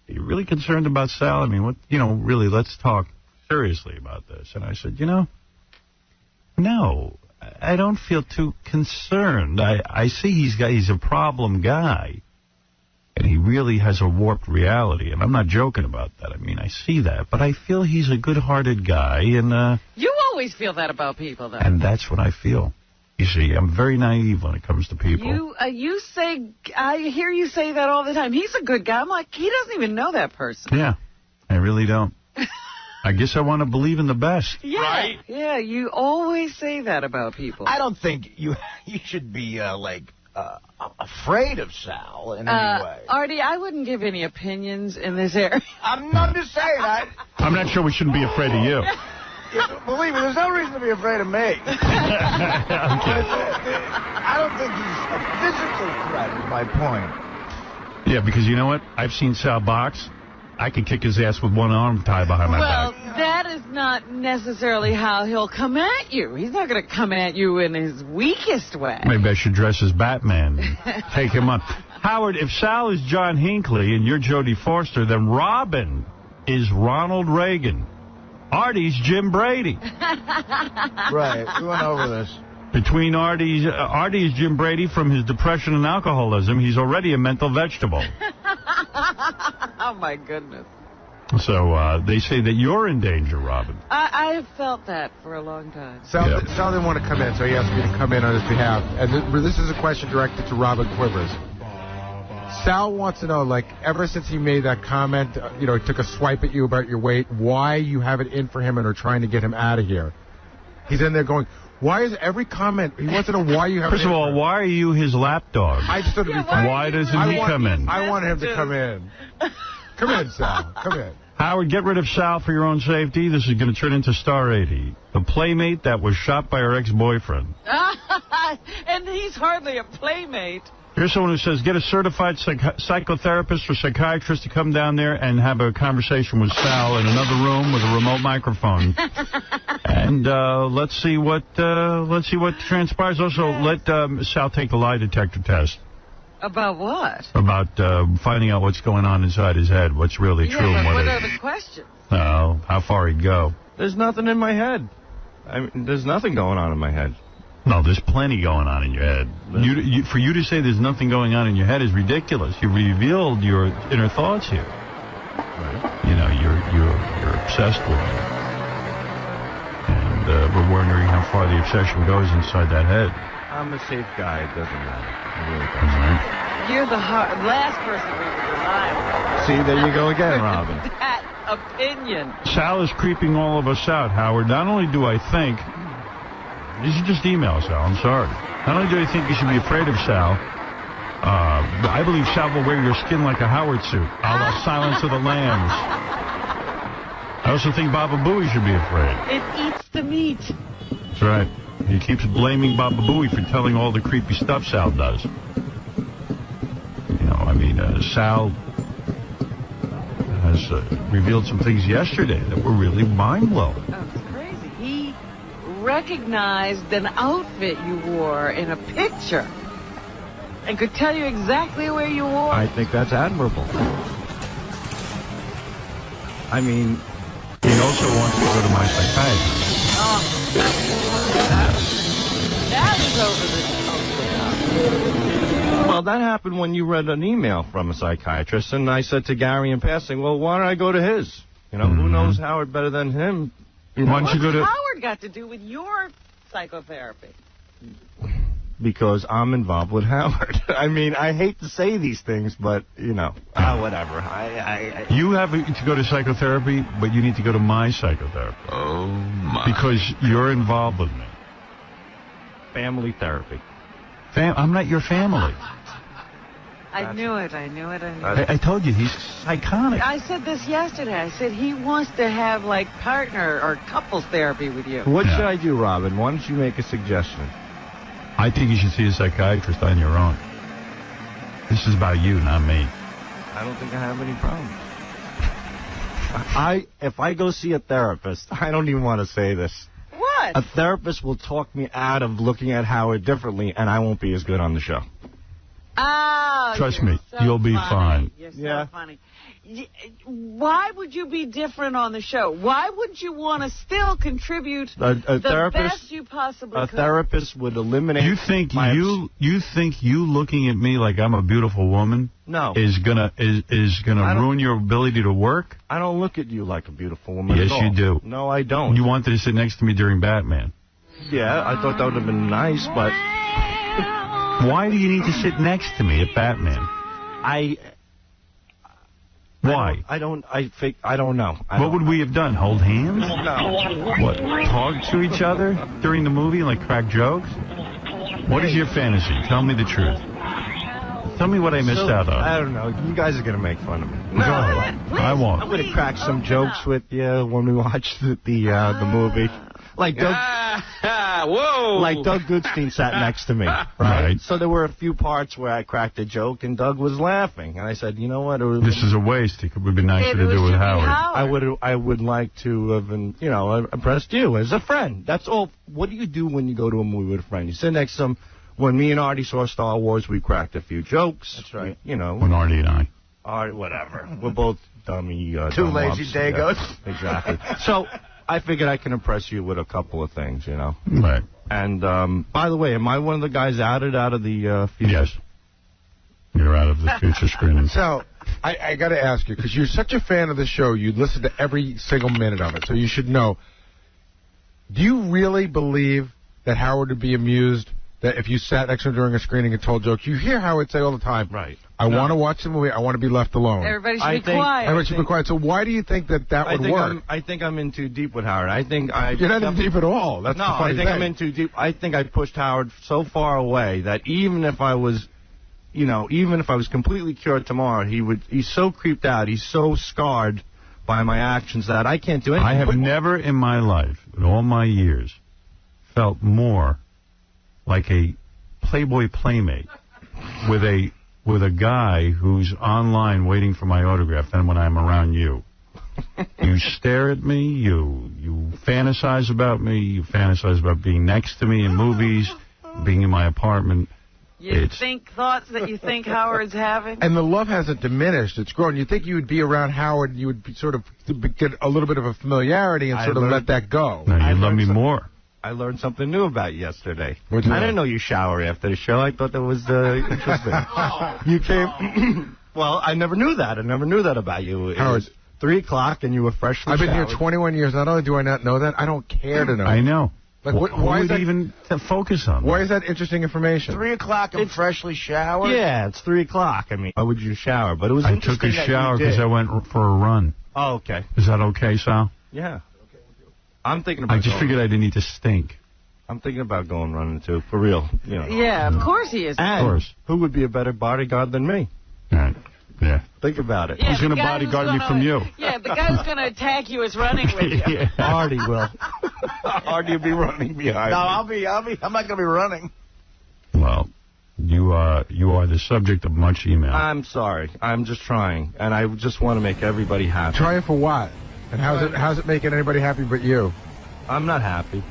are you really concerned about Sal? I mean, what, really, let's talk seriously about this. And I said, no, I don't feel too concerned. I see he's a problem guy. And he really has a warped reality. And I'm not joking about that. I mean, I see that. But I feel he's a good-hearted guy. And you always feel that about people, though. And that's what I feel. You see, I'm very naive when it comes to people. You say, I hear you say that all the time. He's a good guy. I'm like, he doesn't even know that person. Yeah, I really don't. I guess I want to believe in the best. Yeah, right? Yeah, you always say that about people. I don't think you should be, afraid of Sal in any way. Artie, I wouldn't give any opinions in this area. I'm just saying. I'm not sure we shouldn't be afraid of you. Believe me, there's no reason to be afraid of me. Okay. I don't think he's a physical threat, is my point. Yeah, because you know what? I've seen Sal box. I can kick his ass with one arm tied behind my back. Well, that is not necessarily how he'll come at you. He's not going to come at you in his weakest way. Maybe I should dress as Batman and take him on. Howard, if Sal is John Hinckley and you're Jodie Foster, then Robin is Ronald Reagan. Artie's Jim Brady. Right, we went over this. Between Artie is Jim Brady from his depression and alcoholism. He's already a mental vegetable. Oh, my goodness. So they say that you're in danger, Robin. I have felt that for a long time. Sal didn't want to come in, so he asked me to come in on his behalf. And this is a question directed to Robin Quivers. Sal wants to know, ever since he made that comment, he took a swipe at you about your weight, why you have it in for him and are trying to get him out of here. He's in there going, why is every comment, he wants to know why you have First it in of all, why are you his lapdog? I just thought it'd be fun. Why doesn't he come in? I want him to come in. Come in, Sal. Come in. Howard, get rid of Sal for your own safety. This is going to turn into Star 80. The playmate that was shot by her ex-boyfriend. And he's hardly a playmate. Here's someone who says, get a certified psychotherapist or psychiatrist to come down there and have a conversation with Sal in another room with a remote microphone. And let's see what transpires. Also, let Sal take a lie detector test. About what? About finding out what's going on inside his head, what's really true. But And what are the questions? How far he'd go. There's nothing in my head. I mean, there's nothing going on in my head. No, there's plenty going on in your head. For you to say there's nothing going on in your head is ridiculous. You revealed your inner thoughts here. Right. You're obsessed with it. And we're wondering how far the obsession goes inside that head. I'm a safe guy. It doesn't matter. It really doesn't. You're the last person we would rely on. See, there you go again, Robin. That opinion. Sal is creeping all of us out, Howard. Not only do I think... You should just email Sal, I'm sorry. Not only do I think you should be afraid of Sal, I believe Sal will wear your skin like a Howard suit, a la Silence of the Lambs. I also think Baba Booey should be afraid. It eats the meat. That's right. He keeps blaming Baba Booey for telling all the creepy stuff Sal does. Sal has revealed some things yesterday that were really mind-blowing. Oh, it's crazy. He recognized an outfit you wore in a picture and could tell you exactly where you wore. I think that's admirable. I mean, he also wants to go to my psychiatrist. Oh, that was over the top. Well, that happened when you read an email from a psychiatrist, and I said to Gary in passing, well, why don't I go to his? Who knows Howard better than him? Why don't you go to... Howard got to do with your psychotherapy? Because I'm involved with Howard. I mean, I hate to say these things, but, whatever. You have to go to psychotherapy, but you need to go to my psychotherapy. Oh, my. Because you're involved with me. Family therapy. I'm not your family. I knew it. I told you, he's psychotic. I said this yesterday. I said he wants to have, partner or couples therapy with you. What should I do, Robin? Why don't you make a suggestion? I think you should see a psychiatrist on your own. This is about you, not me. I don't think I have any problems. If I go see a therapist, I don't even want to say this. What? A therapist will talk me out of looking at Howard differently, and I won't be as good on the show. Oh, Trust me, you'll be fine. You're so funny. Why would you be different on the show? Why would you want to still contribute the best you possibly could? A therapist would eliminate. You think you looking at me like I'm a beautiful woman? No. Is gonna ruin your ability to work? I don't look at you like a beautiful woman. Yes, at all. you do. No, I don't. You wanted to sit next to me during Batman. Yeah, I thought that would have been nice, but why do you need to sit next to me at Batman? Why? I don't know. What would we have done? Hold hands? No. What? Talk to each other during the movie, like crack jokes? What is your fantasy? Tell me the truth. Tell me what I missed out on. I don't know. You guys are gonna make fun of me. No, I won't. I'm gonna crack some jokes with you when we watch the movie. Like Doug. Whoa! Like Doug Goodstein sat next to me, right? So there were a few parts where I cracked a joke and Doug was laughing, and I said, you know what? This is a waste. It would be nicer to do with Howard. I would like to have, impressed you as a friend. That's all. What do you do when you go to a movie with a friend? You sit next to them. When me and Artie saw Star Wars, we cracked a few jokes. That's right. When Artie and I. Artie, whatever. We're both dummy. Two lazy dagos. Yeah, exactly. So I figured I can impress you with a couple of things, Right. And, by the way, am I one of the guys outed out of the future? Yes. You're out of the future screening. So, I got to ask you, because you're such a fan of the show, you listen to every single minute of it, so you should know. Do you really believe that Howard would be amused that if you sat next to him during a screening and told jokes? You hear Howard say all the time, right? I want to watch the movie. I want to be left alone. Everybody should be quiet. Everybody should be quiet. So why do you think that would work? I think I'm in too deep with Howard. You're not in deep at all. That's the funny thing. I'm in too deep. I think I pushed Howard so far away that even if I was, completely cured tomorrow, he's so creeped out. He's so scarred by my actions that I can't do anything. I have never in my life, in all my years, felt more like a Playboy playmate with a guy who's online waiting for my autograph than when I'm around you. You stare at me, you fantasize about me, you fantasize about being next to me in movies, being in my apartment. You think thoughts that you think Howard's having? And the love hasn't diminished. It's grown. You think you would be around Howard, you would sort of get a little bit of a familiarity and sort of let that go. No, you love me more. I learned something new about you yesterday. What'd you I learn? didn't know you shower after the show. I thought that was interesting. You came... Well, I never knew that. I never knew that about you. It was 3 o'clock and you were freshly I've been showered. here 21 years. Not only do I not know that, I don't care to know. I know. Like, why would even focus on that? Why is that interesting information? 3 o'clock and freshly showered? Yeah, it's 3 o'clock. I mean, why would you shower? But it was I took a shower because I went for a run. Oh, okay. Is that okay, Sal? Yeah. I'm thinking about I just figured I didn't need to stink. I'm thinking about going running, too, for real. Yeah, of course he is. And of course. Who would be a better bodyguard than me? All right. Yeah. Think about it. Yeah, who's going to bodyguard me from you? Yeah, the guy who's going to attack you is running with you. Yeah. Artie will. Artie will be running behind me. I'm not going to be running. Well, you are the subject of much email. I'm sorry. I'm just trying. And I just want to make everybody happy. Trying for what? And how's it making anybody happy but you? I'm not happy.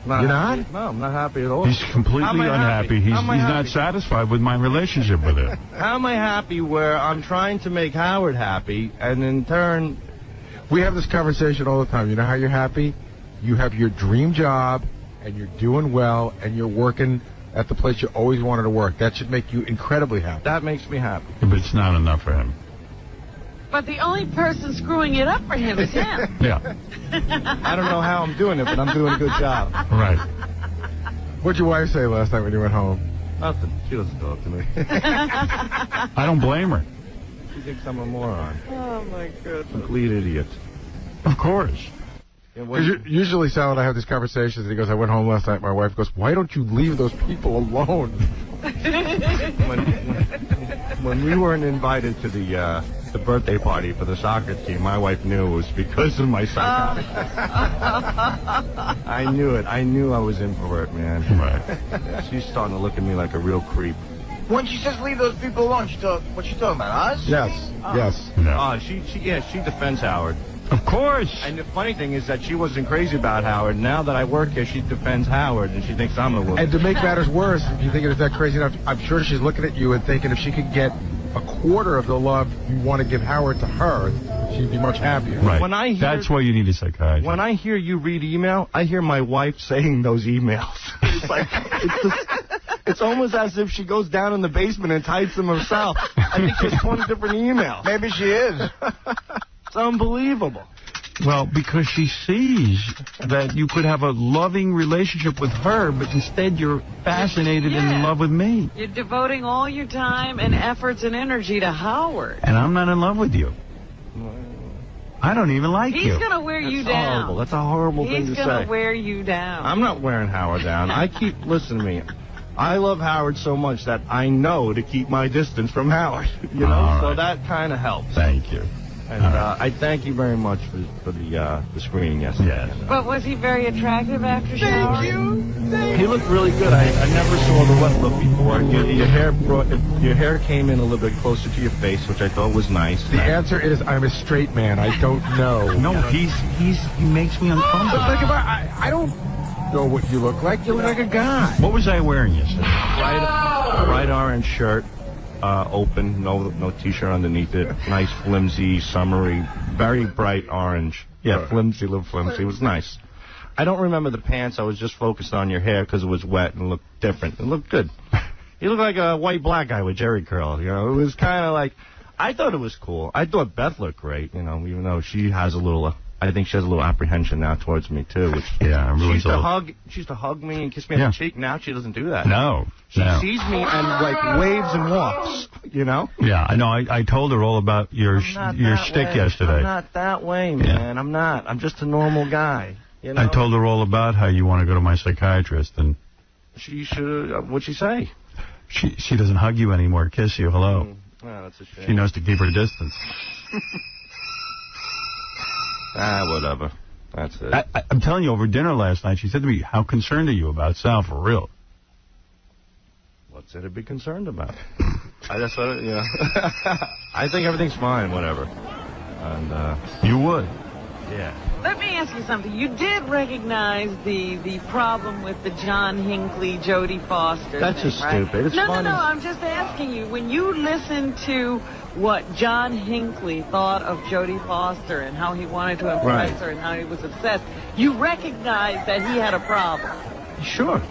You're not? No, I'm not happy at all. He's completely unhappy. He's not satisfied with my relationship with her. How am I happy where I'm trying to make Howard happy, and in turn... We have this conversation all the time. You know how you're happy? You have your dream job, and you're doing well, and you're working at the place you always wanted to work. That should make you incredibly happy. That makes me happy. But it's not enough for him. But the only person screwing it up for him is him. Yeah. I don't know how I'm doing it, but I'm doing a good job. Right. What'd your wife say last night when you went home? Nothing. She doesn't talk to me. I don't blame her. She thinks I'm a moron. Oh, my goodness. Complete idiot. Of course. Usually Sal and I have these conversations, and he goes, I went home last night. My wife goes, why don't you leave those people alone? When we weren't invited to the birthday party for the soccer team, my wife knew it was because of my psychotic. I knew it. I knew I was in for it, man. Right. She's starting to look at me like a real creep. When she says leave those people alone, what's she talking about, us? Yes. Yes. No. She defends Howard. Of course. And the funny thing is that she wasn't crazy about Howard. Now that I work here, she defends Howard, and she thinks I'm a woman. And to make matters worse, if you think it's that crazy enough, I'm sure she's looking at you and thinking if she could get a quarter of the love you want to give Howard to her, she'd be much happier. Right. When I hear, that's why you need a psychiatrist. When I hear you read email, I hear my wife saying those emails. It's like, it's almost as if she goes down in the basement and types them herself. I think she's 20 different emails. Maybe she is. It's unbelievable. Well, because she sees that you could have a loving relationship with her, but instead you're fascinated and in love with me. You're devoting all your time and efforts and energy to Howard. And I'm not in love with you. I don't even like you. He's going to wear you down. Horrible. That's a horrible thing to say. He's going to wear you down. I'm not wearing Howard down. Listen to me. I love Howard so much that I know to keep my distance from Howard. You know, All so right. that kind of helps. Thank you. And I thank you very much for the screening yesterday. Yes. But was he very attractive after shower? He looked really good. I never saw the wet look before. Your hair came in a little bit closer to your face, which I thought was nice. The answer is I'm a straight man. I don't know. No, he makes me uncomfortable. But think about I don't know what you look like. You look like a guy. What was I wearing yesterday? Bright orange shirt, open, no T-shirt underneath it. Nice, flimsy, summery, very bright orange. Yeah, flimsy, little flimsy. It was nice. I don't remember the pants. I was just focused on your hair because it was wet and looked different. It looked good. You look like a white black guy with jerry curls. You know, it was kind of like. I thought it was cool. I thought Beth looked great. You know, even though she has a little. I think she has a little apprehension now towards me too. Which really she used to hug me and kiss me on the cheek. Now she doesn't do that. No. She sees me and like waves and walks. You know. Yeah, I know. I told her all about your shtick yesterday. I'm not that way, man. Yeah. I'm not. I'm just a normal guy. You know? I told her all about how you want to go to my psychiatrist, and she should. What'd she say? She doesn't hug you anymore, kiss you. Hello. Oh, that's a shame. She knows to keep her distance. Whatever. That's it. I'm telling you, over dinner last night, she said to me, "How concerned are you about Sal for real?" What's there to be concerned about? That's what, you know. I think everything's fine. Whatever. And you would. Yeah. Let me ask you something. You did recognize the problem with the John Hinckley, Jodie Foster That's thing, just right? stupid. It's funny. No, I'm just asking you. When you listen to what John Hinckley thought of Jodie Foster and how he wanted to impress her and how he was obsessed, you recognize that he had a problem. Sure.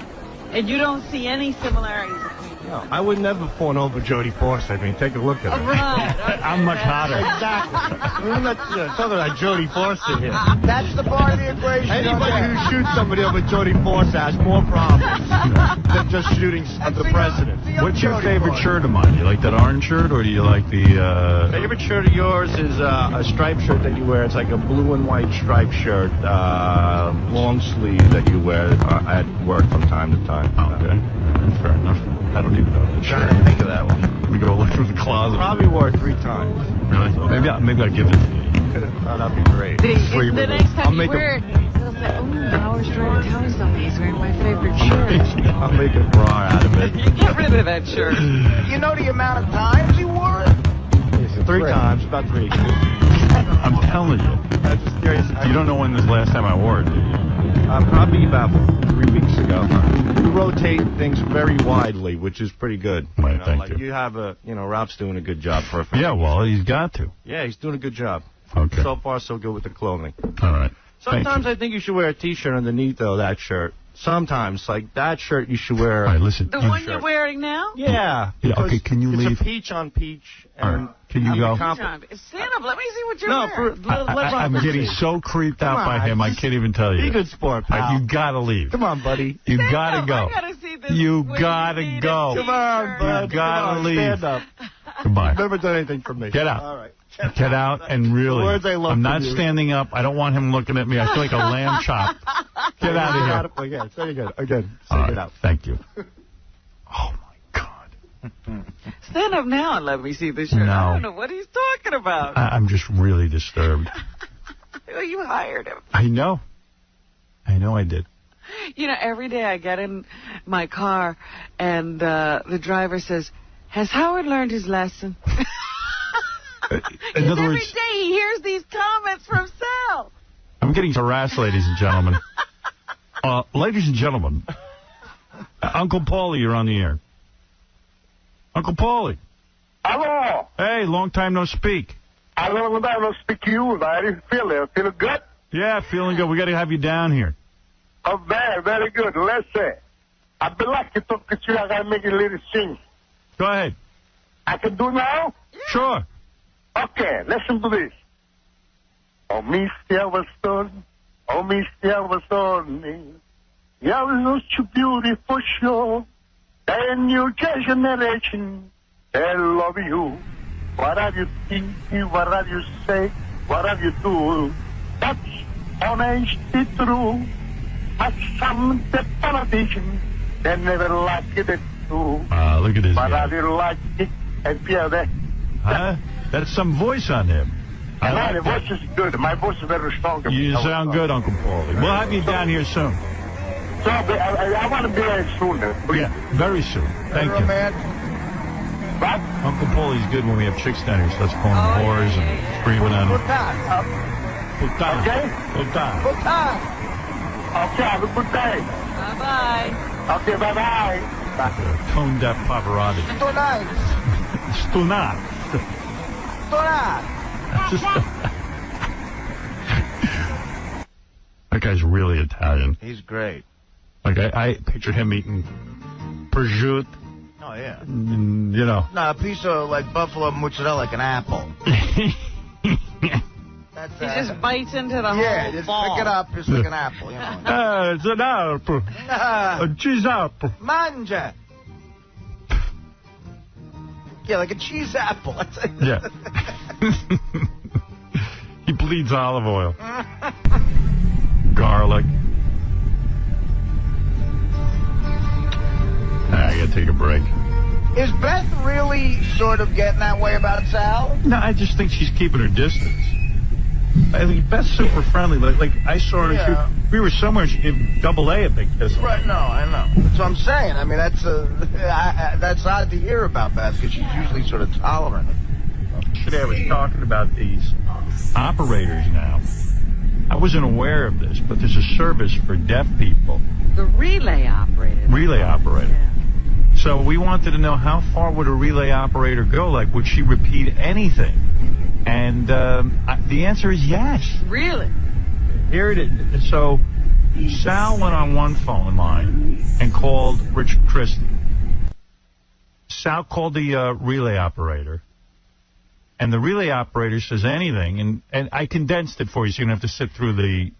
And you don't see any similarities between you. No, I would never fawn over Jodie Foster. I mean, take a look at her. Right. Okay, I'm much hotter. Exactly. We're not talking about Jodie Foster here. That's the part of the equation. Anybody who shoots somebody over Jodie Foster has more problems than just shooting the president. What's your favorite shirt of mine? You like that orange shirt, or do you like the... Favorite shirt of yours is a striped shirt that you wear. It's like a blue and white striped shirt, long sleeve that you wear at work from time to time. Okay. Fair enough. I don't even know the shirt. I didn't think of that one. Let me go look through the closet. Probably wore it 3 times. Really? Maybe I'll give it to you. Oh, that'd be great. The next time I'll you make wear it, he'll say, Howard's trying to tell me something. He's wearing my favorite shirt. I'll make a bra out of it. Get rid of that shirt. You know the amount of times you wore it? 3 times, about 3. I'm telling you. I'm just curious. You don't know when this last time I wore it, do you? Probably about 3 weeks ago. You rotate things very widely, which is pretty good. Right, thank you. You have Ralph's doing a good job. Perfect. Yeah, well, he's got to. Yeah, he's doing a good job. Okay. So far, so good with the clothing. All right. Sometimes I think you should wear a T-shirt underneath, though, that shirt. Sometimes, like that shirt, you should wear. All right, listen. The one you're wearing now? Yeah. Okay, can you leave? It's a peach on peach. And can you go? Stand up. Let me see what you're No, wearing. I'm getting so creeped out by him, I can't even tell you. Be a good sport, pal. You gotta leave. Come on, buddy. You gotta go. I gotta see this. You gotta go. Come on, bud. You gotta leave. Stand up. Goodbye. You've never done anything for me. Get out. All right. Get out and really. The words I love I'm not from you. standing up. I don't want him looking at me. I feel like a lamb chop. Get out of here. Again. Say it again. All Say right, it out. thank you. Oh, my God. Stand up now and let me see the shirt. No. I don't know what he's talking about. I'm just really disturbed. Well, you hired him. I know I did. You know, every day I get in my car and the driver says, "Has Howard learned his lesson?" In other Every words, day he hears these comments from I'm getting harassed, ladies and gentlemen. Ladies and gentlemen, Uncle Paulie, you're on the air. Uncle Paulie. Hello. Hey, long time no speak. Long time no speak to you. How do you feel? Feeling good? Yeah, feeling good. We got to have you down here. Oh, very good. Listen, I'd be like to talk to you. I got to make a little sing. Go ahead. I can do now? Sure. Okay, listen to this. Oh, 𝗦𝗵cie𝗄𝗿𝗱, you're such beautiful show. And your generation, they love you. What have you thinking? What have you say? What have you do? That's honestly true. But some the politicians, they never like it too. Look at this But guy. I didn't like it and feel that. Huh? That's some voice on him. My voice is good. My voice is very strong. You sound good, Uncle Paulie. We'll have you down here soon. So I want to be there soon. Yeah, very soon. Thank you. What? Uncle Paulie's good when we have chicks down here. Starts calling them whores and screaming at them. Putan. Okay? Putan. Okay, have a good day. Bye-bye. Okay, bye-bye. Tone deaf Pavarotti. Stunat. That guy's really Italian. He's great. Like, I pictured him eating prosciutto. Oh, yeah. You know. No, a piece of, like, buffalo mozzarella, like an apple. That's, He just bites into the yeah, whole just ball. pick it up. It's like an apple, you know. It's an apple. A cheese apple. Mangia. Yeah, like a cheese apple. Yeah. He bleeds olive oil. Garlic. I gotta take a break. Is Beth really sort of getting that way about Sal? No, I just think she's keeping her distance. I think Beth's super friendly. Like I saw her. Yeah. We were somewhere in AA at Big Kiss. Right, no, I know. That's what I'm saying. I mean, that's odd to hear about Beth, because she's usually sort of tolerant. Today I was talking about these operators now. I wasn't aware of this, but there's a service for deaf people. The relay operator. Relay operator. Yeah. So we wanted to know how far would a relay operator go? Like, would she repeat anything? And the answer is yes. Really? Here it is. So Sal went on one phone line and called Richard Christie. Sal called the relay operator. And the relay operator says anything, and I condensed it for you, so you don't have to sit through the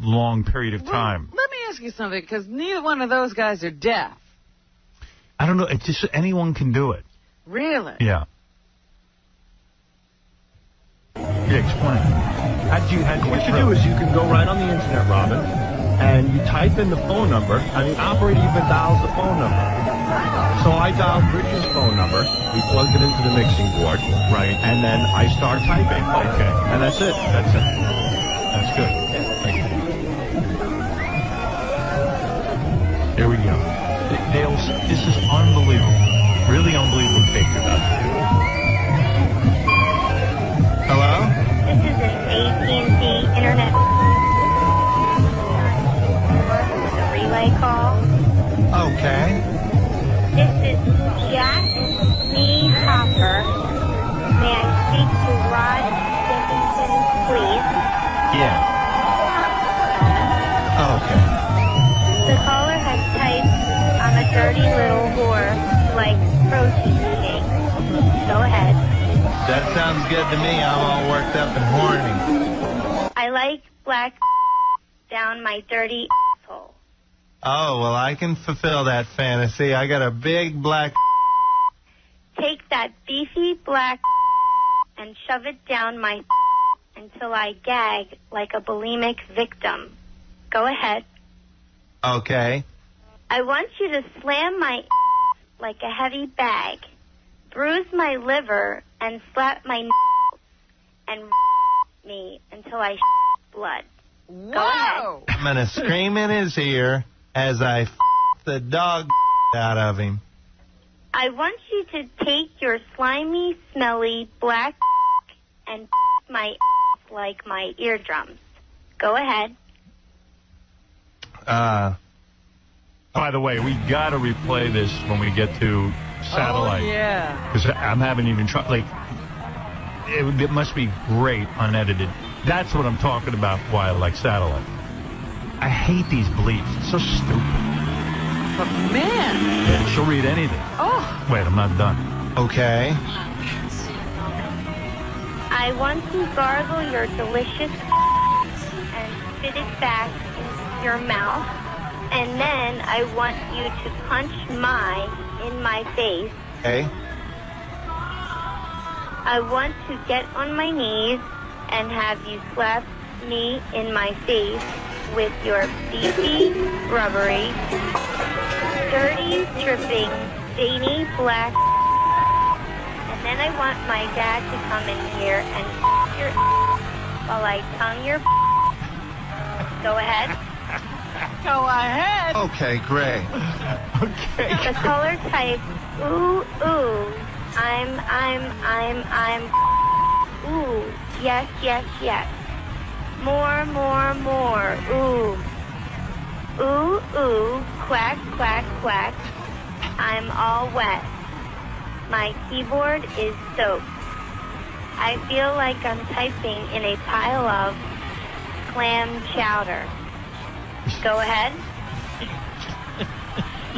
long period of time. Well, let me ask you something, because neither one of those guys are deaf. I don't know. It's just anyone can do it. Really? Yeah. Yeah, explain. What you do is you can go right on the internet, Robin, and you type in the phone number, and the operator even dials the phone number. So I dialed Richard's phone number, we plugged it into the mixing board, Right. and then I start typing. Okay. And that's it. That's good. Thank you. Here we go. This is unbelievable. Really unbelievable picture about it. Hello? This is an AT&T internet with a relay call. Okay. This is Jack 𝗦𝗵cie𝗄𝗿𝗱. May I speak to Rod Dickinson, please? Yeah. Okay. The caller has typed, I'm a dirty little whore who likes protein shakes. Go ahead. That sounds good to me. I'm all worked up and horny. I like black down my dirty asshole. Oh, well, I can fulfill that fantasy. I got a big black... Take that beefy black and shove it down my until I gag like a bulimic victim. Go ahead. Okay. I want you to slam my like a heavy bag, bruise my liver, and slap my and me until I blood. Go ahead. I'm going to scream in his ear as I the dog out of him. I want you to take your slimy, smelly, black and my like my eardrums. Go ahead. By the way, we got to replay this when we get to satellite. Oh, yeah. Because I'm having even trouble. Like, it must be great unedited. That's what I'm talking about why I like satellite. I hate these bleeps. It's so stupid. But man. Yeah, she'll read anything. Oh. Wait, I'm not done. Okay. I want to gargle your delicious and spit it back in your mouth. And then I want you to punch in my face. Okay. I want to get on my knees and have you slap me in my face with your beefy, rubbery, dirty, dripping, veiny black. And then I want my dad to come in here and your while I tongue your. Go ahead. Go ahead. Okay, great. Okay. The color type, ooh, ooh. Ooh, yes, yes, yes. More, more, more. Ooh. Ooh, ooh. Quack, quack, quack. I'm all wet. My keyboard is soaked. I feel like I'm typing in a pile of clam chowder. Go ahead.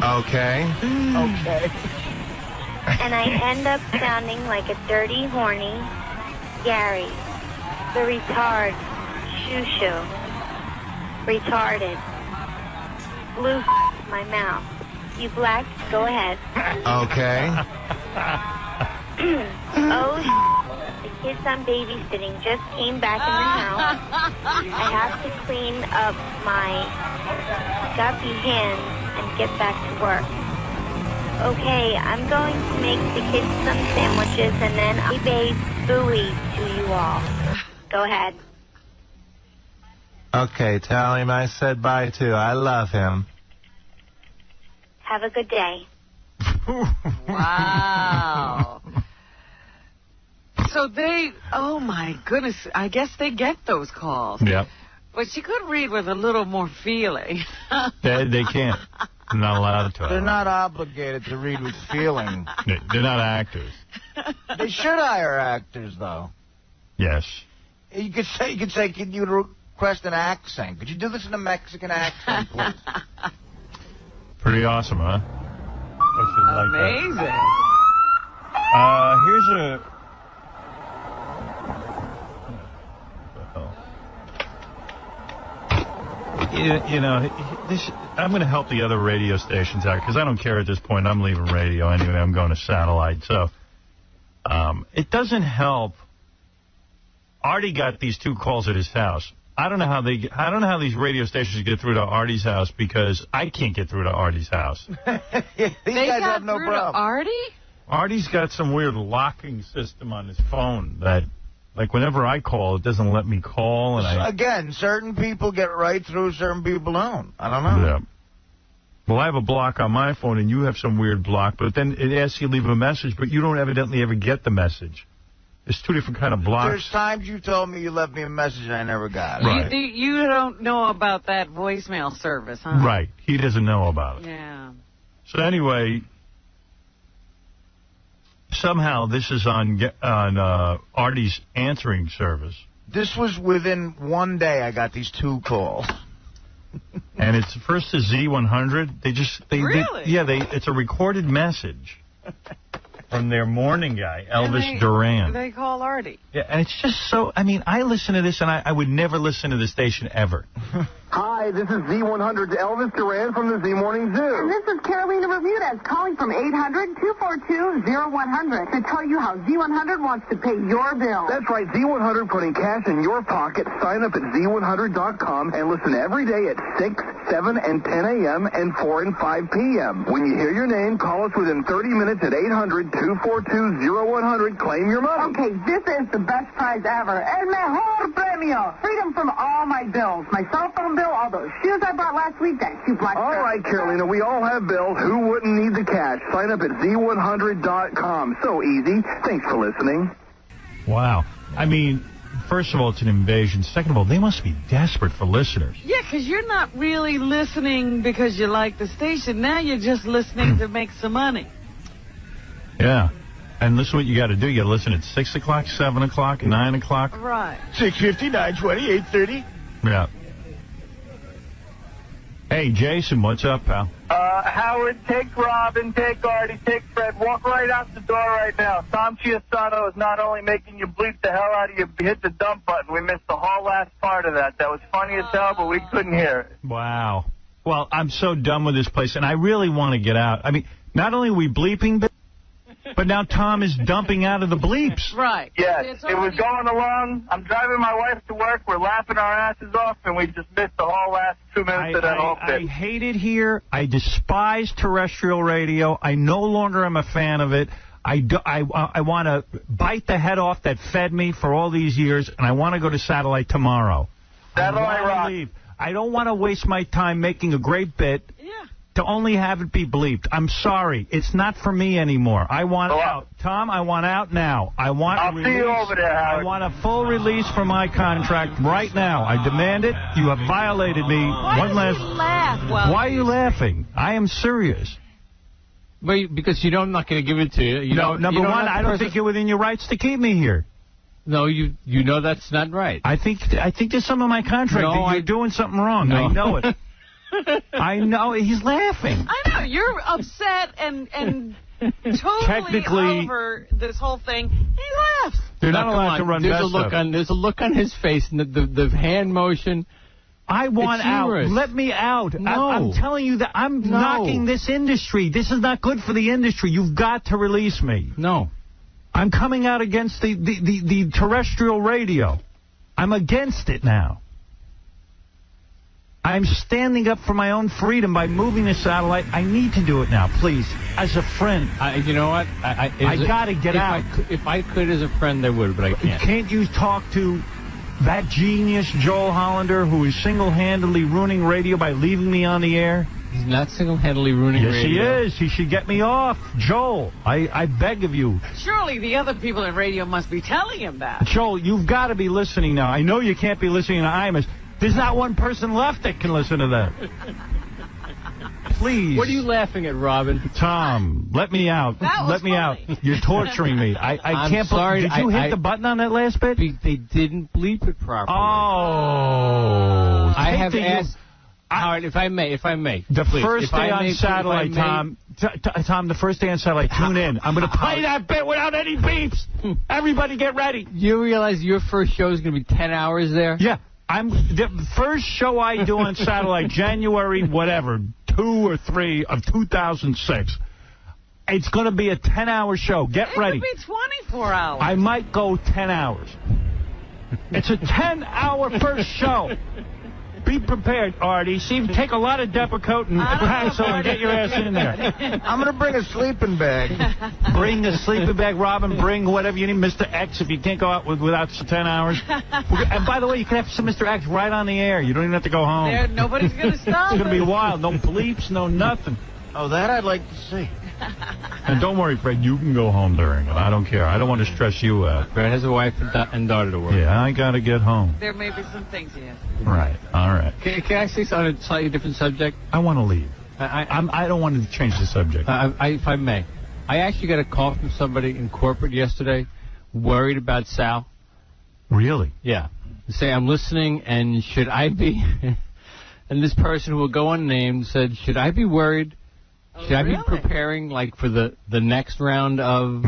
Okay. Okay. And I end up sounding like a dirty, horny Gary. The retard. Shoo-shoo. Retarded. Blue my mouth. You black, go ahead. Okay. Oh, the kids I'm babysitting just came back in the house. I have to clean up my guppy hands and get back to work. Okay, I'm going to make the kids some sandwiches and then I'll be booey to you all. Go ahead. Okay, tell him I said bye too. I love him. Have a good day. Wow. So oh my goodness, I guess they get those calls. Yep. But she could read with a little more feeling. They can't. They're not allowed to. They're not obligated to read with feeling. They're not actors. They should hire actors, though. Yes. You could say, can you request an accent? Could you do this in a Mexican accent, please? Pretty awesome, huh? I should like Amazing. that. Here's a... You know, I'm going to help the other radio stations out because I don't care at this point. I'm leaving radio anyway. I'm going to satellite. So it doesn't help. Artie got these 2 calls at his house. I don't know how these radio stations get through to Artie's house because I can't get through to Artie's house. These guys have no problem. Artie? Artie's got some weird locking system on his phone that, like, whenever I call, it doesn't let me call. And Again, certain people get right through, certain people don't. I don't know. Yeah. Well, I have a block on my phone, and you have some weird block, but then it asks you to leave a message, but you don't evidently ever get the message. There's 2 different kind of blocks. There's times you told me you left me a message and I never got it. Right. You don't know about that voicemail service, huh? Right. He doesn't know about it. Yeah. So anyway, somehow this is on Artie's answering service. This was within 1 day I got these 2 calls. And it's first to Z100. Really? It's a recorded message from their morning guy, Elvis Duran. They call Artie. Yeah, and it's just so, I mean, I listen to this and I would never listen to the station ever. Hi, this is Z100's Elvis Duran from the Z Morning Zoo. And this is Carolina Bermudez calling from 800-242-0100 to tell you how Z100 wants to pay your bill. That's right, Z100 putting cash in your pocket. Sign up at Z100.com and listen every day at 6, 7, and 10 a.m. and 4 and 5 p.m. When you hear your name, call us within 30 minutes at 800-242-0100. Claim your money. Okay, this is the best prize ever. El mejor premio. Freedom from all my bills. My cell phone bill, all those shoes I bought last week, that cute black All shirt. right, Carolina, we all have bills. Who wouldn't need the cash? Sign up at Z100.com. So easy. Thanks for listening. Wow. I mean, first of all, it's an invasion. Second of all, they must be desperate for listeners. Yeah, because you're not really listening because you like the station. Now you're just listening to make some money. Yeah. And listen what you got to do. You got to listen at 6 o'clock, 7 o'clock, 9 o'clock. Right. 6:50, 9:20, 8:30. Yeah. Hey, Jason, what's up, pal? Howard, take Robin, take Artie, take Fred. Walk right out the door right now. 𝗦𝗵cie𝘄𝗿𝗍 is not only making you bleep the hell out of you, hit the dump button. We missed the whole last part of that. That was funny as hell, but we couldn't hear it. Wow. Well, I'm so done with this place, and I really want to get out. I mean, not only are we bleeping, but now Tom is dumping out of the bleeps. Right. Yes, it was going along. I'm driving my wife to work. We're laughing our asses off, and we just missed the whole last 2 minutes of that whole bit. I hate it here. I despise terrestrial radio. I no longer am a fan of it. I want to bite the head off that fed me for all these years, and I want to go to satellite tomorrow. Satellite rock. Leave. I don't want to waste my time making a great bit. To only have it be bleeped. I'm sorry. It's not for me anymore. I want out. Tom, I want out now. I'll see you over there, Howard. I want a full release for my contract right now. I demand it. You have violated me. Why does he laugh? Why are you laughing? I am serious. Well, because I'm not going to give it to you. Number one, I don't think you're within your rights to keep me here. No, you know that's not right. I think there's some of my contract that you're doing something wrong. No. I know it. I know. He's laughing. I know. You're upset and totally over this whole thing. He laughs. You're not allowed to run There's a look on his face, and the hand motion. I want out. Let me out. No. I'm telling you that I'm knocking this industry. This is not good for the industry. You've got to release me. No. I'm coming out against the terrestrial radio. I'm against it now. I'm standing up for my own freedom by moving the satellite. I need to do it now, please. As a friend. You know what? I got to get out. If I could as a friend, I would, but I can't. Can't you talk to that genius, Joel Hollander, who is single-handedly ruining radio by leaving me on the air? He's not single-handedly ruining radio. Yes, he is. He should get me off. Joel, I beg of you. Surely the other people in radio must be telling him that. Joel, you've got to be listening now. I know you can't be listening to 𝗦𝗵cie. There's not one person left that can listen to that. Please. What are you laughing at, Robin? Tom, let me out. Let me out. You're torturing me. I can't. Sorry. Did you hit the button on that last bit? They didn't bleep it properly. Oh. I have asked. Howard, if I may. The first day on satellite, Tom. Tom, the first day on satellite, tune in. I'm going to play that bit without any beeps. Everybody get ready. You realize your first show is going to be 10 hours there? Yeah. The first show I do on satellite, January, whatever, 2 or 3 of 2006. It's going to be a 10-hour show. Get ready. It could be 24 hours. I might go 10 hours. It's a 10-hour first show. Be prepared, Artie. See, take a lot of Depakote and Paxil and get your ass in there. I'm going to bring a sleeping bag. Bring a sleeping bag, Robin. Bring whatever you need. Mr. X, if you can't go out without 10 hours. And by the way, you can have some Mr. X right on the air. You don't even have to go home. Nobody's going to stop It's going to be wild. No bleeps, no nothing. Oh, that I'd like to see. And don't worry, Fred. You can go home during it. I don't care. I don't want to stress you out. Fred has a wife and daughter to work. Yeah, I got to get home. There may be some things you have. Right. All right. Can I say something on a slightly different subject? I want to leave. I don't want to change the subject. If I may. I actually got a call from somebody in corporate yesterday worried about Sal. Really? Yeah. They say, I'm listening, and should I be... and this person who will go unnamed said, should I be worried? Should I be preparing, like, for the next round of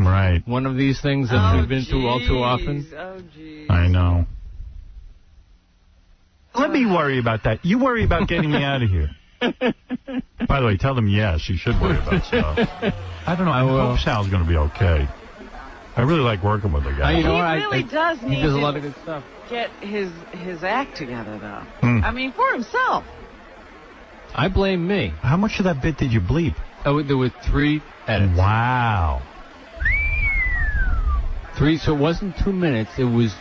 one of these things that we've been through all too often? Oh, geez. I know. Let me worry about that. You worry about getting me out of here. By the way, tell them yes, you should worry about stuff. I don't know. I hope Sal's going to be okay. I really like working with the guy. He really does need a lot of good stuff. Get his act together, though. I mean, for himself. I blame me. How much of that bit did you bleep? Oh, there were 3 edits. Wow. 3, so it wasn't 2 minutes. It was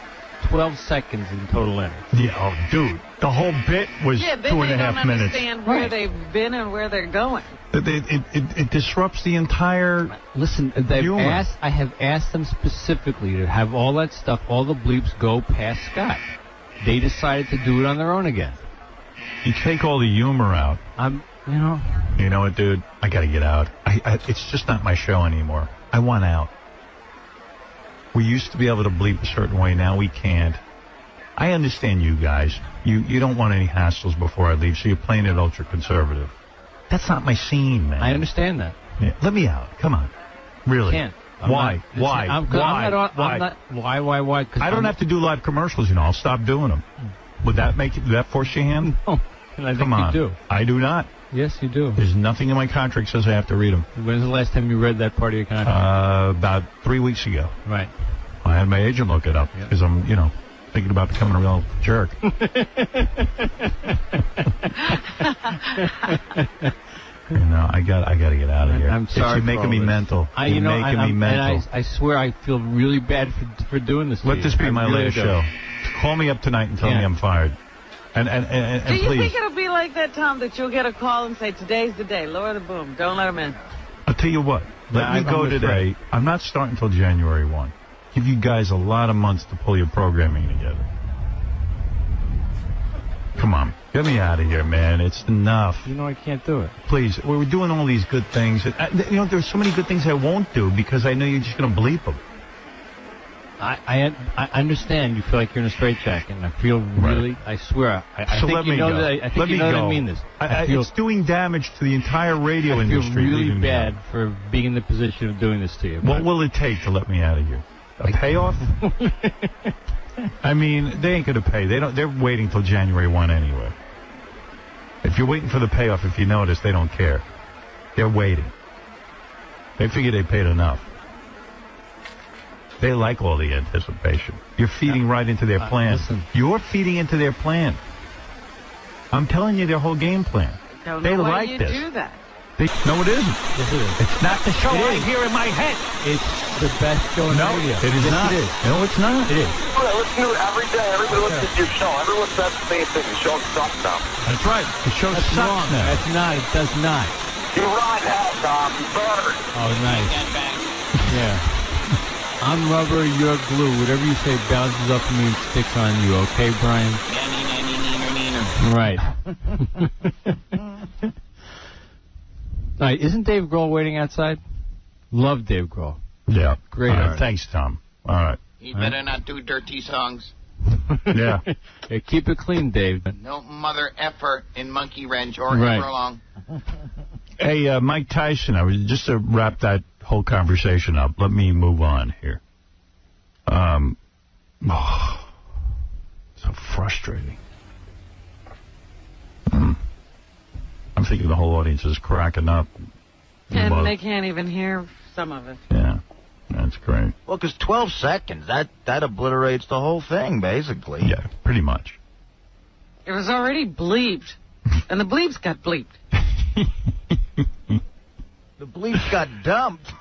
12 seconds in total length. Yeah, oh, dude. The whole bit was 2.5 minutes. They don't understand where they've been and where they're going. It disrupts the entire Listen, I have asked them specifically to have all that stuff, all the bleeps go past Scott. They decided to do it on their own again. You take all the humor out. You know what, dude? I got to get out. It's just not my show anymore. I want out. We used to be able to bleep a certain way. Now we can't. I understand you guys. You don't want any hassles before I leave, so you're playing it ultra-conservative. That's not my scene, man. I understand that. Yeah. Let me out. Come on. Really? Can't. Why? Why? Why? I don't have to do live commercials, I'll stop doing them. Would that force your hand? No. And I think Come on. you do. I do not. Yes, you do. There's nothing in my contract says I have to read them. When's the last time you read that part of your contract? About 3 weeks ago. Right. I had my agent look it up because I'm, thinking about becoming a real jerk. I got to get out of here. I'm sorry. You're making me mental. You're making me mental. And I swear I feel really bad for doing this to Let you. this be my really last show. Call me up tonight and tell me I'm fired. And Do you please. think it'll be like that, Tom, that you'll get a call and say, today's the day, lower the boom, don't let them in? I'll tell you what. Let me go today. I'm not starting until January 1. Give you guys a lot of months to pull your programming together. Come on. Get me out of here, man. It's enough. I can't do it. Please. We're doing all these good things. There's so many good things I won't do because I know you're just going to bleep them. I understand you feel like you're in a straitjacket, and I feel really, I swear, I so think let you me know go. that I think you know that I mean this. It's doing damage to the entire radio industry. I feel really bad for being in the position of doing this to you. What will it take to let me out of here? A payoff? I mean, they ain't going to pay. They're waiting till January 1 anyway. If you're waiting for the payoff, if you notice, they don't care. They're waiting. They figure they paid enough. They like all the anticipation. You're feeding right into their plan. You're feeding into their plan. I'm telling you their whole game plan. They like this. Do that. No, it isn't. Yes, it is. It's not the show I hear in my head. It's the best show in the radio. It is not. It is. No, it's not. It is. I listen to it every day. Everybody listens to your show. Everyone says the same thing. The show sucks now. That's right. The show That's sucks wrong. now. That's not. It does not. You ride hell, Tom. You better. Oh, nice. Yeah. I'm rubber, you're glue. Whatever you say bounces up me and sticks on you. Okay, Brian? Right. All right. Isn't Dave Grohl waiting outside? Love Dave Grohl. Yeah. Great artist. Thanks, Tom. All right. You better not do dirty songs. Yeah. Hey, keep it clean, Dave. No mother effer in Monkey Wrench or Right. ever along. Hey, Mike Tyson, just to wrap that whole conversation up, let me move on here. So frustrating. I'm thinking the whole audience is cracking up. And they can't even hear some of it. Yeah, that's great. Well, because 12 seconds, that obliterates the whole thing, basically. Yeah, pretty much. It was already bleeped, and the bleeps got bleeped. The bleeps got dumped.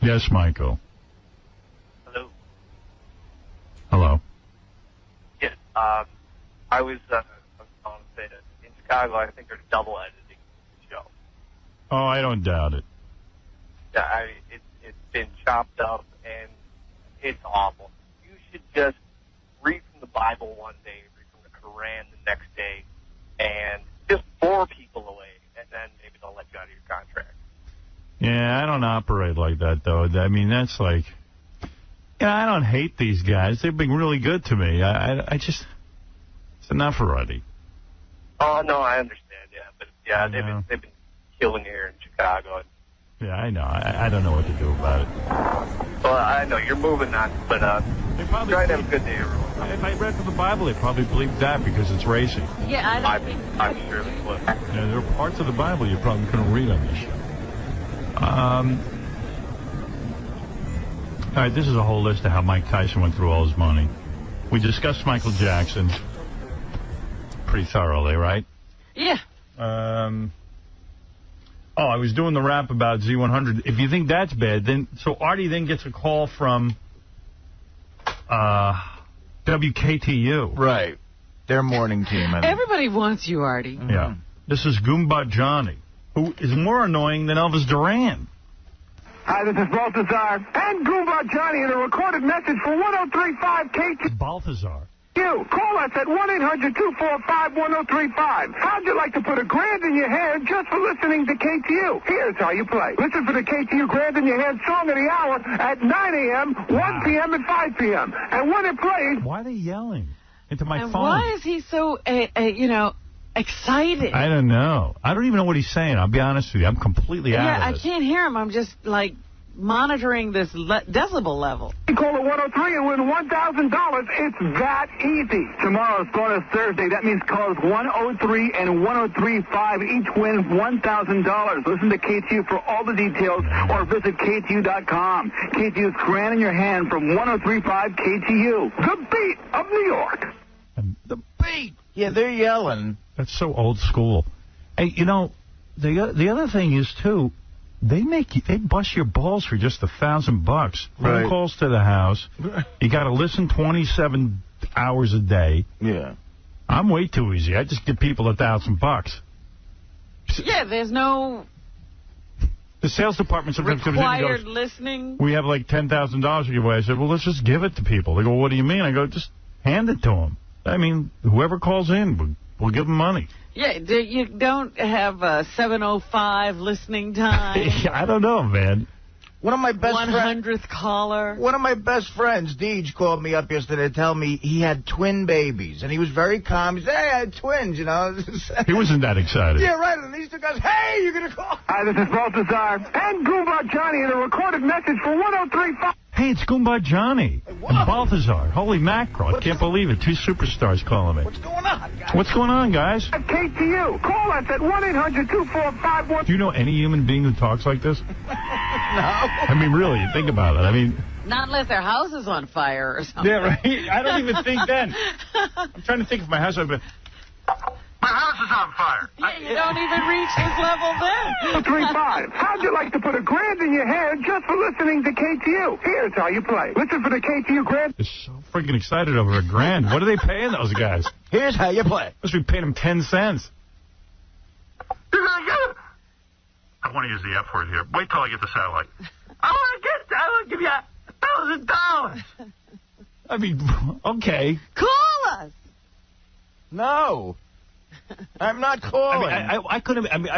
Yes, Michael. Hello. Hello. Yes. I was calling to say that in Chicago, I think they're double editing the show. Oh, I don't doubt it. Yeah, it's been chopped up and it's awful. You should just read from the Bible one day, read from the Quran the next day, and just bore people away, and then maybe they'll let you out of your contract. Yeah, I don't operate like that, though. I mean, that's like... I don't hate these guys. They've been really good to me. I just... It's enough already. Oh, no, I understand, yeah. But, yeah, they've been killing here in Chicago. Yeah, I know. I don't know what to do about it. Well, I know, you're moving on, but try to have a good day, everyone. If I read from the Bible, they probably believe that because it's racing. Yeah, I'm sure they would. There are parts of the Bible you probably couldn't read on this show. All right, this is a whole list of how Mike Tyson went through all his money. We discussed Michael Jackson pretty thoroughly, right? Yeah. I was doing the rap about Z100. If you think that's bad, then... So Artie then gets a call from WKTU. Right. Their morning team. Everybody wants you, Artie. Yeah. This is Goomba Johnny, who is more annoying than Elvis Duran. Hi, this is Balthazar and Goomba Johnny in a recorded message for 103.5 KTU. Balthazar. Call us at 1-800-245-1035. How'd you like to put $1,000 in your hand just for listening to KTU? Here's how you play. Listen for the KTU Grand in Your Hand Song of the Hour at 9 a.m., 1 p.m., and 5 p.m. And when it plays... Why are they yelling into my phone? Why is he so, excited? I don't know. I don't even know what he's saying. I'll be honest with you. I'm completely out of Yeah, I this. can't hear him. I'm just, monitoring this decibel level. You call it 103 and win $1,000. It's that easy. Tomorrow's bonus Thursday. That means calls 103 and 103.5. Each win $1,000. Listen to KTU for all the details or visit KTU.com. KTU's Grand in Your Hand from 103.5 KTU. The beat of New York. The beat. Yeah, they're yelling. That's so old school. Hey, the other thing is, too, they bust your balls for just $1,000. Phone calls to the house. You got to listen 27 hours a day. Yeah. I'm way too easy. I just give people $1,000. Yeah, there's no... The sales department sometimes comes in and required goes, listening. we have like $10,000 to give away. I said, well, let's just give it to people. They go, what do you mean? I go, just hand it to them. I mean, whoever calls in, we'll give them money. Yeah, you don't have 7:05 listening time. I don't know, man. One of my best 100th caller. One of my best friends, Deej, called me up yesterday to tell me he had twin babies. And he was very calm. He said, hey, I had twins, He wasn't that excited. Yeah, right. And these two guys, hey, you're going to call. Hi, this is Balthazar and Goomba Johnny in a recorded message for 103.5. Hey, it's Goomba Johnny and Balthazar. Holy mackerel. I can't believe it. Two superstars calling me. What's going on, guys? What's going on, guys? KTU. Call us at 1-800-245-1... Do you know any human being who talks like this? No. I mean, really, think about it. I mean... Not unless their house is on fire or something. Yeah, right. I don't even think then. I'm trying to think if my house... My house is on fire. Yeah, you don't even reach this level then. 235. How'd you like to put $1,000 in your hand just for listening to KTU? Here's how you play. Listen for the KTU Grand. They're so freaking excited over $1,000. What are they paying those guys? Here's how you play. Must be paying them 10 cents. You're going to get it. I want to use the F word here. Wait till I get the satellite. I want to give you $1,000. I mean, okay. Call us. No. I'm not calling. I couldn't... I mean,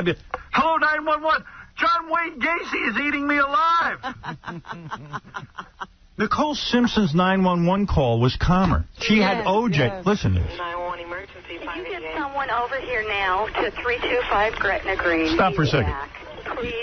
Hello, 911. John Wayne Gacy is eating me alive. Nicole Simpson's 911 call was calmer. She had OJ. Yes. Listen to this. 911 emergency. Can you get someone over here now to 325 Gretna Green? Stop for a second. Please.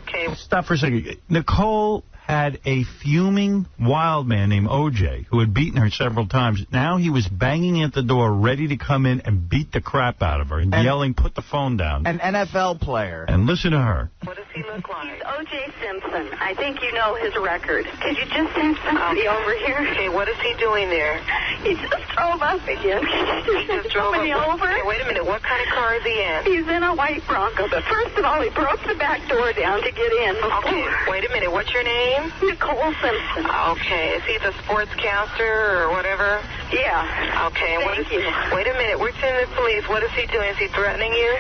Okay. Stop for a second. Nicole had a fuming wild man named OJ who had beaten her several times. Now he was banging at the door, ready to come in and beat the crap out of her and yelling, put the phone down. An NFL player. And listen to her. What does he look like? He's O.J. Simpson. I think you know his record. Could you just send somebody over here? Okay, what is he doing there? He just drove up again. He just drove somebody up. over. Okay, wait a minute. What kind of car is he in? He's in a white Bronco. But first of all, he broke the back door down to get in. Okay, wait a minute. What's your name? Nicole Simpson. Okay, is he the sportscaster or whatever? Yeah. Okay, Thank you. Wait a minute. We're sending the police. What is he doing? Is he threatening you?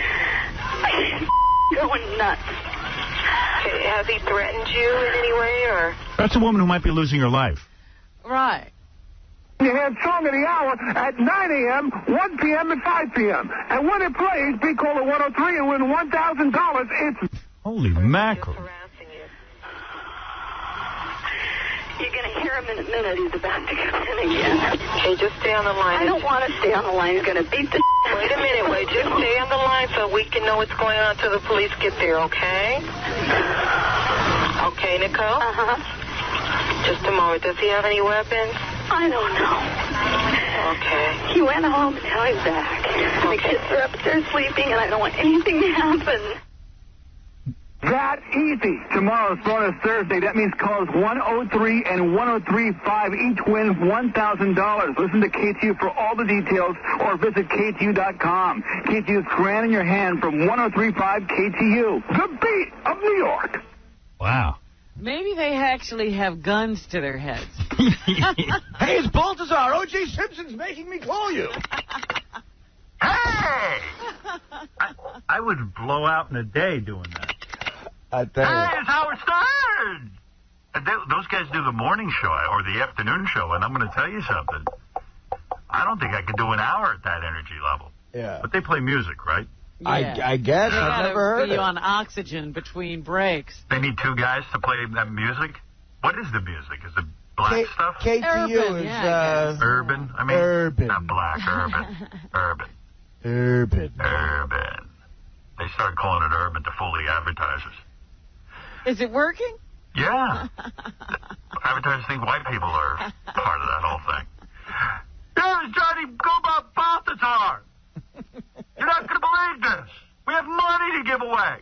Going nuts. Okay, has he threatened you in any way, or? That's a woman who might be losing her life. Right. You had Song of the Hour at 9 a.m., 1 p.m., and 5 p.m. And when it plays, be call it 103 and win $1,000. It's... Holy mackerel. You're going to hear him in a minute. He's about to come in again. Okay, just stay on the line. I don't want to stay on the line. He's going to beat the... Wait a minute. Wait, just stay on the line so we can know what's going on until the police get there, okay? Okay, Nicole? Uh-huh. Just a moment. Does he have any weapons? I don't know. Okay. He went home, and now he's back. The kids are upstairs sleeping, and I don't want anything to happen. That easy. Tomorrow's bonus Thursday. That means calls 103 and 103.5. Each win $1,000. Listen to KTU for all the details or visit KTU.com. KTU's Grand in Your Hand from 103.5 KTU. The beat of New York. Wow. Maybe they actually have guns to their heads. Hey, it's Balthazar. O.J. Simpson's making me call you. Hey! I would blow out in a day doing that. I tell you. Hey, it's Howard Stern! Those guys do the morning show or the afternoon show, and I'm going to tell you something. I don't think I could do an hour at that energy level. Yeah. But they play music, right? Yeah. I guess. I've never heard be it. on oxygen between breaks. They need two guys to play that music? What is the music? Is it black stuff? KTU Urban, is... Urban? I mean, urban. Not black, urban. Urban. Urban. Urban. They started calling it urban to fool the advertisers. Is it working? Yeah. Advertisers think white people are part of that whole thing. There's Johnny Goba Balthazar. You're not going to believe this. We have money to give away.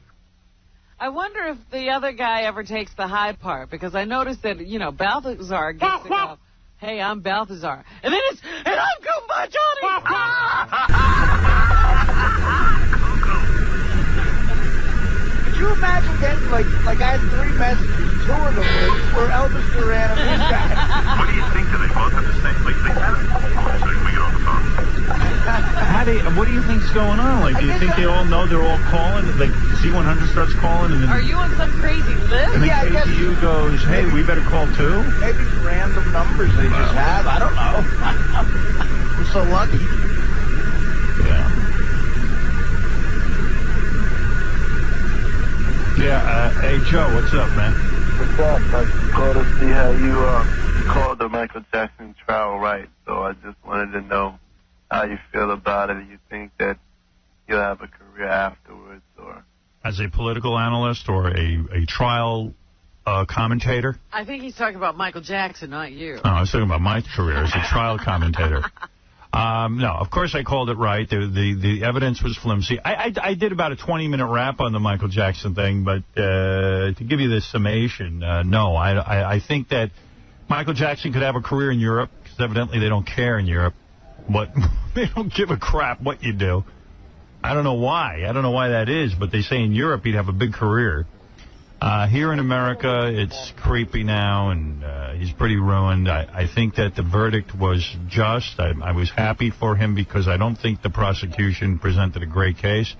I wonder if the other guy ever takes the high part, because I noticed that, Balthazar gets to go, hey, I'm Balthazar. And then it's, and I'm Goomba Johnny. Could you imagine getting, like I had 3 messages, 2 of them were Elvis Duran and these guys. What do you think? Do they both have the same? Like, they have it. So we get on the phone. What do you think's going on? Like, do you think they all know they're all calling? Like, Z100 starts calling, and then... Are you on some crazy list? And then Yeah, I guess- KTU goes, hey, we better call too? Maybe random numbers they just have. I don't know. We're so lucky. Yeah. Yeah, hey, Joe, what's up, man? What's up? I called to see how you called the Michael Jackson trial right. So I just wanted to know how you feel about it. Do you think that you'll have a career afterwards, or As a political analyst or a trial commentator? I think he's talking about Michael Jackson, not you. Oh, I was talking about my career as a trial commentator. No, of course I called it right. The evidence was flimsy. I did about a 20-minute rap on the Michael Jackson thing, but to give you the summation, no. I think that Michael Jackson could have a career in Europe, because evidently they don't care in Europe. But they don't give a crap what you do. I don't know why. I don't know why that is, but they say in Europe he'd have a big career. Here in America, it's creepy now, and he's pretty ruined. I think that the verdict was just. I was happy for him because I don't think the prosecution presented a great case.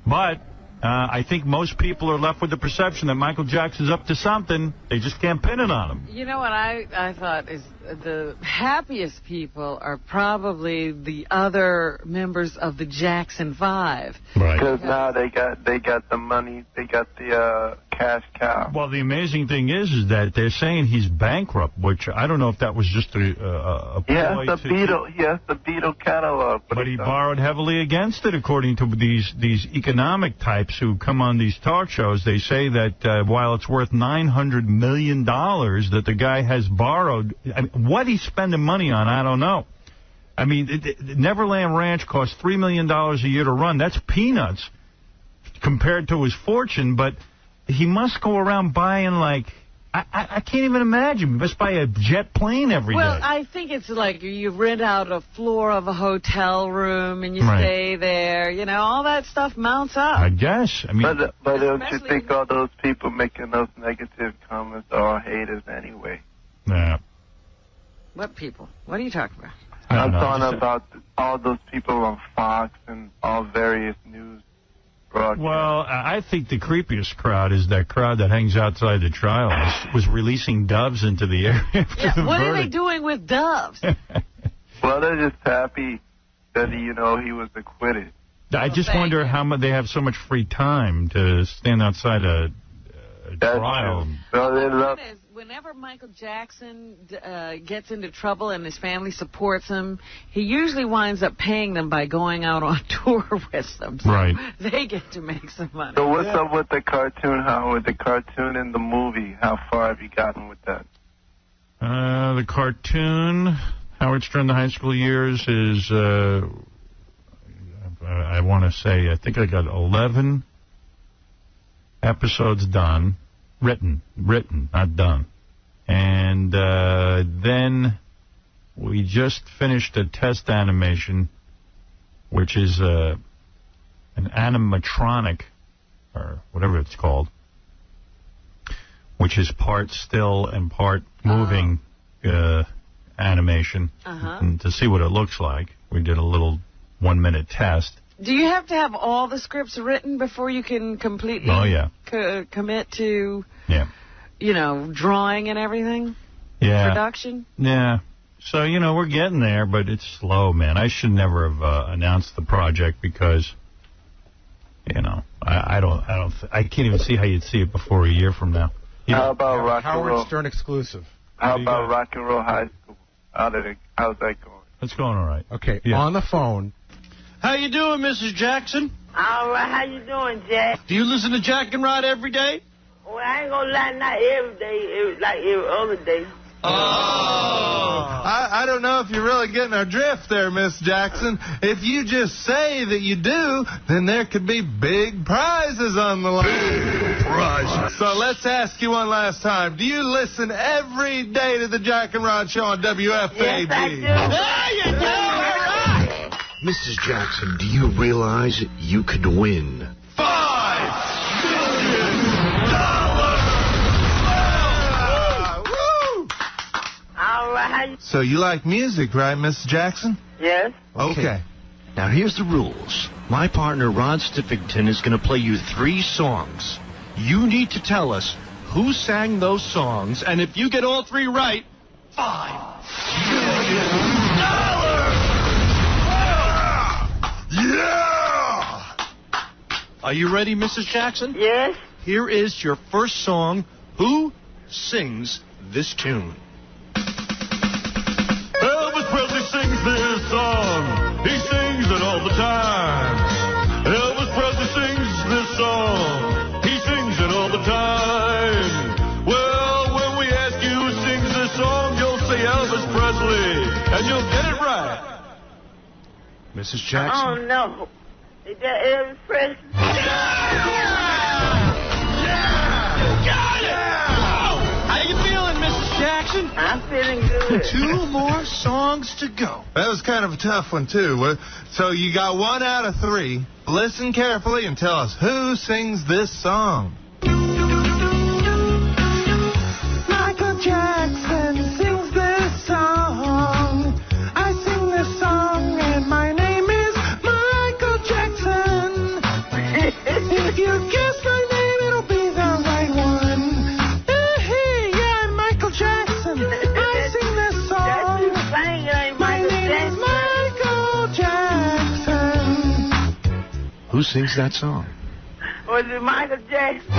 But I think most people are left with the perception that Michael Jackson's up to something. They just can't pin it on him. You know what I thought is the happiest people are probably the other members of the Jackson 5. Right. because now they got the money, they got the cash cow. Well, the amazing thing is that they're saying he's bankrupt, which I don't know if that was just a He has ploy the to... Beatle catalog. But he borrowed heavily against it, according to these economic types who come on these talk shows. They say that while it's worth $900 million, that the guy has borrowed. I mean, what he's spending money on, I don't know. I mean, Neverland Ranch costs $3 million a year to run. That's peanuts compared to his fortune, but he must go around buying, like, I can't even imagine. You must buy a jet plane every day. Well, I think it's like you rent out a floor of a hotel room and you Right. stay there. You know, all that stuff mounts up. I guess. I mean, but don't you think all those people making those negative comments are all haters anyway? yeah. What people? What are you talking about? I'm talking about all those people on Fox and all various news broadcasts. Well, I think the creepiest crowd is that crowd that hangs outside the trial was releasing doves into the air after Yeah, the what are they verdict. doing with doves? Well, they're just happy that he was acquitted. I just wonder how much they have so much free time to stand outside a trial. Well, they The love. thing is, whenever Michael Jackson gets into trouble and his family supports him, he usually winds up paying them by going out on tour with them. So Right. they get to make some money. So what's up with the cartoon, Howard? The cartoon and the movie, how far have you gotten with that? The cartoon, Howard Stern, the high school years, is, I want to say, I think I got 11 episodes done. Written, not done. And then we just finished a test animation, which is an animatronic, or whatever it's called, which is part still and part moving animation, and to see what it looks like. We did a little 1-minute test. Do you have to have all the scripts written before you can completely commit to, you know, drawing and everything? Yeah. Production? Yeah. So, you know, we're getting there, but it's slow, man. I should never have announced the project because, you know, I can't even see how you'd see it before a year from now. How about Rock and Roll? Howard Stern exclusive. How about Rock and Roll High School? How's that going? It's going all right. Okay, on the phone. How you doing, Mrs. Jackson? All right, how you doing, Jack? Do you listen to Jack and Rod every day? Well, I ain't gonna lie, not every day, like every other day. I don't know if you're really getting our drift there, Miss Jackson. If you just say that you do, then there could be big prizes on the line. Big prizes. So let's ask you one last time. Do you listen every day to the Jack and Rod Show on WFAB? Yes, I do. There you go. All right. Mrs. Jackson, do you realize you could win $5 million? All right. So you like music, right, Miss Jackson? Yes. Okay. Now here's the rules. My partner, Ron Stiffington, is going to play you 3 songs. You need to tell us who sang those songs, and if you get all 3 right, $5 million. Yeah! Are you ready, Mrs. Jackson? Yes. Here is your first song. Who sings this tune? Elvis Presley sings this song. He sings it all the time. Elvis Presley sings this song. He sings it all the time. Well, when we ask you who sings this song, you'll say Elvis Presley, and you'll get it right. Mrs. Jackson? Oh, no. Is that Elvis Presley? How you feeling, Mrs. Jackson? I'm feeling good. 2 more songs to go. That was kind of a tough one, too. So you got 1 out of 3. Listen carefully and tell us who sings this song. Michael Jackson sings this song. I sing this song and my name is Michael Jackson. If you guess my name, it'll be the right one. Yeah, I'm Michael Jackson. I sing this song. My name is Michael Jackson. Who sings that song? Was it Michael Jackson?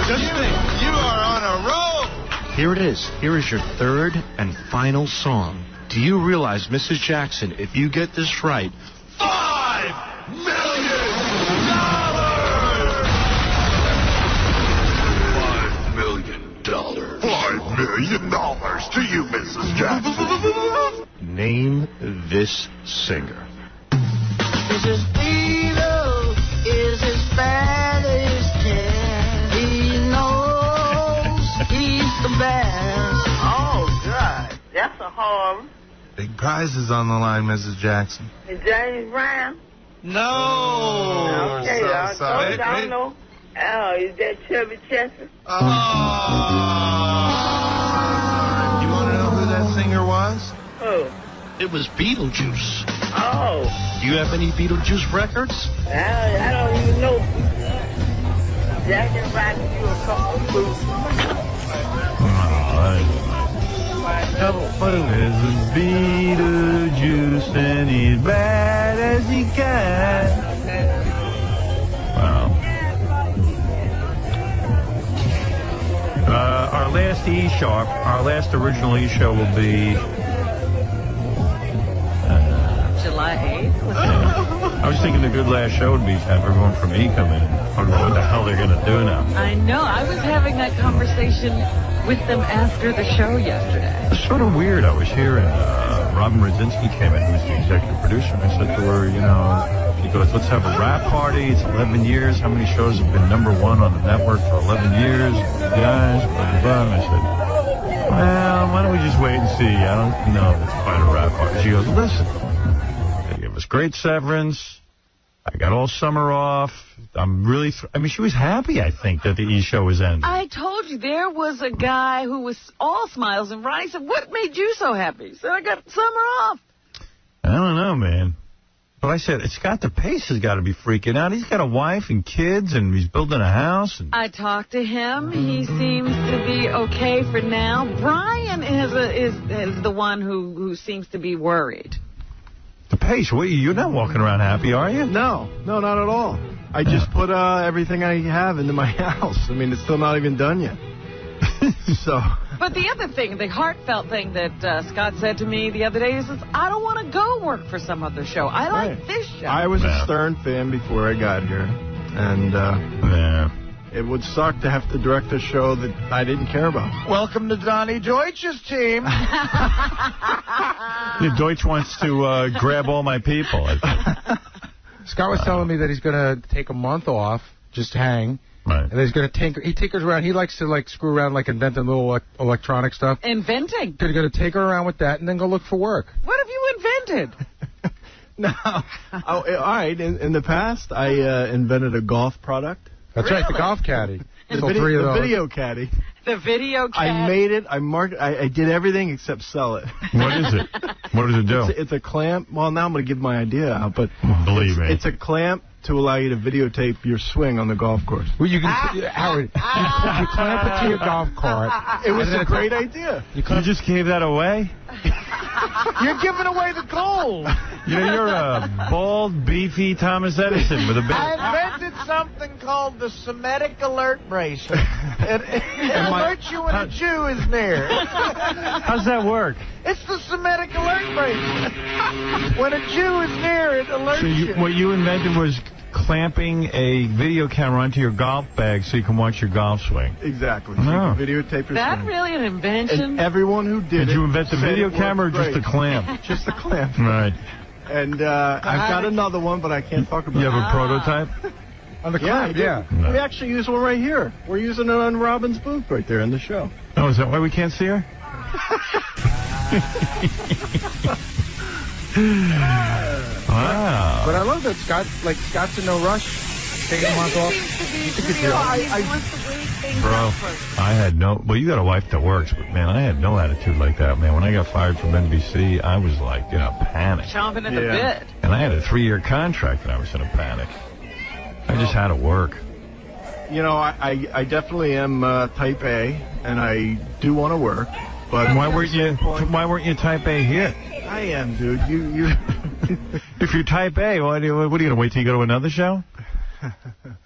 Just think, you are on a roll. Here it is. Here is your 3rd and final song. Do you realize, Mrs. Jackson, if you get this right, $5 million! $5 million. $5 million to you, Mrs. Jackson. Name this singer. Mrs. Beetle is as bad as can. He knows he's the best. Oh, God. That's a hard. Big prizes on the line, Mrs. Jackson. Is James Brown? No. Okay, So I sorry. don't know. Oh, is that 𝗛𝗵𝗄𝗿𝗃? You want to know who that singer was? Who? It was Beetlejuice. Oh. Do you have any Beetlejuice records? I don't even know. Jack and Rod do a couple of foods. What is Beetlejuice and he's bad as he can. Wow. Our last E-sharp, our last original E-show will be July 8th? I was thinking a good last show would be to have everyone from E come in. I don't know what the hell they're going to do now. I know. I was having that conversation with them after the show yesterday. It's sort of weird. I was here and Robin Radzinski came in, who's the executive producer, and I said to her, you know, she goes, let's have a rap party. It's 11 years. How many shows have been #1 on the network for 11 years? Guys, blah, blah, blah. And I said, well, why don't we just wait and see? I don't know if it's quite a rap party. She goes, listen, they give us great severance. I got all summer off. I'm really... I mean, she was happy, I think, that the E! show was ending. I told you, there was a guy who was all smiles, and Ronnie said, what made you so happy? He said, I got summer off. I don't know, man. But I said, Scott DePace has got to be freaking out. He's got a wife and kids, and he's building a house. And I talked to him. He seems to be okay for now. Brian is the one who seems to be worried. DePace, you're not walking around happy, are you? No, not at all. I just put everything I have into my house. I mean, it's still not even done yet. So. But the other thing, the heartfelt thing that Scott said to me the other day is, I don't want to go work for some other show. I like this show. I was a Stern fan before I got here, and it would suck to have to direct a show that I didn't care about. Welcome to Donnie Deutsch's team. Deutsch wants to grab all my people. Scott was telling me that he's going to take a month off, just hang. Right. And he's going to tinker. He tinkers around. He likes to screw around, inventing little electronic stuff. Inventing? He's going to tinker around with that and then go look for work. What have you invented? No. All right. In the past, I invented a golf product. That's right, the golf caddy. The video caddy. The video caddy. I made it. I marked. I did everything except sell it. What is it? What does it do? It's a clamp. Well, now I'm going to give my idea out, but believe me, it's a clamp to allow you to videotape your swing on the golf course. Well, you can, Howard, you clamp it to your golf cart. It was a great idea. You just gave that away? You're giving away the gold. You're a bald, beefy Thomas Edison with a big... I invented something called the Semitic Alert Bracelet. It alerts you when a Jew is near. How's that work? It's the Semitic Alert Bracelet. When a Jew is near, it alerts you. What you invented was clamping a video camera onto your golf bag so you can watch your golf swing. Exactly. So you can videotape your That swing. really an invention? And everyone who did it... Did you invent the video camera or great. just the clamp? Just the clamp. Right. And I've got another one, but I can't talk about it. You have a prototype? On the clamp, yeah. No. We actually use one right here. We're using it on Robin's booth right there in the show. Oh, is that why we can't see her? Wow. But I love that Scott's in no rush, taking a month off. Bro, I had no... Well, you got a wife that works, but, man, I had no attitude like that, man. When I got fired from NBC, I was, in a panic. Chomping at the bit. And I had a 3-year contract, and I was in a panic. I just had to work. You know, I definitely am type A, and I do want to work. But why weren't you type A here? I am, dude. You. If you're type A, what are you going to wait till you go to another show?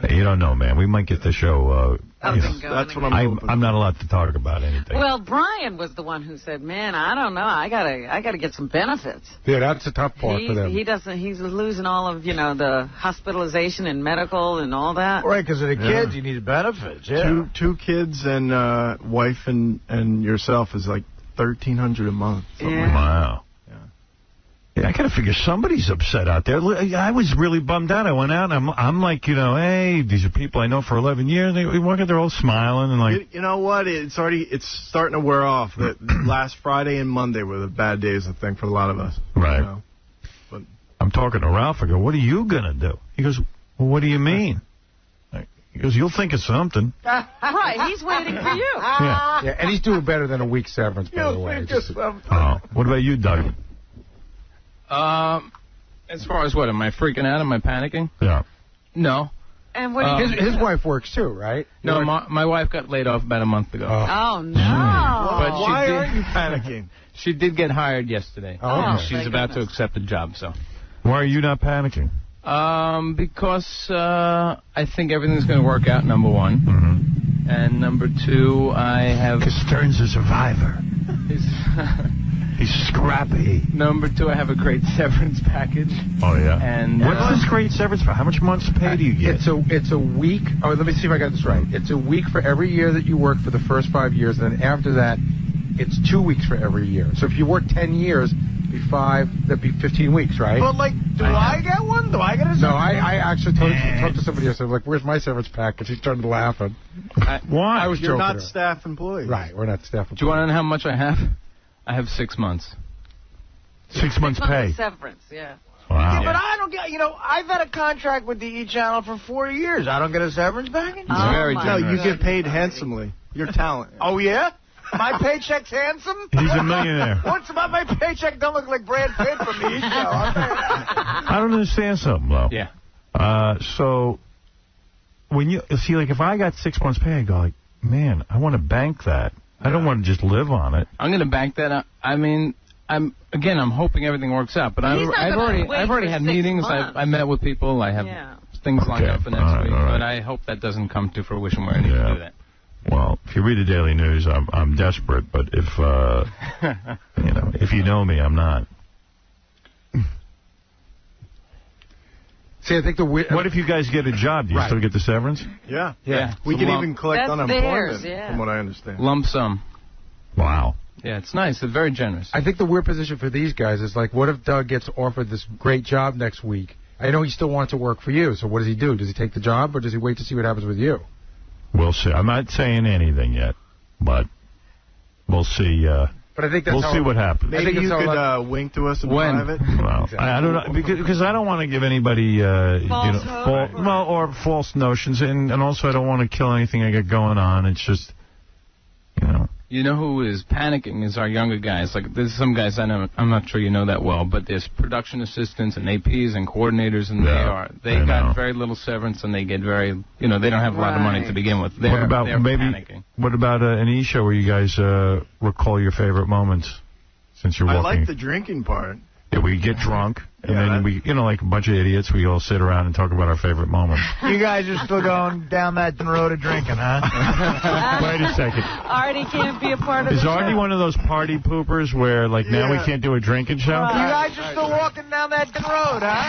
Hey, you don't know, man. We might get the show. That's what I'm not allowed to talk about anything. Well, Brian was the one who said, "Man, I don't know. I gotta get some benefits." Yeah, that's the tough part for them. He doesn't. He's losing all of the hospitalization and medical and all that. Right, because of the kids, you need benefits. Yeah. Two kids and wife and yourself is like $1,300 a month. Yeah. Wow. Yeah, I gotta figure somebody's upset out there. I was really bummed out. I went out and I'm like, hey, these are people I know for 11 years. They walk out there all smiling and like. You know what? It's starting to wear off. That last Friday and Monday were the bad days, I think, for a lot of us. Right. You know? But I'm talking to Ralph. I go, what are you gonna do? He goes, well, what do you mean? He goes, you'll think of something. Right, he's waiting for you. Yeah, and he's doing better than a week's severance, by the way. What about you, Doug? As far as what, am I freaking out? Am I panicking? Yeah. No. And what his wife works too, right? No, my wife got laid off about a month ago. Oh, no. But why aren't you panicking? She did get hired yesterday. Oh, she's about to accept a job, so. Why are you not panicking? Because I think everything's going to work out, number one. Mm-hmm. And number two, I have... Because Stern's a survivor. He's scrappy. Number two, I have a great severance package. Oh, yeah. And what's this great severance for? How much months pay do you get? It's a week. Oh, let me see if I got this right. It's a week for every year that you work for the first 5 years, and then after that, it's 2 weeks for every year. So if you work 10 years, that'd be 15 weeks, right? But, do I get one? Do I get a severance? No, I actually talked to somebody else. I was like, where's my severance package? He started laughing. Why? I was You're joking. not staff employees. Right, we're not staff employees. Do you want to know how much I have? I have 6 months. 6 months pay. Severance, yeah. Wow. But I don't get, I've had a contract with the E! Channel for 4 years. I don't get a severance package? No, you get paid handsomely. Your talent. Oh, yeah? My paycheck's handsome? He's a millionaire. What's about my paycheck don't look like Brad Pitt from the E! Show? I don't understand something, though. Yeah. So, when you see, like, if I got 6 months' pay, I go, like, man, I want to bank that. I don't want to just live on it. I'm going to bank that. I mean, I'm hoping everything works out. But I've already had meetings. I met with people. I have things lined up for next week. But I hope that doesn't come to fruition where I need to do that. Well, if you read the Daily News, I'm desperate. But if if you know me, I'm not. See, I think what if you guys get a job? Do you still get the severance? Yeah. We can even collect unemployment, theirs, from what I understand. Lump sum. Wow. Yeah, it's nice. It's very generous. I think the weird position for these guys is like, what if Doug gets offered this great job next week? I know he still wants to work for you, so what does he do? Does he take the job, or does he wait to see what happens with you? We'll see. I'm not saying anything yet, but we'll see. But I think that's we'll see what happens. Maybe you could wink to us in private. Well, exactly. I don't know because I don't want to give anybody false notions, and also I don't want to kill anything I got going on. It's just You know who is panicking is our younger guys. Like, there's some guys I'm not sure you know that well, but there's production assistants and APs and coordinators, and they got very little severance, and they get very, they don't have a lot of money to begin with. They're panicking. What about an E! show where you guys recall your favorite moments since you're walking? I like the drinking part. Yeah, we get drunk, and then we, like a bunch of idiots, we all sit around and talk about our favorite moments. You guys are still going down that road of drinking, huh? Wait a second. Artie can't be a part of Is the Artie show. one of those party poopers where, like, now we can't do a drinking show? You guys are still walking down that road, huh?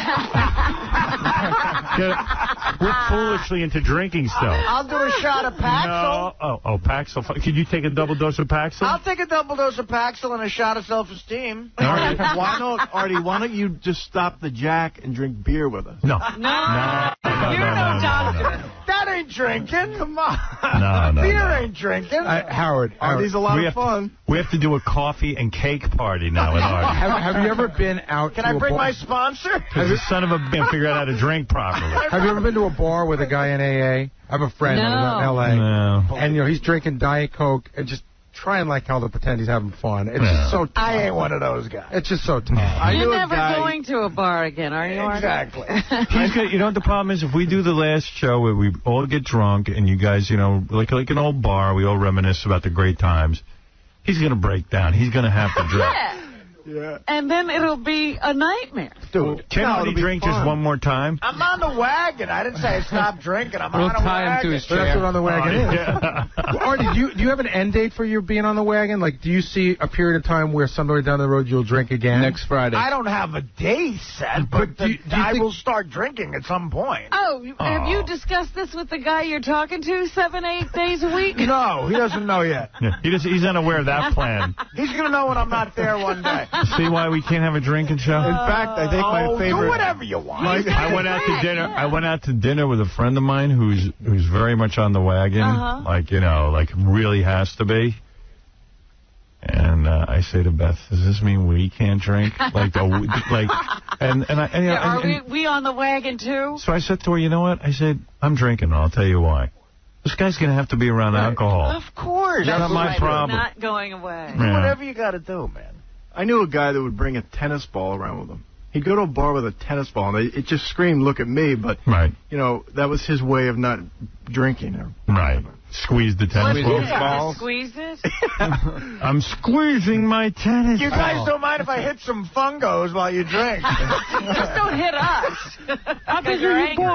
We're foolishly into drinking still. I'll do a shot of Paxil. No. Paxil. Could you take a double dose of Paxil? I'll take a double dose of Paxil and a shot of self-esteem. Artie, why don't you just stop the jack and drink beer with us? No. No. You're no doctor. That ain't drinking. Come on. No. Beer ain't drinking. Howard. Artie's a lot of fun. We have to do a coffee and cake party now with Artie. Have you ever been out Can to I a bring bar? my sponsor? Because the son of a bitch figure out how to drink properly. Have you ever been to a bar with a guy in AA? I have a friend in L.A. No. And, he's drinking Diet Coke and just trying like hell to pretend he's having fun. It's just so tough. I ain't one of those guys. It's just so tough. You're never going to a bar again, are you, Artie? Exactly. You know what the problem is? If we do the last show where we all get drunk and you guys, like an old bar, we all reminisce about the great times, he's going to break down. He's going to have to drink. Yeah. And then it'll be a nightmare. Dude, can Artie drink just one more time? I'm on the wagon. I didn't say I stopped drinking. I'm We'll on a tie him wagon. to his chair. That's what on the wagon is. Yeah. Well, Artie, do you have an end date for your being on the wagon? Like, do you see a period of time where somewhere down the road you'll drink again? Next Friday. I don't have a day set, but I will start drinking at some point. Oh, have you discussed this with the guy you're talking to 7-8 days a week? No, he doesn't know yet. Yeah, he's unaware of that plan. He's going to know when I'm not there one day. See why we can't have a drinking show? In fact, I think my favorite... Do whatever you want. I went out to dinner. I went out to dinner with a friend of mine who's very much on the wagon, like really has to be. And I say to Beth, "Does this mean we can't drink?" Are we on the wagon too? So I said to her, "You know what?" I said, "I'm drinking. And I'll tell you why. This guy's gonna have to be around alcohol. Of course. That's not my problem. Not going away. Do whatever you got to do, man." I knew a guy that would bring a tennis ball around with him. He'd go to a bar with a tennis ball, and it just screamed, "Look at me!" But that was his way of not drinking. Right. Squeeze the tennis ball. Squeeze it? I'm squeezing my tennis ball. You guys don't mind if I hit some fungos while you drink? Just don't hit us. Because you're angry.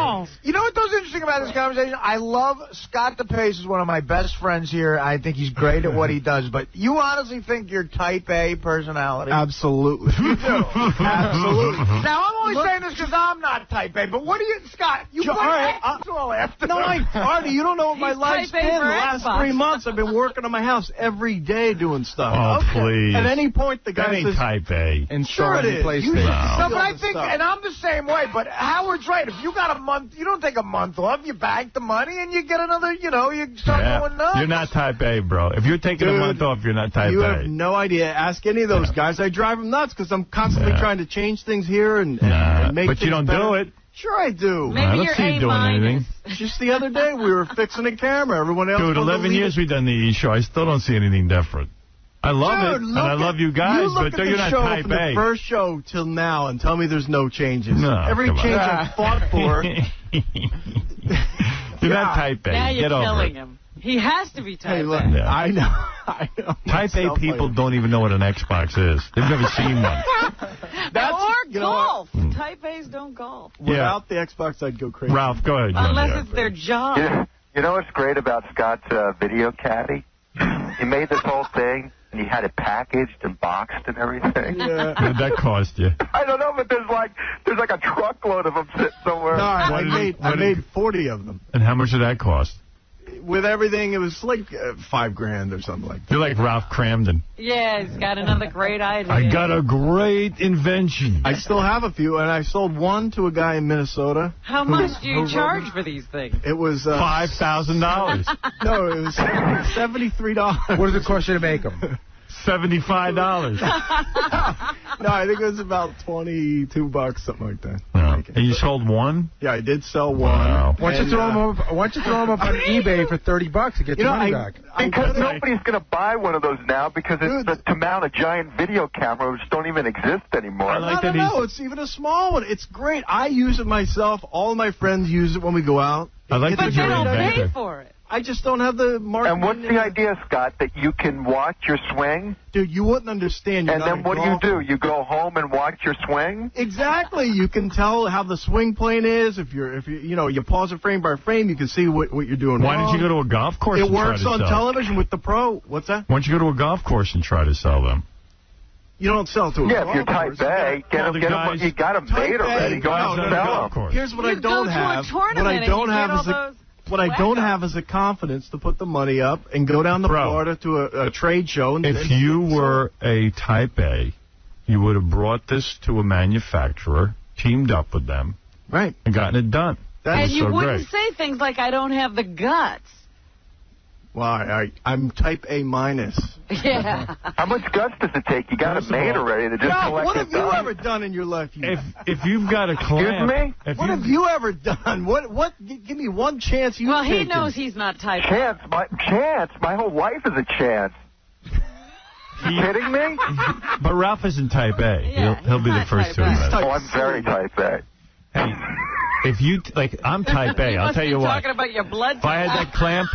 You know what's interesting about this conversation? I love Scott 𝗏𝗍 is one of my best friends here. I think he's great at what he does. But you honestly think you're type A personality? Absolutely. You do. Absolutely. Now, I'm only saying this because I'm not type A. But what do you, Scott? You Artie, all after. No, Artie, you don't know what my life's been paying for The last Xbox. 3 months, I've been working on my house every day doing stuff. Oh, please. At any point, the guy That ain't says, type A. And sure it is. You No, should but I think, and I'm the same way, but Howard's right. If you got a month, you don't take a month off. You bank the money and you get another, you start going nuts. You're not type A, bro. If you're taking a month off, you're not type You A. have no idea. Ask any of those guys. I drive them nuts because I'm constantly trying to change things here and make but things you don't better. do it. Sure I do. Maybe I don't see you doing anything. Just the other day, we were fixing a camera. Everyone else Dude, was 11 years we've done the E! Show. I still don't see anything different. I love it, and I love you guys, but you're not type from A. the first show till now and tell me there's no changes. No, Every come on. change I fought for. You're not type A. Now you're Get over killing it. him. He has to be type Hey, look, A. Yeah. I know. Type A people don't even know what an Xbox is. They've never seen one. Or golf. Type A's don't golf. Without the Xbox, I'd go crazy. Ralph, go ahead. John. Unless it's their job. You know what's great about Scott's video caddy? He made this whole thing, and he had it packaged and boxed and everything. What did that cost you? I don't know, but there's like a truckload of them sitting somewhere. No, I made 40 of them. And how much did that cost? With everything, it was like $5,000 or something like that. You're like Ralph Cramden. Yeah, he's got another great idea. I got a great invention. I still have a few, and I sold one to a guy in Minnesota. How much do you charge for these things? It was $5,000. No, it was $73. What does it cost you to make them? $75. No, I think it was about $22, something like that. And you sold one? Yeah, I did sell one. Wow. Why don't you throw them up on eBay for $30 to get your money back? Because nobody's going to buy one of those now because it's to mount a giant video camera which don't even exist anymore. No, it's even a small one. It's great. I use it myself. All my friends use it when we go out. I like But that they you're don't an pay inventor. for it. I just don't have the market. And what's the idea, Scott, that you can watch your swing? Dude, you wouldn't understand. And then what do? You go home and watch your swing? Exactly. You can tell how the swing plane is. If you pause it frame by frame, you can see what you're doing Why wrong. don't you go to a golf course It and try works to on sell? television with the pro. What's that? Why don't you go to a golf course and try to sell them? You don't sell to a Yeah, if golf you're type course. A, you got them made already. Go out and sell them. Here's what I don't have. What I don't have is the confidence to put the money up and go down to Florida to a trade show. If you were a type A, you would have brought this to a manufacturer, teamed up with them, right, and gotten it done. And you so wouldn't great. say things like, I don't have the guts. Well, I'm type A minus. Yeah. How much guts does it take? You got it made already to just collect what it have you done. ever done in your life? If you've got a clamp, Excuse me? What have you ever done? What? Give me one chance you've Well, he taken. knows he's not type A. Chance. My whole life is a chance. You kidding me? But Ralph isn't type A. Yeah, he'll be the first to admit it. Oh, I'm very type A. Hey, if you I'm type A. I'll tell you what. Talking about your blood. If I had that clamp,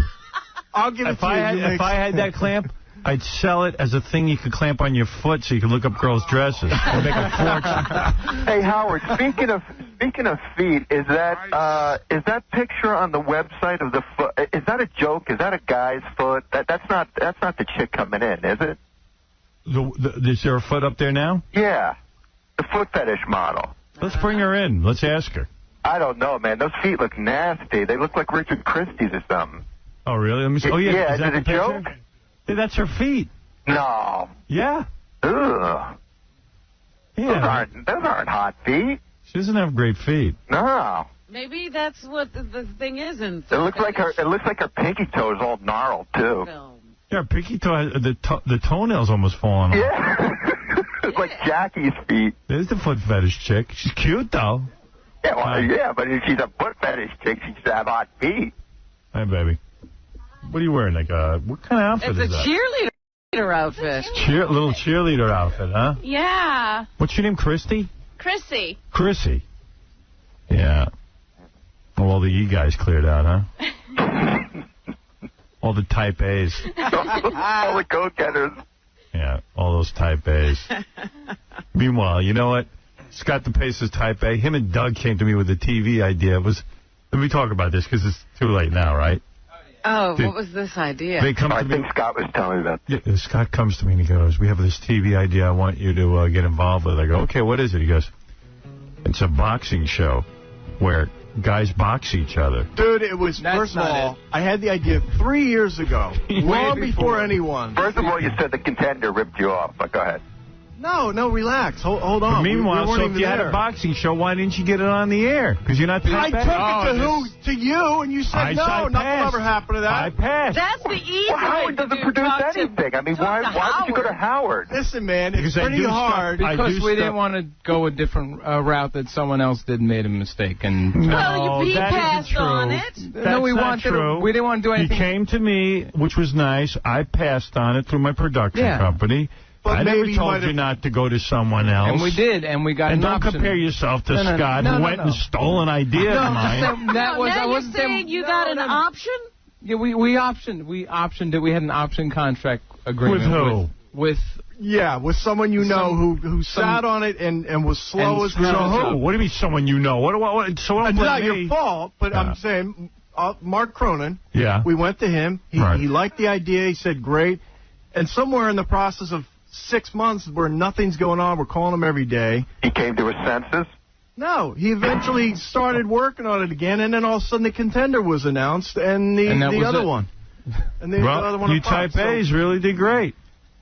I'll give it if to you. If I had that clamp, I'd sell it as a thing you could clamp on your foot so you could look up girls' dresses. I'd make a fortune. Hey, Howard. Speaking of feet, is that picture on the website of the foot? Is that a joke? Is that a guy's foot? That's not the chick coming in, is it? Is there a foot up there now? Yeah, the foot fetish model. Let's bring her in. Let's ask her. I don't know, man. Those feet look nasty. They look like Richard Christie's or something. Oh, really? Let me see. Oh, yeah. Yeah, is that is it the a picture? joke? Yeah, that's her feet. No. Yeah. Ugh. Yeah. Those aren't hot feet. She doesn't have great feet. No. Maybe that's what the thing is. In It looks like her pinky toe is all gnarled too. Yeah, her pinky toe, the toenail's almost falling off. Yeah. It's like Jackie's feet. There's the foot fetish chick. She's cute, though. Yeah, well, yeah, but if she's a foot fetish chick, she should have hot feet. Hey, baby. What are you wearing? Like what kind of outfit It's is a that? cheerleader outfit. Little cheerleader outfit, huh? Yeah. What's your name, Christy? Chrissy. Chrissy. Yeah. Well, all the E guys cleared out, huh? All the type A's. All the go-getters. Yeah, all those type A's. Meanwhile, you know what? Scott the Pace is type A. Him and Doug came to me with a TV idea. Let me talk about this because it's too late now, right? Oh, what was this idea? They come I to think me. Scott was telling me that. Yeah, Scott comes to me and he goes, we have this TV idea I want you to get involved with. I go, okay, what is it? He goes, it's a boxing show where guys box each other. Dude, it was, first of all, I had the idea 3 years ago, long before anyone. First of all, you said the Contender ripped you off, but go ahead. No, relax. Hold on. But meanwhile, we so if you had a boxing show, why didn't you get it on the air? Because you're not I took it to you, and you said no, nothing will ever happen to that. I passed. That's the easy Well, Howard doesn't produce anything. I mean, why would you go to Howard? Listen, man, it's pretty hard. Because we didn't want to go a different route that someone else did made a mistake. And Well, he passed on it. No, we didn't want to do anything. He came to me, which was nice. I passed on it through my production company. But I never told you not to go to someone else. And we did, and we got and an don't option. compare yourself to Scott, who went and stole an idea of mine. Now you're saying you got an option? Yeah, we optioned it. We had an option contract agreement. With who? With someone you know who sat on it and was slow as hell. So who? What do you mean someone you know? So It's not your fault, but I'm saying Mark Cronin. Yeah. We went to him. He liked the idea. He said, great. And somewhere in the process of 6 months where nothing's going on, we're calling him every day. He came to his senses? No, he eventually started working on it again, and then all of a sudden the Contender was announced, and the other one. And the other one. You Type A's really did great.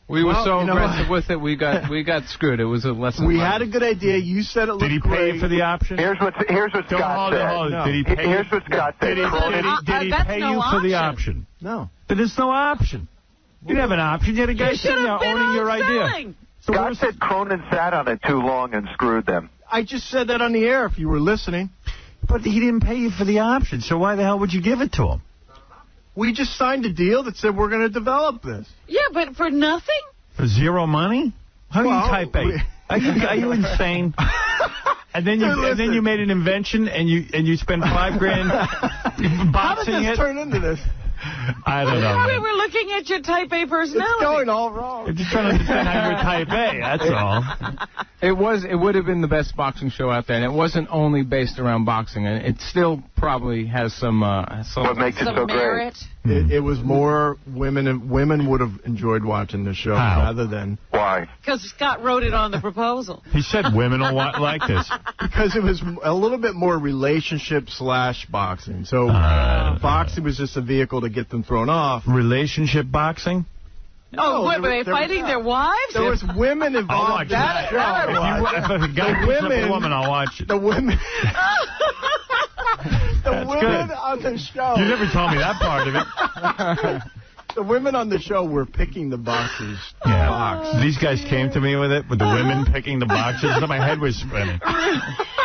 We were so aggressive with it, we got screwed. It was a lesson. We had a good idea. You said it looked great. Did he pay you for the option? Here's what Scott said. No. Did he pay Here's what Scott said. Did he pay you for the option? No. Then there's no option. You didn't have an option. You had a guy sitting there owning your idea. Scott said Cronin sat on it too long and screwed them. I just said that on the air if you were listening. But he didn't pay you for the option, so why the hell would you give it to him? We just signed a deal that said we're going to develop this. Yeah, but for nothing? For zero money? How do you Type A? Are you insane? And then you made an invention and you spent $5,000 boxing How did this it. turn into this? I don't know. We were looking at your Type A personality. It's going all wrong. I'm just trying to understand how you're Type A, that's all. It would have been the best boxing show out there, and it wasn't only based around boxing, and it still probably has some what makes it so merit. great? It was more women, and women would have enjoyed watching the show rather than... Why? Because Scott wrote it on the proposal. He said women will like this. Because it was a little bit more relationship/boxing. So boxing was just a vehicle to get them thrown off. Relationship boxing? Oh, were they fighting their wives? There was women involved. I'll watch that. If a guy beats up a woman, I'll watch it. The women... That's women good. on the show. You never told me that part of it. The women on the show were picking the boxes. Yeah. Box. These guys came to me with it, with the women picking the boxes, and my head was spinning.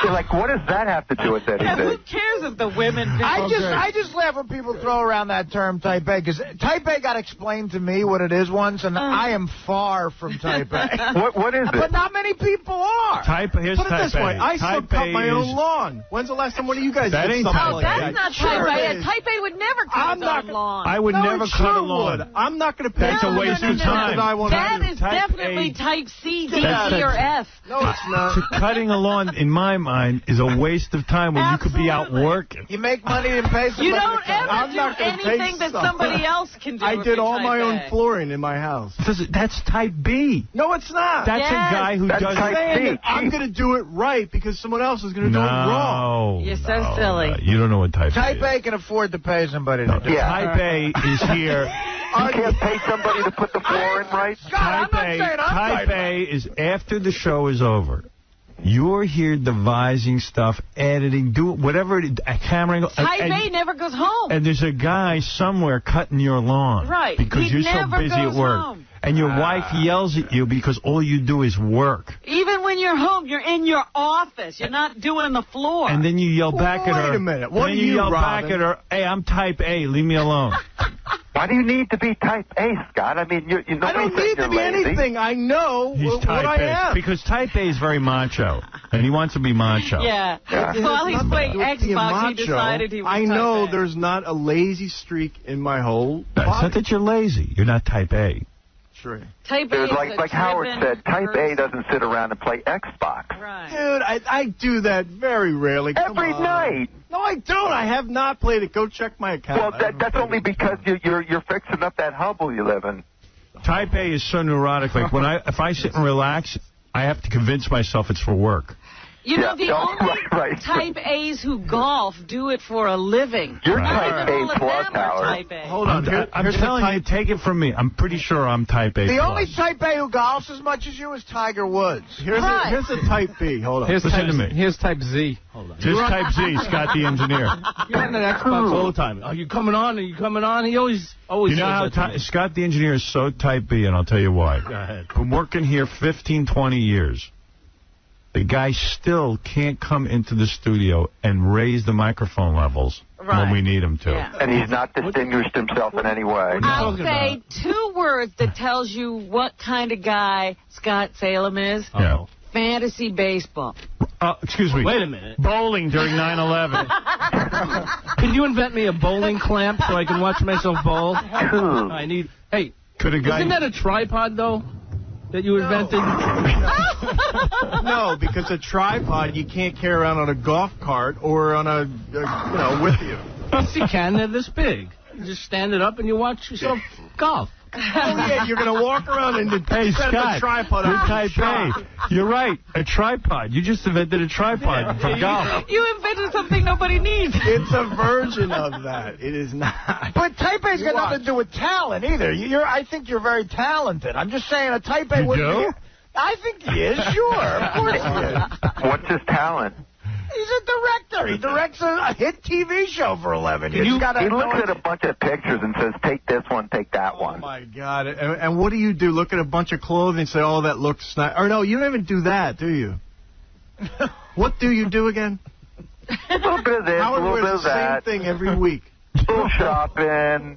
You're like, what does that have to do with anything? Yeah, who cares if the women... I just laugh when people throw around that term Type A, because Type A got explained to me what it is once, and I am far from Type A. What is it? But not many people are. Here's Put it Type this way, A. I still Type cut A my is... own lawn. When's the last time one of you guys That did ain't something Type like A. that? That's not Sure Type it A. is. Type A would never cut his own lawn. I would never it cut a sure lawn. would. I'm not going to pay That's a waste of time. That is Type definitely A. Type C, D, That's E, or F. No, it's not. Cutting a lawn, in my mind, is a waste of time when you could be out working. You make money and pay somebody. You don't to come. ever I'm do not gonna pay anything that stuff. somebody else can do. I if did you're all Type my A. own flooring in my house. That's Type B. No, it's not. That's a guy who That's does Type it. C. I'm going to do it right because someone else is going to do it wrong. You're so silly. You don't know what Type Type A is. A can afford to pay somebody to do it. Type A is here. You can't pay somebody to put the floor in right? Scott, I'm not saying I'm Type A is after the show is over. You're here devising stuff, editing, do whatever it is, a camera. Type A never goes home. And there's a guy somewhere cutting your lawn. Right. Because He you're so never busy at goes work. home. And your wife yells at you because all you do is work. Even when you're home, you're in your office. You're not doing the floor. And then you yell back at her. Wait a minute. What and do then you yell Robin? back at her, hey, I'm Type A, leave me alone. Why do you need to be Type A, Scott? I mean, you know, I don't need to be anything. I know He's what Type I A. am. Because Type A is very macho. And he wants to be macho. Yeah. While he's playing Xbox, he decided he was I know Type A. there's not a lazy streak in my whole It's not that you're lazy. You're not Type A. Sure. Type A Dude, is like a Howard driven said, Type A person. doesn't sit around and play Xbox. Right. Dude, I do that very rarely. Come Every on. night. No, I don't. I have not played it. Go check my account. Well, that's only because you're fixing up that hovel you live in. Type A is so neurotic. Like if I sit and relax, I have to convince myself it's for work. You know, the only type A's who golf do it for a living. You're Not type even all A of plus, them are Howard. type A. Hold on. I'm telling you, take it from me. I'm pretty sure I'm type A. The plus. only type A who golfs as much as you is Tiger Woods. Here's a type B. Hold on. Listen to me. Here's type Z. Hold on. Here's type Z, Scott the engineer. You're on that Xbox all the time. Are you coming on? Are you coming on? He always You know how Scott the engineer is so type B, and I'll tell you why. Go ahead. Been working here 15, 20 years. The guy still can't come into the studio and raise the microphone levels when we need him to. Yeah. And he's not distinguished himself in any way. I'll say 2 words that tells you what kind of guy Scott Salem is. Yeah. Fantasy baseball. Excuse me. Wait a minute. Bowling during 9/11. Can you invent me a bowling clamp so I can watch myself bowl? I need... Hey, isn't that a tripod, though, that you invented? No, because a tripod you can't carry around on a golf cart or on a, with you. Yes, you can. They're this big. You just stand it up and you watch yourself golf. Oh, yeah, you're going to walk around and Hey, set Scott, a tripod you're on type A. You're right. A tripod. You just invented a tripod for golf. You invented something nobody needs. It's a version of that. It is not. But type A's got nothing to do with talent either. I think you're very talented. I'm just saying a type A wouldn't be... I think he is, sure. Of course he is. What's his talent? He's a director. He directs a hit TV show for 11 years. He looks at a bunch of pictures and says, take this one, take that one. Oh, my God. And what do? Look at a bunch of clothing and say, oh, that looks nice. Or no, you don't even do that, do you? What do you do again? A little bit of this, Howard a little bit wears of the that. same thing every week. Little shopping,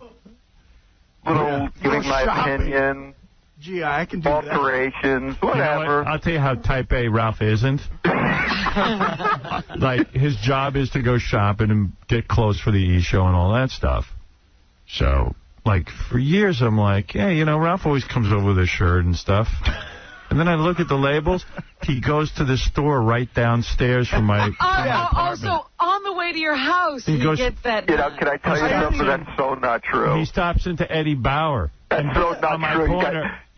giving my opinion. Gee, I can do alterations, You know whatever. what? I'll tell you how type A Ralph isn't. Like, his job is to go shopping and get clothes for the E! show and all that stuff. So, like, for years I'm like, yeah, Ralph always comes over with a shirt and stuff. And then I look at the labels. He goes to the store right downstairs from my apartment. Also, on the way to your house, he gets that. Can I tell you something that's so not true? He stops into Eddie Bauer. That's so not true.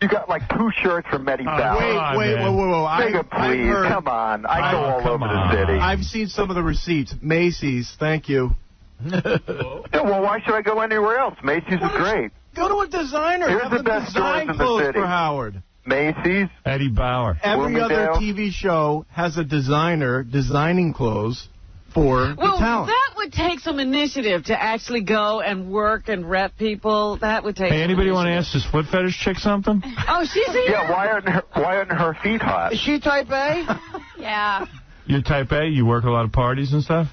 You got like 2 shirts from Eddie Bauer. Wait, whoa. Please, come on. I go all over the city. I've seen some of the receipts. Macy's, thank you. Yeah, well, why should I go anywhere else? Macy's is great. Go to a designer. Here's Have the them best stores design in the clothes city. for Howard. Macy's. Eddie Bauer. Every other Bloomingdale. TV show has a designer designing clothes for the talent. That would take some initiative to actually go and work and rep people. That would take. Hey, anybody want to initiative. ask this foot fetish chick something? Oh, she's here. Yeah, why aren't her feet hot? Is she type A? Yeah. You're type A? You work a lot of parties and stuff?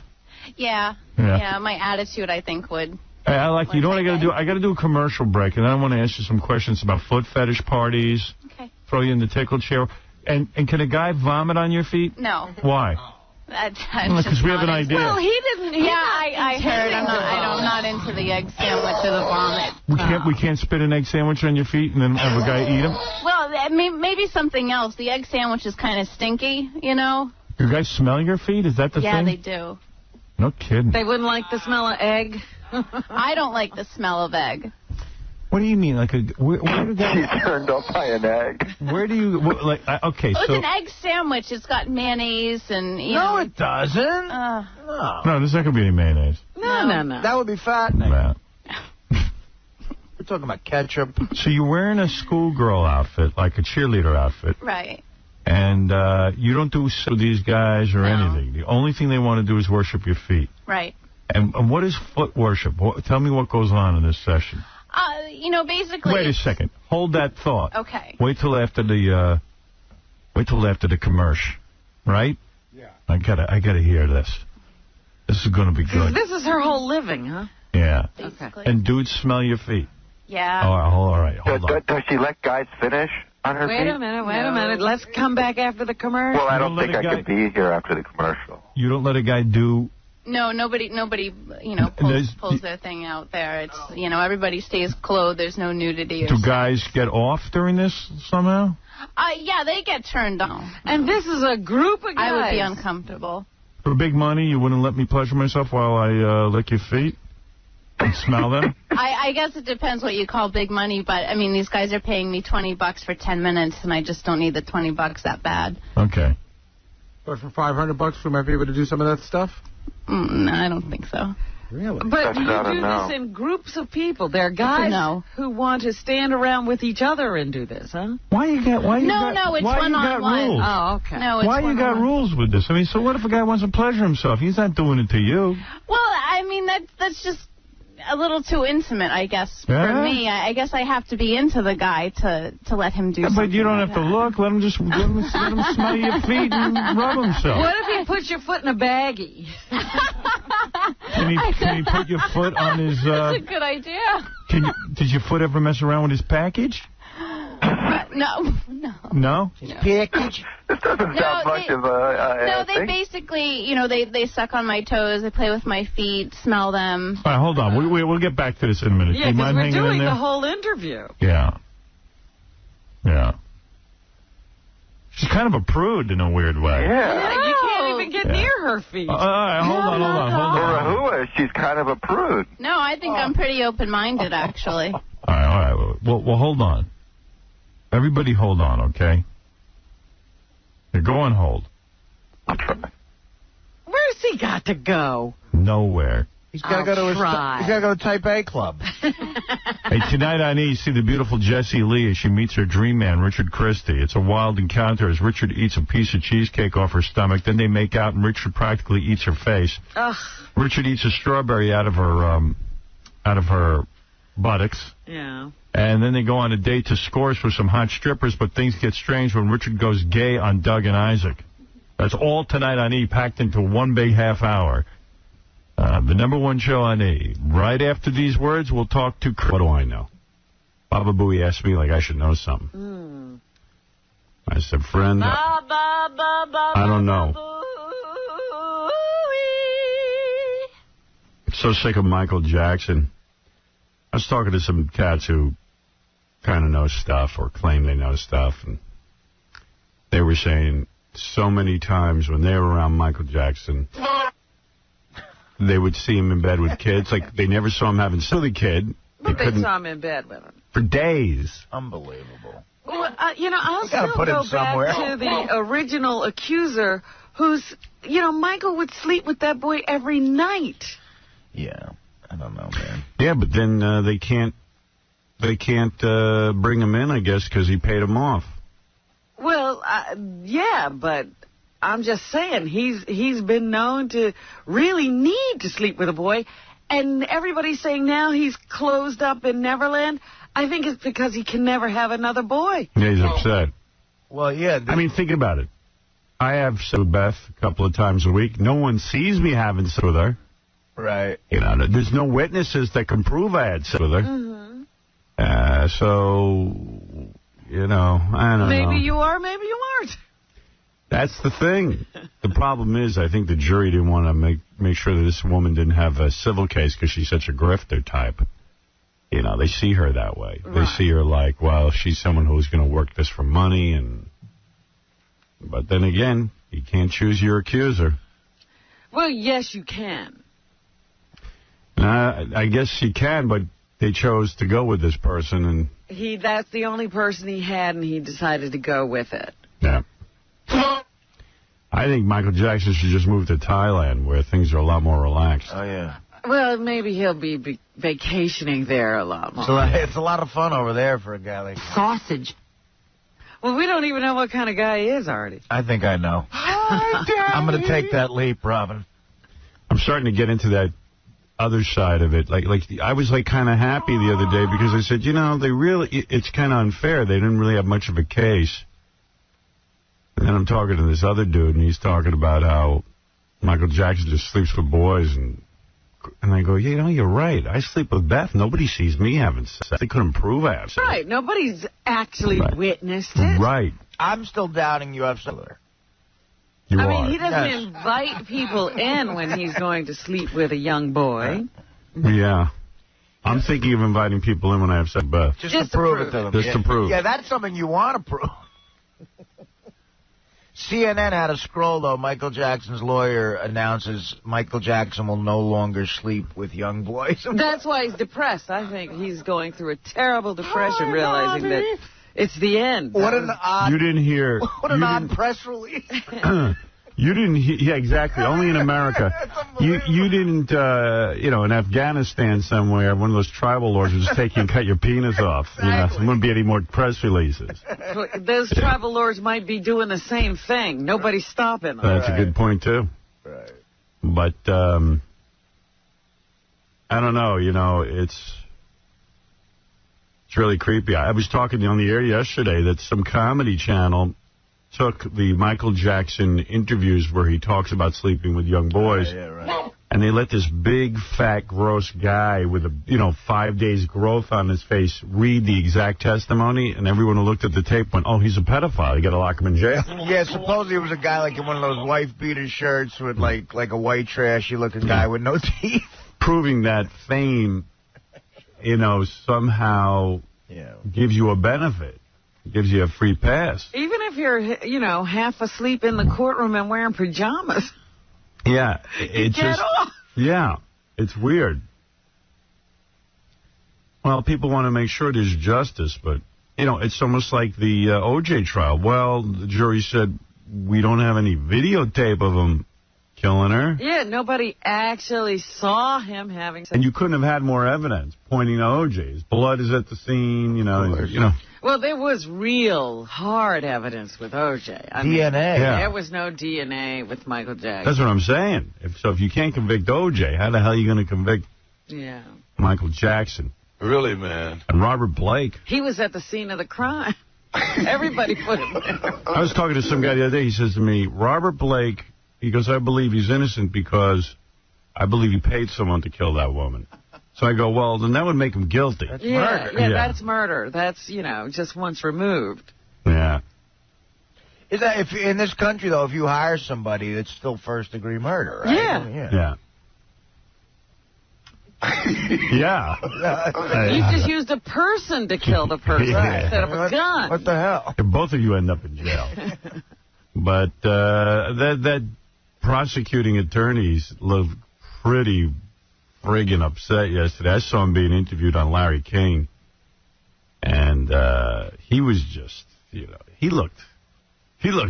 Yeah. Yeah. Yeah, my attitude, I think, would... Hey, I like, you know what I got to do? I got to do a commercial break, and then I want to ask you some questions about foot fetish parties. Okay. Throw you in the tickle chair. And can a guy vomit on your feet? No. Why? Because we have an idea. Well, he didn't. Yeah, I heard. I'm not into the egg sandwich or the vomit. We can't spit an egg sandwich on your feet and then have a guy eat them? Well, maybe something else. The egg sandwich is kind of stinky, You guys smell your feet? Is that the thing? Yeah, they do. No kidding. They wouldn't like the smell of egg. I don't like the smell of egg. What do you mean? Like where do guys... She's turned off by an egg. Where do you... okay, Well, so... it's an egg sandwich. It's got mayonnaise and... No, it doesn't. No, there's not going to be any mayonnaise. No. That would be fattening. No. We're talking about ketchup. So you're wearing a schoolgirl outfit, like a cheerleader outfit. Right. And you don't do with these guys or anything. The only thing they want to do is worship your feet. Right. And what is foot worship? Tell me what goes on in this session. Basically... Wait a second. Hold that thought. Okay. Wait till after the commercial, right? Yeah. I gotta hear this. This is gonna be good. This is her whole living, huh? Yeah. Basically. And dudes smell your feet. Yeah. All right. Hold on. Does she let guys finish on her feet? Wait a minute. Let's come back after the commercial. Well, I don't think I could be here after the commercial. You don't let a guy do... No, nobody, pulls their thing out there. It's, everybody stays clothed. There's no nudity. Do guys get off during this somehow? Yeah, they get turned on. And this is a group of guys. I would be uncomfortable. For big money, you wouldn't let me pleasure myself while I lick your feet and smell them? I guess it depends what you call big money, but, these guys are paying me $20 for 10 minutes, and I just don't need the $20 that bad. Okay. But for $500, we might be able to do some of that stuff? No, I don't think so. Really? But you do this in groups of people. There are guys who want to stand around with each other and do this, huh? Why you got it's one-on-one. rules? Oh, okay. No, it's why you got rules with this? I mean, so what if a guy wants to pleasure himself? He's not doing it to you. Well, I mean, that's just a little too intimate, I guess, Yeah? for me. I guess I have to be into the guy to let him do something. But you don't like have to look. Let him let him smell your feet and rub himself. What if you put your foot in a baggie? Can he put your foot on his... That's a good idea. Did your foot ever mess around with his package? No. No? His package? This doesn't sound much of a... No, they basically, they suck on my toes, they play with my feet, smell them. All right, hold on. We'll get back to this in a minute. Yeah, Do you because mind we're hanging in doing there? the whole interview. Yeah. She's kind of a prude in a weird way. Yeah. You can't even get near her feet. All right, hold on. For a hua, she's kind of a prude. No, I think I'm pretty open-minded, actually. All right. Well, hold on. Everybody hold on, okay? Here, go on hold. I'll try. Where's he got to go? Nowhere. He's got to go to Type A club. Hey, tonight on E, see the beautiful Jessie Lee as she meets her dream man, Richard Christie. It's a wild encounter as Richard eats a piece of cheesecake off her stomach. Then they make out, and Richard practically eats her face. Ugh. Richard eats a strawberry out of her buttocks. Yeah. And then they go on a date to Scores with some hot strippers, but things get strange when Richard goes gay on Doug and Isaac. That's all tonight on E, packed into one big half hour. The #1 show on E. Right after these words, we'll talk to Chris. What do I know? Baba Booey asked me like I should know something. I said, friend, I don't know. I'm so sick of Michael Jackson. I was talking to some cats who kind of know stuff or claim they know stuff, and they were saying so many times when they were around Michael Jackson, they would see him in bed with kids. Like, they never saw him having sex with a kid. But they saw him in bed with him. For days. Unbelievable. Well, I'll gotta still put him go somewhere. back to the original accuser who's, Michael would sleep with that boy every night. Yeah, I don't know, man. Yeah, but then they can't bring him in, I guess, because he paid him off. Well, yeah, but I'm just saying, he's been known to really need to sleep with a boy, and everybody's saying now he's closed up in Neverland. I think it's because he can never have another boy. Yeah, he's upset. Well, yeah. I mean, think about it. I have sex with Beth a couple of times a week. No one sees me having sex with her. Right. There's no witnesses that can prove I had sex with her. Mm-hmm. So, I don't know. Maybe you are, maybe you aren't. That's the thing. The problem is, I think the jury didn't want to make sure that this woman didn't have a civil case because she's such a grifter type. They see her that way. Right. They see her like, well, she's someone who's going to work this for money. But then again, you can't choose your accuser. Well, yes, you can. I guess you can, but they chose to go with this person. And that's the only person he had, and he decided to go with it. Yeah. I think Michael Jackson should just move to Thailand, where things are a lot more relaxed. Oh, yeah. Well, maybe he'll be vacationing there a lot more. So it's a lot of fun over there for a guy like that. Sausage. Well, we don't even know what kind of guy he is, Artie. I think I know. I'm going to take that leap, Robin. I'm starting to get into that other side of it. Like I was kind of happy the other day because I said, it's kind of unfair. They didn't really have much of a case. And then I'm talking to this other dude, and he's talking about how Michael Jackson just sleeps with boys, and I go, you're right. I sleep with Beth. Nobody sees me having sex. They couldn't prove I have sex. Right. Nobody's actually witnessed it. Right. I'm still doubting you have sex with her. I mean, he doesn't invite people in when he's going to sleep with a young boy. Yeah. I'm thinking of inviting people in when I have sex with Beth. Just to prove it to them. Just to prove. Yeah, that's something you want to prove. CNN had a scroll, though. Michael Jackson's lawyer announces Michael Jackson will no longer sleep with young boys. That's why he's depressed. I think he's going through a terrible depression, realizing that it's the end. What an odd... You didn't hear... What an odd press release. You didn't, yeah, exactly. Only in America. You didn't, in Afghanistan somewhere, one of those tribal lords would just take you and cut your penis off. Exactly. There wouldn't be any more press releases. Those tribal lords might be doing the same thing. Nobody's stopping them. That's a good point, too. Right. But, I don't know, it's really creepy. I was talking on the air yesterday that some comedy channel took the Michael Jackson interviews where he talks about sleeping with young boys, and they let this big, fat, gross guy with 5 days growth on his face read the exact testimony, and everyone who looked at the tape went, oh, he's a pedophile. You got to lock him in jail. Yeah, supposedly it was a guy like in one of those wife-beater shirts with like a white trashy-looking guy with no teeth. Proving that fame, somehow gives you a benefit. Gives you a free pass. Even if you're, half asleep in the courtroom and wearing pajamas. Yeah. Get off. Yeah. It's weird. Well, people want to make sure there's justice, but, it's almost like the O.J. trial. Well, the jury said, we don't have any videotape of him killing her. Yeah, nobody actually saw him having sex. And you couldn't have had more evidence pointing to O.J. His blood is at the scene, Well, there was real hard evidence with O.J. DNA. There was no DNA with Michael Jackson. That's what I'm saying. If you can't convict O.J., how the hell are you going to convict Michael Jackson? Really, man. And Robert Blake. He was at the scene of the crime. Everybody put him there. I was talking to some guy the other day. He says to me, Robert Blake, he goes, I believe he's innocent because I believe he paid someone to kill that woman. So I go, well, then that would make him guilty. That's murder. Yeah, that's murder. That's, just once removed. Yeah. Is that if in this country, though, if you hire somebody, it's still first-degree murder, right? Yeah. Yeah. You just used a person to kill the person instead of a gun. What the hell? Both of you end up in jail. But that prosecuting attorneys looked pretty friggin' upset yesterday. I saw him being interviewed on Larry King, and he was just, he looked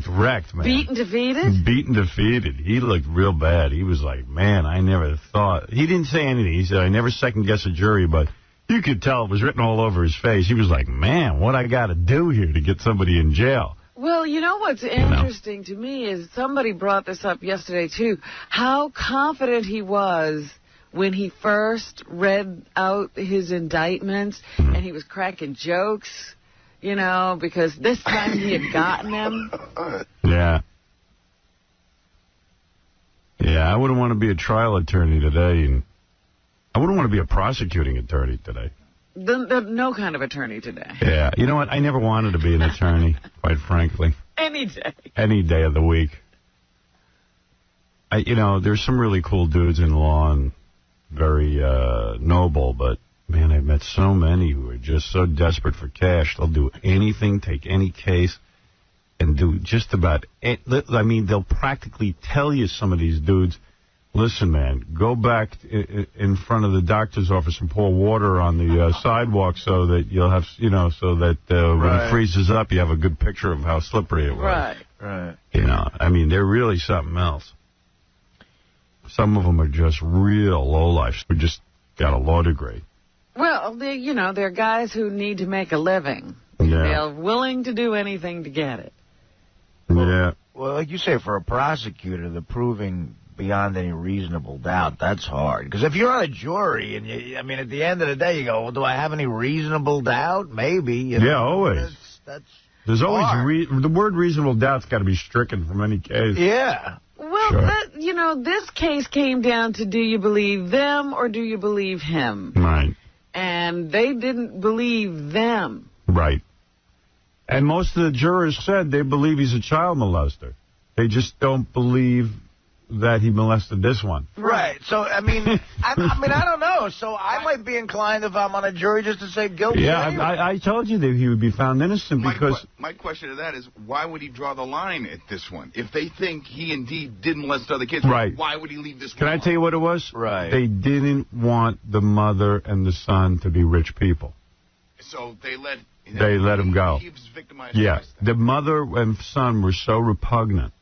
wrecked, man. Beaten, defeated? Beaten, defeated. He looked real bad. He was like, man, I never thought. He didn't say anything. He said, I never second-guess a jury, but you could tell it was written all over his face. He was like, man, what I got to do here to get somebody in jail? Well, what's interesting to me is somebody brought this up yesterday, too, how confident he was when he first read out his indictments, and he was cracking jokes, because this time he had gotten them. Yeah. Yeah, I wouldn't want to be a trial attorney today, and I wouldn't want to be a prosecuting attorney today. No kind of attorney today. Yeah. You know what? I never wanted to be an attorney, quite frankly. Any day. Any day of the week. There's some really cool dudes in law and very noble, but, man, I've met so many who are just so desperate for cash. They'll do anything, take any case, and do just about they'll practically tell you, some of these dudes, listen, man, go back in front of the doctor's office and pour water on the sidewalk so that you'll have, so that when it freezes up, you have a good picture of how slippery it was. Right. They're really something else. Some of them are just real lowlifes who just got a law degree. Well, they're guys who need to make a living. Yeah. They're willing to do anything to get it. Yeah. Well, like you say, for a prosecutor, the proving beyond any reasonable doubt, that's hard. Because if you're on a jury, and at the end of the day, you go, well, do I have any reasonable doubt? Maybe. Yeah, always. That's There's hard. always the word reasonable doubt's got to be stricken from any case. Yeah. Well, Sure. this case came down to, do you believe them or do you believe him? Right. And they didn't believe them. Right. And most of the jurors said they believe he's a child molester. They just don't believe that he molested this one. Right. So, I don't know. So I might be inclined, if I'm on a jury, just to say guilty. Yeah, anyway. I told you that he would be found innocent because... My question to that is, why would he draw the line at this one? If they think he indeed did molest other kids, right. Why would he leave this one? Can I tell you what it was? Right. They didn't want the mother and the son to be rich people. So they let him go. He was victimized. Yeah. The mother and son were so repugnant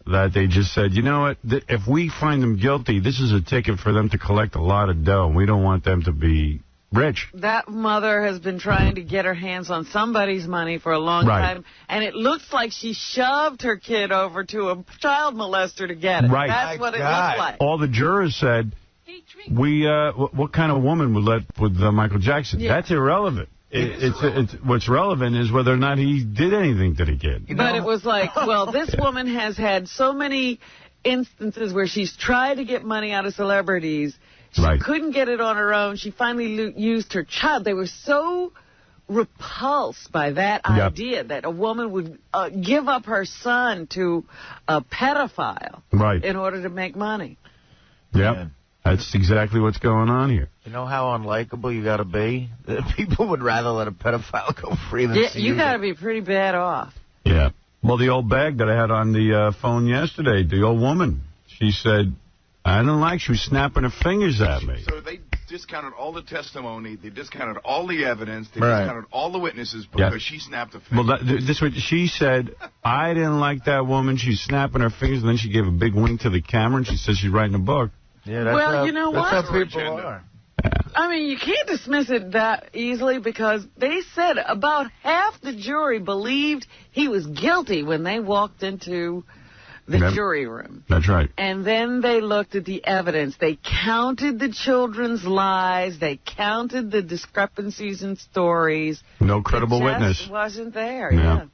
that they just said, you know what, if we find them guilty, this is a ticket for them to collect a lot of dough. We don't want them to be rich. That mother has been trying to get her hands on somebody's money for a long time, and it looks like she shoved her kid over to a child molester to get it. Right. That's what it looks like. All the jurors said, what kind of woman would let with Michael Jackson? Yeah. That's irrelevant. It's what's relevant is whether or not he did anything to the kid. But it was like, well, this woman has had so many instances where she's tried to get money out of celebrities. She couldn't get it on her own. She finally used her child. They were so repulsed by that idea that a woman would give up her son to a pedophile in order to make money. Yep. Man. That's exactly what's going on here. You know how unlikable you got to be? People would rather let a pedophile go free than see you got to be pretty bad off. Yeah. Well, the old bag that I had on the phone yesterday, the old woman, she said, I didn't like she was snapping her fingers at me. So they discounted all the testimony. They discounted all the evidence. They discounted all the witnesses because she snapped a finger. Well, this what she said. I didn't like that woman. She's snapping her fingers, and then she gave a big wink to the camera, and she says she's writing a book. Yeah, that's well, you know what? That's how people are. I mean, you can't dismiss it that easily because they said about half the jury believed he was guilty when they walked into the jury room. That's right. And then they looked at the evidence. They counted the children's lies. They counted the discrepancies in stories. No credible witness. It just wasn't there, yeah.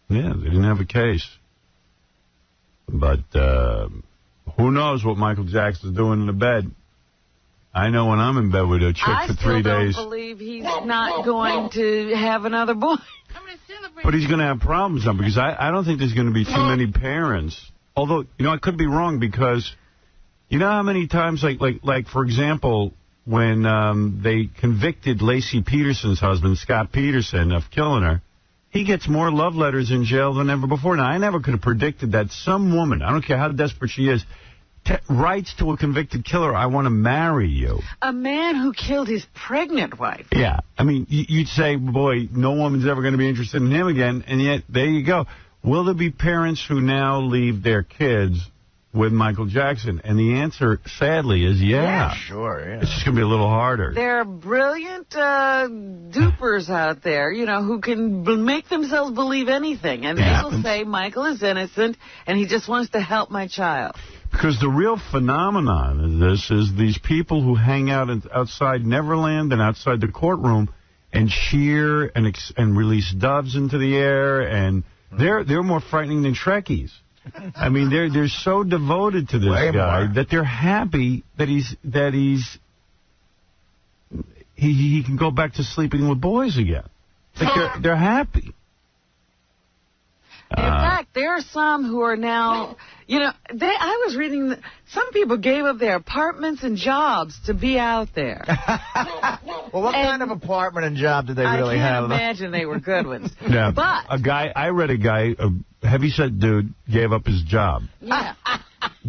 Yeah, they didn't have a case. But who knows what Michael Jackson's doing in the bed. I know when I'm in bed with a chick for 3 days. I still don't believe he's not going to have another boy. But he's going to have problems now because I don't think there's going to be too many parents. Although, you know, I could be wrong because you know how many times, like for example, when they convicted Lacey Peterson's husband, Scott Peterson, of killing her, he gets more love letters in jail than ever before. Now, I never could have predicted that some woman, I don't care how desperate she is, writes to a convicted killer, I want to marry you. A man who killed his pregnant wife. Yeah. I mean, you'd say, boy, no woman's ever going to be interested in him again, and yet, there you go. Will there be parents who now leave their kids with Michael Jackson? And the answer, sadly, is yeah. Sure, yeah. It's just going to be a little harder. There are brilliant dupers out there, you know, who can make themselves believe anything. And they will say, Michael is innocent, and he just wants to help my child. Because the real phenomenon of this is these people who hang out outside Neverland and outside the courtroom and cheer and release doves into the air, and they're more frightening than Trekkies. I mean, they're so devoted to this guy that they're happy that he can go back to sleeping with boys again. Like they're happy. In fact, there are some who are now, you know, I was reading, some people gave up their apartments and jobs to be out there. Well, what kind of apartment and job did they really have? I can't imagine they were good ones. Yeah, but I read a guy, a heavyset dude, gave up his job. Yeah.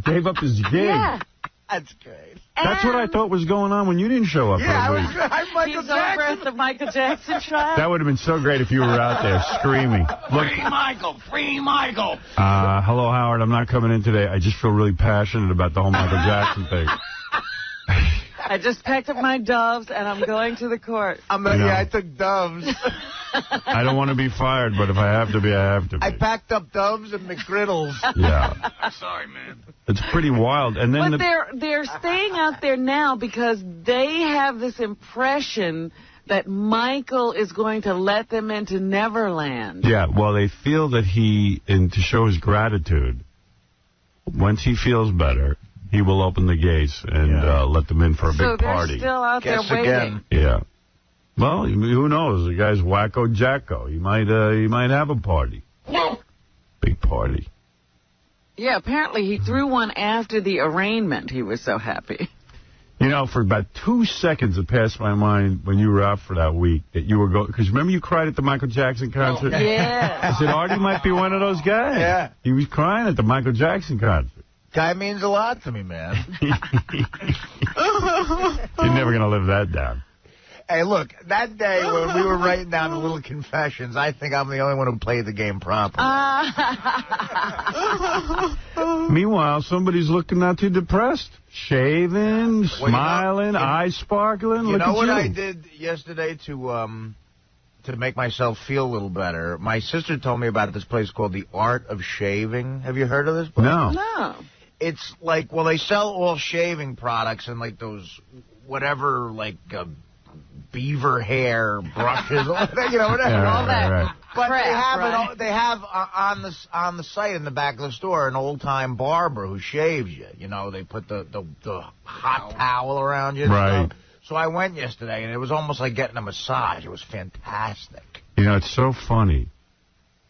Gave up his gig. Yeah. That's great. That's what I thought was going on when you didn't show up. Yeah, I'm Michael Jackson. He's the Michael Jackson trial. That would have been so great if you were out there screaming. Look, Free Michael! Free Michael! Hello, Howard. I'm not coming in today. I just feel really passionate about the whole Michael Jackson thing. I just packed up my doves, and I'm going to the court. I took doves. I don't want to be fired, but if I have to be, I have to be. I packed up doves and McGriddles. Yeah. I'm sorry, man. It's pretty wild. And then but they're staying out there now because they have this impression that Michael is going to let them into Neverland. Yeah, well, they feel that to show his gratitude, once he feels better, he will open the gates and let them in for a big party. So they're still out there waiting. Again. Yeah. Well, who knows? The guy's Wacko Jacko. He might have a party. Big party. Yeah, apparently he threw one after the arraignment. He was so happy. You know, for about 2 seconds it passed my mind when you were out for that week that you were going, because remember you cried at the Michael Jackson concert? Yeah. I said, Artie might be one of those guys. Yeah. He was crying at the Michael Jackson concert. Guy means a lot to me, man. You're never going to live that down. Hey, look, that day when we were writing down the little confessions, I think I'm the only one who played the game properly. Meanwhile, somebody's looking not too depressed. Shaving, smiling, eyes sparkling. You know what I did yesterday to make myself feel a little better? My sister told me about this place called the Art of Shaving. Have you heard of this place? No. It's like, well, they sell all shaving products and like those whatever, like beaver hair brushes, you know, whatever. All that. But crap, they have on the site in the back of the store an old time barber who shaves you. You know, they put the hot towel around you. Right. So I went yesterday, and it was almost like getting a massage. It was fantastic. You know, it's so funny.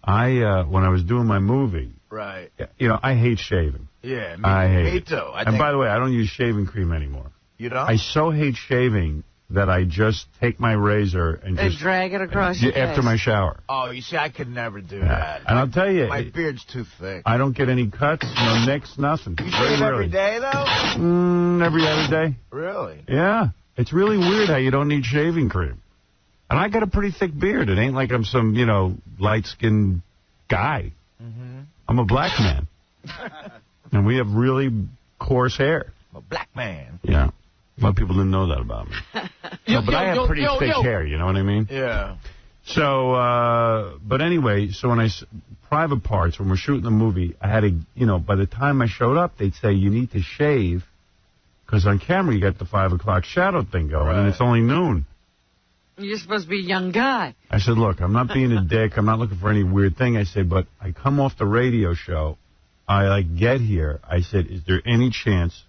When I was doing my movie, right? You know, I hate shaving. Yeah, me too. And by the way, I don't use shaving cream anymore. You don't? I so hate shaving that I just take my razor and just drag it across your after face. my shower. Oh, you see, I could never do that. And I'll tell you, my beard's too thick. I don't get any cuts, no nicks, nothing. You shave every day, though? Every other day. Really? Yeah. It's really weird how you don't need shaving cream. And I got a pretty thick beard. It ain't like I'm some, you know, light-skinned guy. Mm-hmm. I'm a black man. And we have really coarse hair. I'm a black man. Yeah. A lot of people didn't know that about me. But I have pretty thick hair, you know what I mean? Yeah. So, but anyway, so when private parts, when we're shooting the movie, I had to, you know, by the time I showed up, they'd say, you need to shave, because on camera you got the 5 o'clock shadow thing going, and it's only noon. You're supposed to be a young guy. I said, look, I'm not being a dick. I'm not looking for any weird thing. I said, but I come off the radio show. I, get here. I said, is there any chance,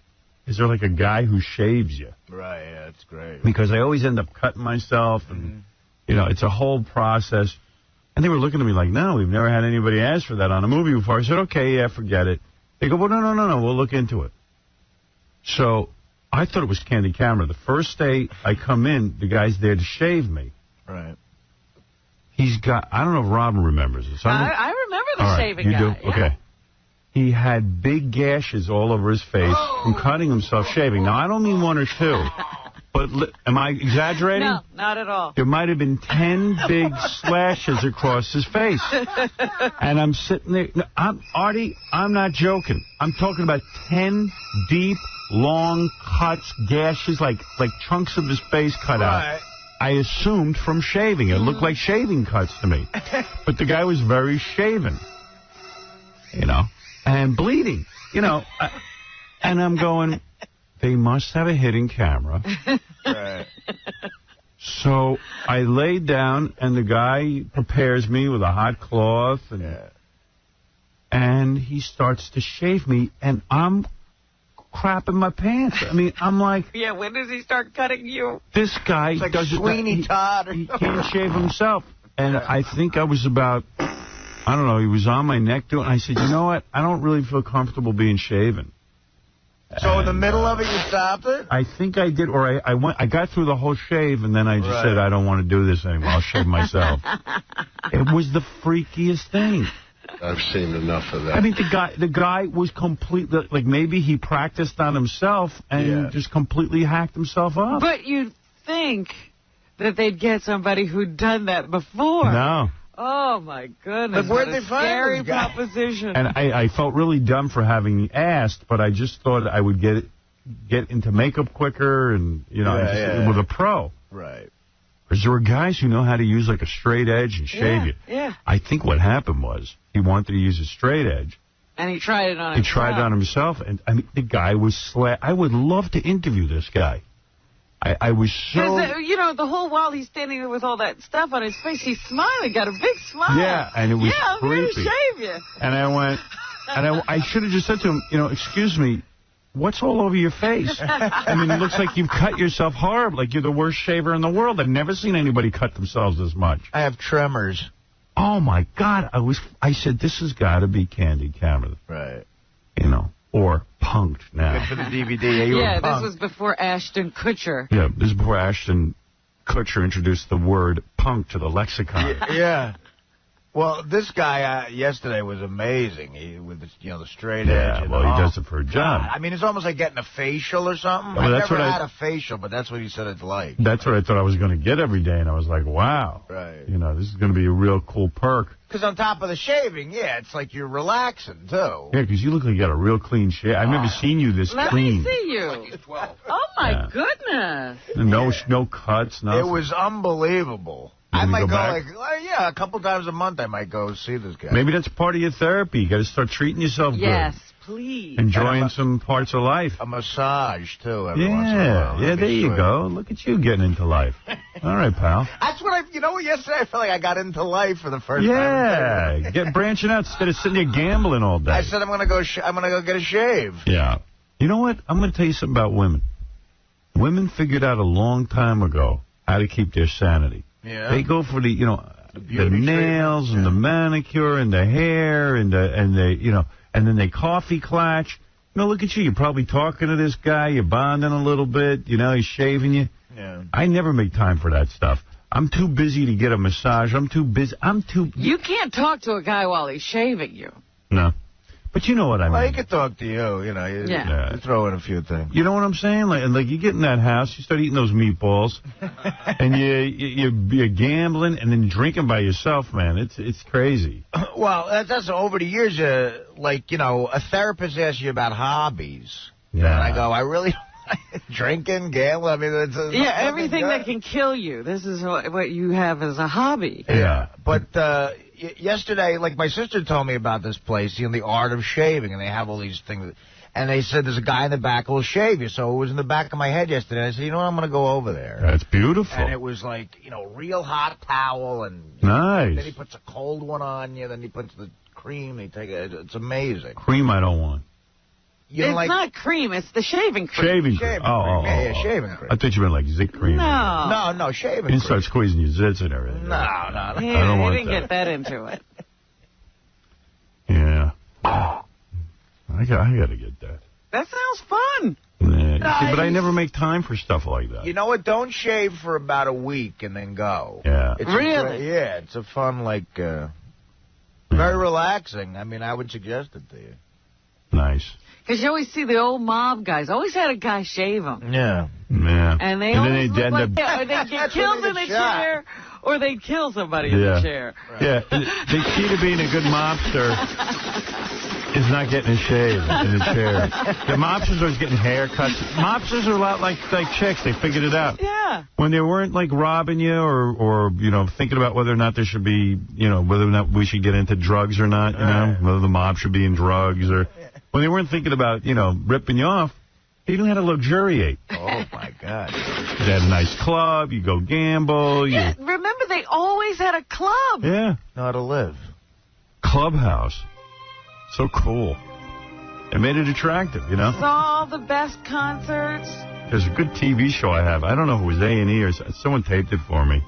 is there, a guy who shaves you? Right, yeah, that's great. Because I always end up cutting myself, and, you know, it's a whole process. And they were looking at me like, no, we've never had anybody ask for that on a movie before. I said, okay, yeah, forget it. They go, well, no, we'll look into it. So I thought it was Candy Camera. The first day I come in, the guy's there to shave me. Right. He's got, I don't know if Robin remembers this. I remember the shaving guy. You do? Yeah. Okay. He had big gashes all over his face from cutting himself shaving. Now, I don't mean 1 or 2, but am I exaggerating? No, not at all. There might have been 10 big slashes across his face. And I'm sitting there. No, Artie, I'm not joking. I'm talking about 10 deep, long cuts, gashes, like chunks of his face cut out. I assumed from shaving. It looked like shaving cuts to me. But the guy was very shaven, you know, and bleeding, you know. And I'm going, they must have a hidden camera. Right. So I lay down, and the guy prepares me with a hot cloth, and he starts to shave me, and I'm crapping my pants. I mean, I'm like... Yeah, when does he start cutting you? This guy it's like does Sweeney Todd. He can't shave himself. And I think I was about... I don't know, he was on my neck doing it. I said, you know what? I don't really feel comfortable being shaven. So in the middle of it, you stopped it? I think I did, or I got through the whole shave, and then I just said, I don't want to do this anymore. I'll shave myself. It was the freakiest thing. I've seen enough of that. I mean, the guy was completely, like, maybe he practiced on himself and just completely hacked himself up. But you'd think that they'd get somebody who'd done that before. No. Oh, my goodness. But where'd what a they find scary this guy? proposition. And I felt really dumb for having asked, but I just thought I would get into makeup quicker and, you know, with a pro. Right. Because there were guys who know how to use, like, a straight edge and shave you. Yeah. I think what happened was he wanted to use a straight edge. And he tried it on himself. He tried it on himself, and I mean, the guy was I would love to interview this guy. I was so... Because, you know, the whole while he's standing there with all that stuff on his face, he's smiling, got a big smile. Yeah, and it was I'm creepy. here to shave you. And I went... And I should have just said to him, you know, excuse me, what's all over your face? I mean, it looks like you've cut yourself horrible, like you're the worst shaver in the world. I've never seen anybody cut themselves this much. I have tremors. Oh, my God. I said, this has got to be Candy Camera. Right. You know, or Punked now. Good for the DVD. Yeah, this was before Ashton Kutcher. Yeah, this is before Ashton Kutcher introduced the word punk to the lexicon. Yeah. Well, this guy yesterday was amazing. With the straight edge. Well, he does it for a job. I mean, it's almost like getting a facial or something. Well, I've never had a facial, but that's what he said it's like. That's what I thought I was going to get every day, and I was like, wow. Right. You know, this is going to be a real cool perk. Because on top of the shaving, it's like you're relaxing, too. Yeah, because you look like you got a real clean shave. I've never seen you this clean. Let me see you. Like he's 12. Oh, my goodness. No cuts, nothing. It was unbelievable. I might go a couple times a month I might go see this guy. Maybe that's part of your therapy. You got to start treating yourself good. Yes, please. Enjoying some parts of life. A massage, too, every once in a while. Yeah, there you go. Look at you getting into life. All right, pal. That's what yesterday I felt like I got into life for the first time. Yeah, get branching out instead of sitting there gambling all day. I said I'm gonna go get a shave. Yeah. You know what? I'm gonna tell you something about women. Women figured out a long time ago how to keep their sanity. Yeah. They go for the nails and the manicure and the hair and then they coffee clutch. Look at you. You're probably talking to this guy. You're bonding a little bit. He's shaving you. Yeah. I never make time for that stuff. I'm too busy to get a massage. I'm too busy. You can't talk to a guy while he's shaving you. No. But you know what I mean. Well, he could talk to you, you throw in a few things. You know what I'm saying? Like you get in that house, you start eating those meatballs, and you're gambling and then drinking by yourself, man. It's crazy. Well, that's over the years, a therapist asks you about hobbies. Yeah. And I go, I really drinking, gambling, I mean, it's everything that can kill you. This is what you have as a hobby. Yeah. But yesterday, my sister told me about this place, the Art of Shaving, and they have all these things. And they said there's a guy in the back who will shave you. So it was in the back of my head yesterday. I said, I'm going to go over there. That's beautiful. And it was real hot towel. And nice. Then he puts a cold one on you. Then he puts the cream. It's amazing. Cream I don't want. It's not cream. It's the shaving cream. Shaving cream. Yeah, shaving cream. I thought you meant like zit cream. No, shaving cream. You start squeezing your zits and everything. No. I don't want didn't get that into it. Yeah. I got to get that. That sounds fun. Yeah. See, but I never make time for stuff like that. You know what? Don't shave for about a week and then go. Yeah. Really? It's a fun, very relaxing. I mean, I would suggest it to you. Nice. Because you always see the old mob guys. Always had a guy shave them. Yeah. Yeah. And they always look like or they get killed in the chair, or they kill somebody in the chair. Right. Yeah. The key to being a good mobster is not getting a shave in the chair. The mobsters are getting haircuts. Mobsters are a lot like chicks. They figured it out. Yeah. When they weren't robbing you or thinking about whether or not there should be, whether or not we should get into drugs or not, whether the mob should be in drugs or when they weren't thinking about, ripping you off, they knew how to luxuriate. Oh, my God. They had a nice club. You go gamble. Yeah, remember they always had a club. Yeah. Know how to live. Clubhouse. So cool. It made it attractive, Saw all the best concerts. There's a good TV show I have. I don't know if it was A&E or someone taped it for me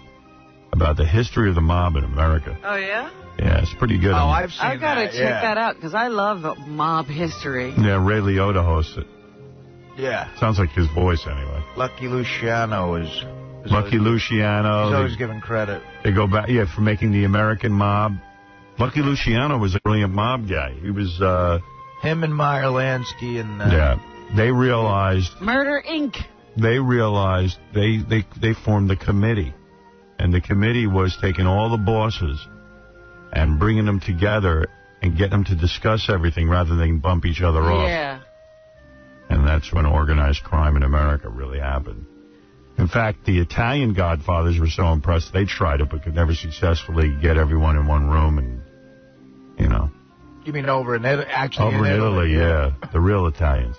about the history of the mob in America. Oh, yeah? Yeah, it's pretty good. I've seen I got to check that out because I love mob history. Yeah, Ray Liotta hosts it. Yeah. Sounds like his voice anyway. Lucky Luciano is Lucky Luciano. He's always given credit. They go back, for making the American mob. Lucky Luciano was a brilliant mob guy. He was, him and Meyer Lansky and... yeah. They realized... Murder, Inc. They realized they formed the committee. And the committee was taking all the bosses and bringing them together and getting them to discuss everything rather than bump each other off. Yeah. And that's when organized crime in America really happened. In fact, the Italian Godfathers were so impressed they tried it but could never successfully get everyone in one room and, You mean over in Italy? Actually, over in Italy, yeah. The real Italians.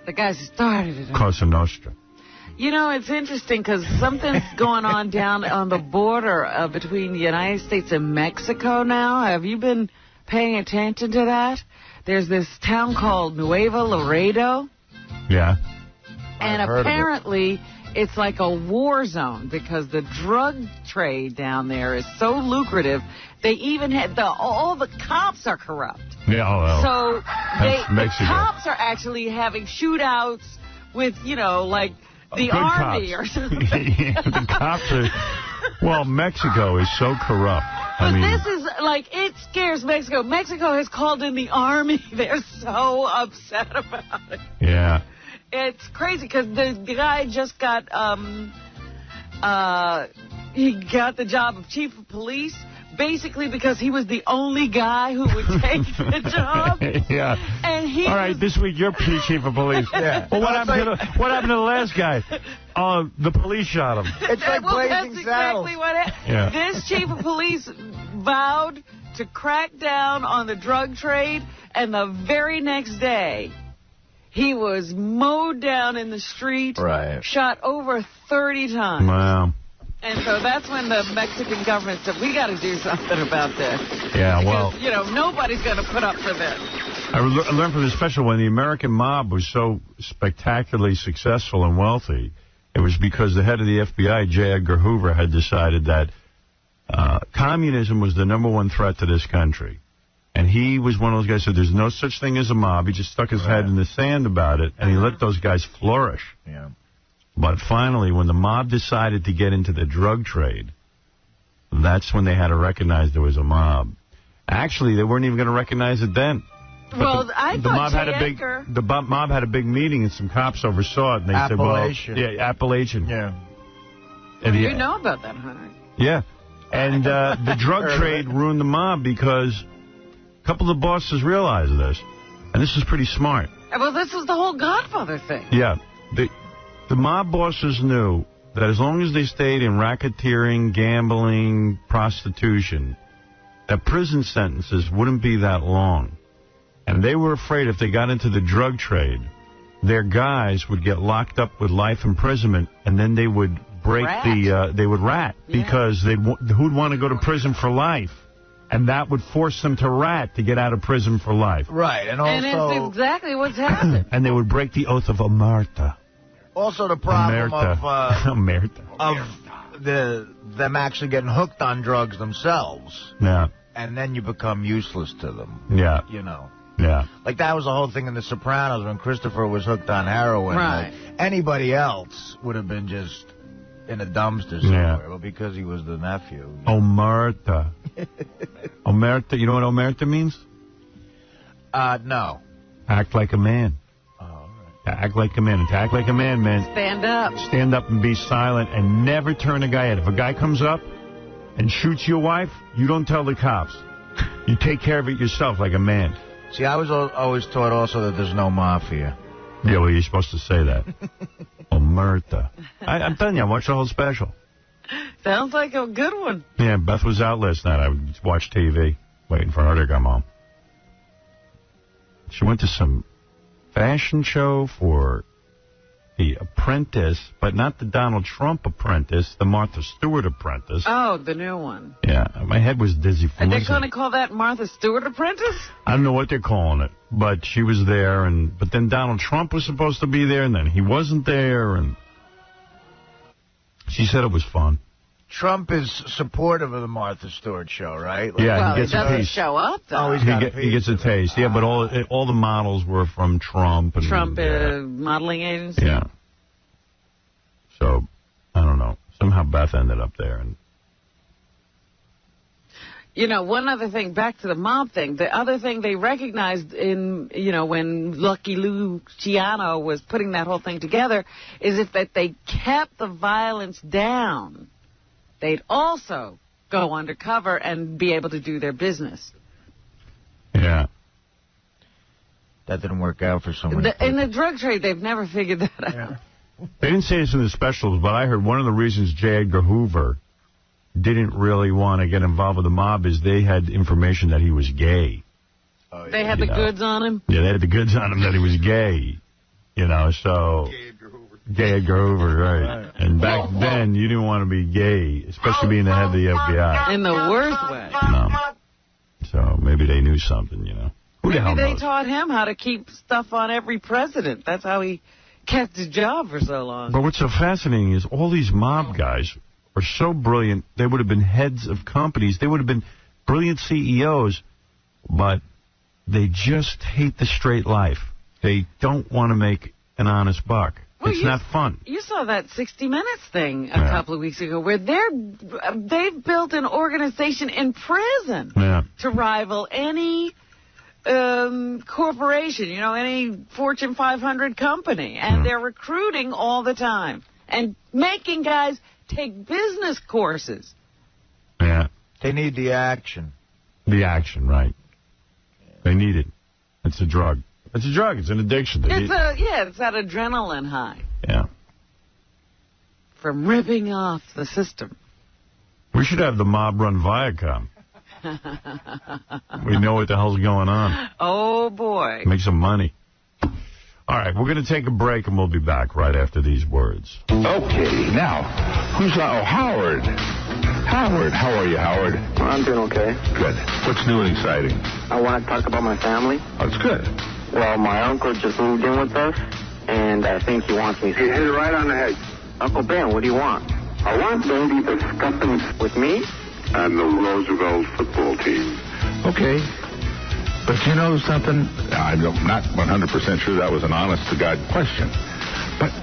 The guys who started it. Cosa Nostra. It's interesting because something's going on down on the border between the United States and Mexico now. Have you been paying attention to that? There's this town called Nuevo Laredo. Yeah. And apparently it's like a war zone because the drug trade down there is so lucrative. They even had all the cops are corrupt. Yeah, so the cops are actually having shootouts with, the army cops. or something. The cops are... Well, Mexico is so corrupt. But this is like, it scares Mexico. Mexico has called in the army. They're so upset about it. Yeah. It's crazy because the guy just got, he got the job of chief of police. Basically because he was the only guy who would take the job. Yeah. And he all right, this week you're chief of police. Yeah. Well, what happened to the last guy? The police shot him. It's like Blazing that's Saddles. exactly what happened. Yeah. This chief of police vowed to crack down on the drug trade, and the very next day, he was mowed down in the street, shot over 30 times. Wow. And so that's when the Mexican government said, we got to do something about this. Yeah, because, well, you know, nobody's going to put up for this. I learned from the special when the American mob was so spectacularly successful and wealthy, it was because the head of the FBI, J. Edgar Hoover, had decided that communism was the #1 threat to this country. And he was one of those guys who said there's no such thing as a mob. He just stuck his head in the sand about it, and he let those guys flourish. Yeah. But finally, when the mob decided to get into the drug trade, that's when they had to recognize there was a mob. Actually, they weren't even going to recognize it then. But well, the mob had a big mob had a big meeting, and some cops oversaw it, and they said, "Well, Appalachian." Yeah. And you know about that, Hunter? Yeah, and the drug trade ruined the mob because a couple of the bosses realized this, and this is pretty smart. Well, this is the whole Godfather thing. Yeah, the mob bosses knew that as long as they stayed in racketeering, gambling, prostitution, that prison sentences wouldn't be that long. And they were afraid if they got into the drug trade, their guys would get locked up with life imprisonment, and then they would break they would rat, because who'd want to go to prison for life? And that would force them to rat to get out of prison for life. Right, and it's exactly what's happened. And they would break the oath of omerta. Also the problem of them actually getting hooked on drugs themselves. Yeah. And then you become useless to them. Yeah. You know. Yeah. Like that was the whole thing in The Sopranos when Christopher was hooked on heroin. Right. Like, anybody else would have been just in a dumpster somewhere. Well, because he was the nephew. Omerta. Omerta. You know what omerta means? No. Act like a man. Act like a man. And to act like a man, Stand up. Stand up and be silent and never turn a guy out. If a guy comes up and shoots your wife, you don't tell the cops. You take care of it yourself like a man. See, I was always taught also that there's no mafia. Yeah, well, you're supposed to say that. Omerta. I'm telling you, I watched the whole special. Sounds like a good one. Yeah, Beth was out last night. I would watch TV, waiting for her to come home. She went to some fashion show for The Apprentice, but not the Donald Trump Apprentice, the Martha Stewart Apprentice. Oh, the new one. Yeah, my head was dizzy from Are they listening. going to call that Martha Stewart Apprentice? I don't know what they're calling it, but she was there, but then Donald Trump was supposed to be there, and then he wasn't there, and she said it was fun. Trump is supportive of the Martha Stewart show, right? Like, yeah, he doesn't show up, though. Oh, he gets a taste. Yeah, but all the models were from Trump. And, Trump modeling agency? Yeah. So, I don't know. Somehow Beth ended up there. And you know, one other thing, back to the mob thing, the other thing they recognized in, you know, when Lucky Luciano was putting that whole thing together is if they kept the violence down, they'd also go undercover and be able to do their business. Yeah. That didn't work out for so many In the drug trade, they've never figured that out. They didn't say this in the specials, but I heard one of the reasons J. Edgar Hoover didn't really want to get involved with the mob is they had information that he was gay. Oh, yeah. They had the goods on him? Yeah, they had the goods on him that he was gay. You know, so... J. Edgar Hoover, right. And back then, you didn't want to be gay, especially being the head of the FBI. In the worst way. No. So maybe they knew something, you know. Who the hell Maybe they knows? taught him how to keep stuff on every president. That's how he kept his job for so long. But what's so fascinating is all these mob guys are so brilliant. They would have been heads of companies. They would have been brilliant CEOs, but they just hate the straight life. They don't want to make an honest buck. Well, it's not fun. You saw that 60 Minutes thing a couple of weeks ago where they've built an organization in prison to rival any corporation, any Fortune 500 company. And they're recruiting all the time and making guys take business courses. Yeah. They need the action. The action, right. They need it. It's a drug. It's a drug. It's an addiction. It's that adrenaline high. Yeah. From ripping off the system. We should have the mob run Viacom. We know what the hell's going on. Oh, boy. Make some money. All right, we're going to take a break, and we'll be back right after these words. Okay, now, who's Howard? Howard, how are you, Howard? I'm doing okay. Good. What's new and exciting? I want to talk about my family. That's good. Well, my uncle just moved in with us, and I think he wants me to... You hit it right on the head. Uncle Ben, what do you want? I want Andy to discuss with me? And the Roosevelt football team. Okay. But you know something? I'm not 100% sure that was an honest-to-God question. But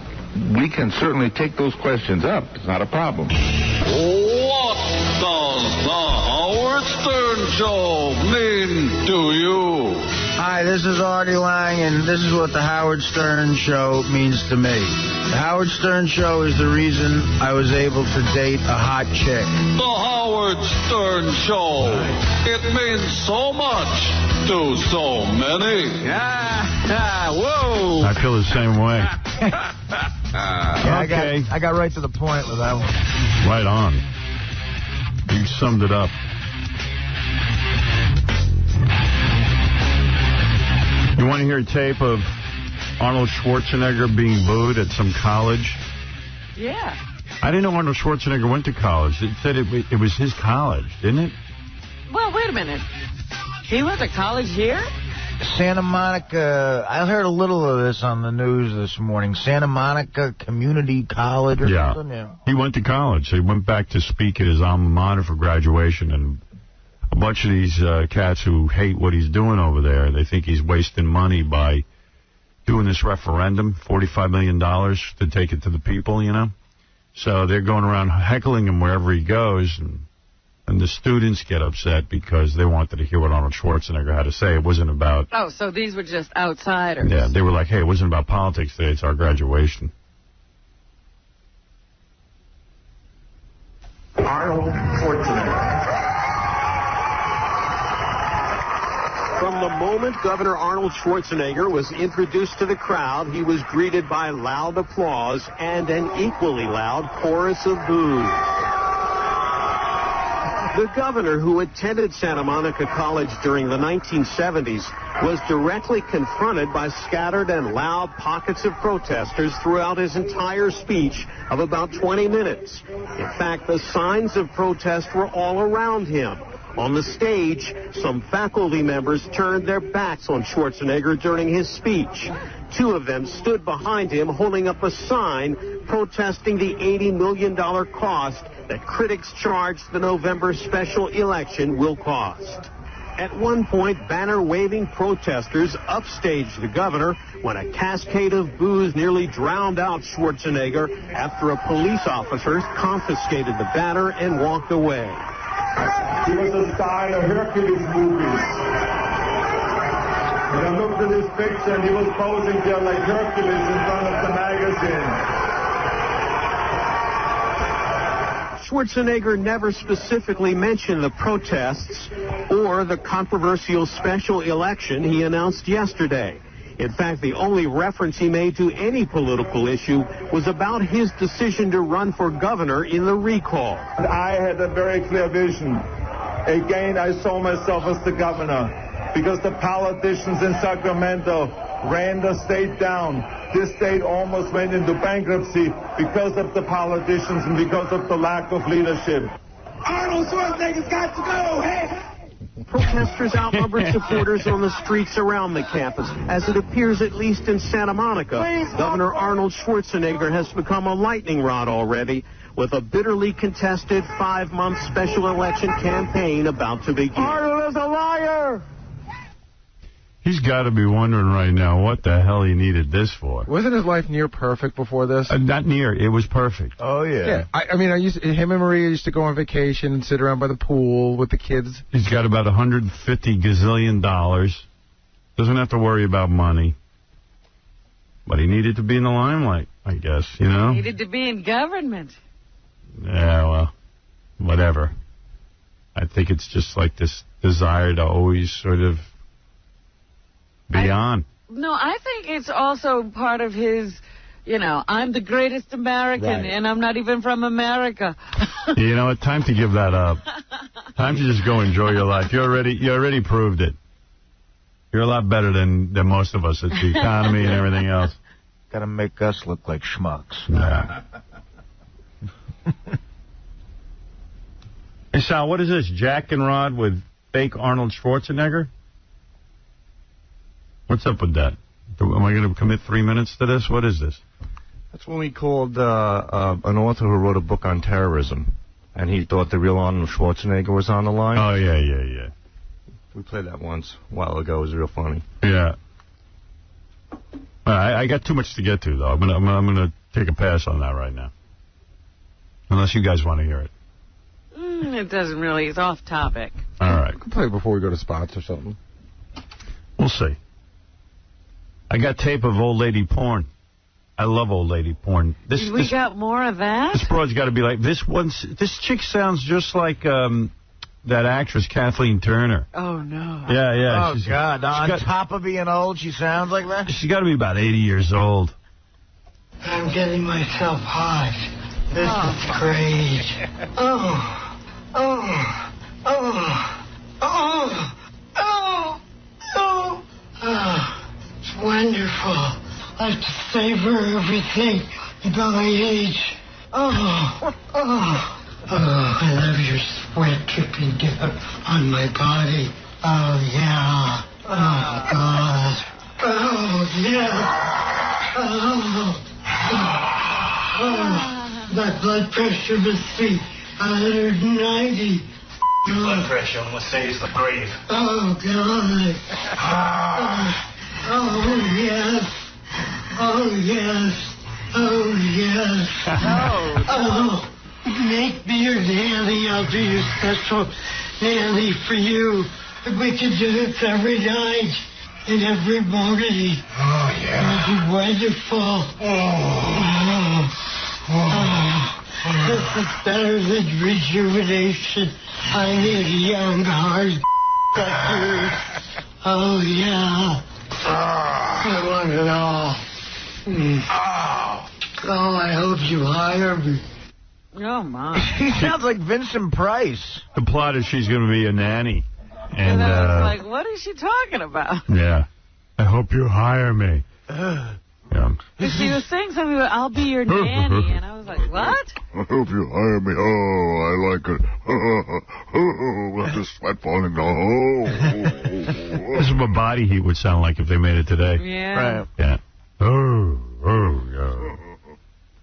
we can certainly take those questions up. It's not a problem. What does the Howard Stern Show mean to you? Hi, this is Artie Lange, and this is what the Howard Stern Show means to me. The Howard Stern Show is the reason I was able to date a hot chick. The Howard Stern Show. It means so much to so many. Whoa. I feel the same way. I got right to the point with that one. Right on. You summed it up. You want to hear a tape of Arnold Schwarzenegger being booed at some college? Yeah. I didn't know Arnold Schwarzenegger went to college. It said it was his college, didn't it? Well, wait a minute. He went to college here? Santa Monica, I heard a little of this on the news this morning. Santa Monica Community College or something? Yeah. He went to college. He went back to speak at his alma mater for graduation, and a bunch of these cats who hate what he's doing over there, they think he's wasting money by doing this referendum, $45 million to take it to the people, So they're going around heckling him wherever he goes, and the students get upset because they wanted to hear what Arnold Schwarzenegger had to say. It wasn't about... Oh, so these were just outsiders. Yeah, they were like, hey, it wasn't about politics today, it's our graduation. Arnold Schwarzenegger. From the moment Governor Arnold Schwarzenegger was introduced to the crowd, he was greeted by loud applause and an equally loud chorus of boos. The governor, who attended Santa Monica College during the 1970s, was directly confronted by scattered and loud pockets of protesters throughout his entire speech of about 20 minutes. In fact, the signs of protest were all around him. On the stage, some faculty members turned their backs on Schwarzenegger during his speech. Two of them stood behind him holding up a sign protesting the $80 million cost that critics charge the November special election will cost. At one point, banner-waving protesters upstaged the governor when a cascade of boos nearly drowned out Schwarzenegger after a police officer confiscated the banner and walked away. He was a star in the Hercules movies. And I looked at his picture and he was posing there like Hercules in front of the magazine. Schwarzenegger never specifically mentioned the protests or the controversial special election he announced yesterday. In fact, the only reference he made to any political issue was about his decision to run for governor in the recall. I had a very clear vision. Again, I saw myself as the governor because the politicians in Sacramento ran the state down. This state almost went into bankruptcy because of the politicians and because of the lack of leadership. Arnold Schwarzenegger's got to go! Hey! Protesters outnumbered supporters on the streets around the campus. As it appears, at least in Santa Monica, Governor Arnold Schwarzenegger has become a lightning rod already, with a bitterly contested 5-month special election campaign about to begin. Arnold is a liar! He's got to be wondering right now what the hell he needed this for. Wasn't his life near perfect before this? Not near. It was perfect. Oh, yeah. I mean, him and Maria used to go on vacation and sit around by the pool with the kids. He's got about $150 gazillion. Doesn't have to worry about money. But he needed to be in the limelight, I guess, you know? He needed to be in government. Yeah, well, whatever. I think it's just like this desire to always sort of be on. No, I think it's also part of his, you know, I'm the greatest American, and I'm not even from America. You know what? Time to give that up. Time to just go enjoy your life. You already proved it. You're a lot better than most of us at the economy and everything else. Got to make us look like schmucks. Yeah. Hey, Sal, what is this? Jack and Rod with fake Arnold Schwarzenegger? What's up with that? Am I going to commit 3 minutes to this? What is this? That's when we called an author who wrote a book on terrorism, and he thought the real Arnold Schwarzenegger was on the line. Oh, yeah. We played that once a while ago. It was real funny. Yeah. I got too much to get to, though. I'm gonna take a pass on that right now. Unless you guys want to hear it. It doesn't really. It's off topic. All right. We can play it before we go to spots or something. We'll see. I got tape of old lady porn. I love old lady porn. We got more of that? This broad's got to be like, this chick sounds just like that actress, Kathleen Turner. Oh, no. Yeah. Oh, God. On top of being old, she sounds like that? She's got to be about 80 years old. I'm getting myself hot. This is great. It's wonderful. I have to savor everything until my age. I love your sweat dripping down on my body. Oh, yeah. Oh, God. Oh, yeah. My blood pressure must be 190. Your blood pressure almost saves the grave. Oh, God. Oh, yes. Oh, yes. Oh, yes. Oh, make me your nanny. I'll do your special nanny for you. We can do this every night and every morning. Oh, yeah. It'll be wonderful. This is better than rejuvenation. I need a young heart like yours. Oh, yeah. I want it all. Oh, I hope you hire me. Oh, my. He sounds like Vincent Price. The plot is she's going to be a nanny. And I was like, what is she talking about? Yeah. I hope you hire me. Yeah. She was saying something about, I'll be your nanny. And I was like, what? I hope you hire me. Oh, I like it. With the sweat falling down. This is what body heat would sound like if they made it today. Yeah. Right. Yeah. Oh, yeah.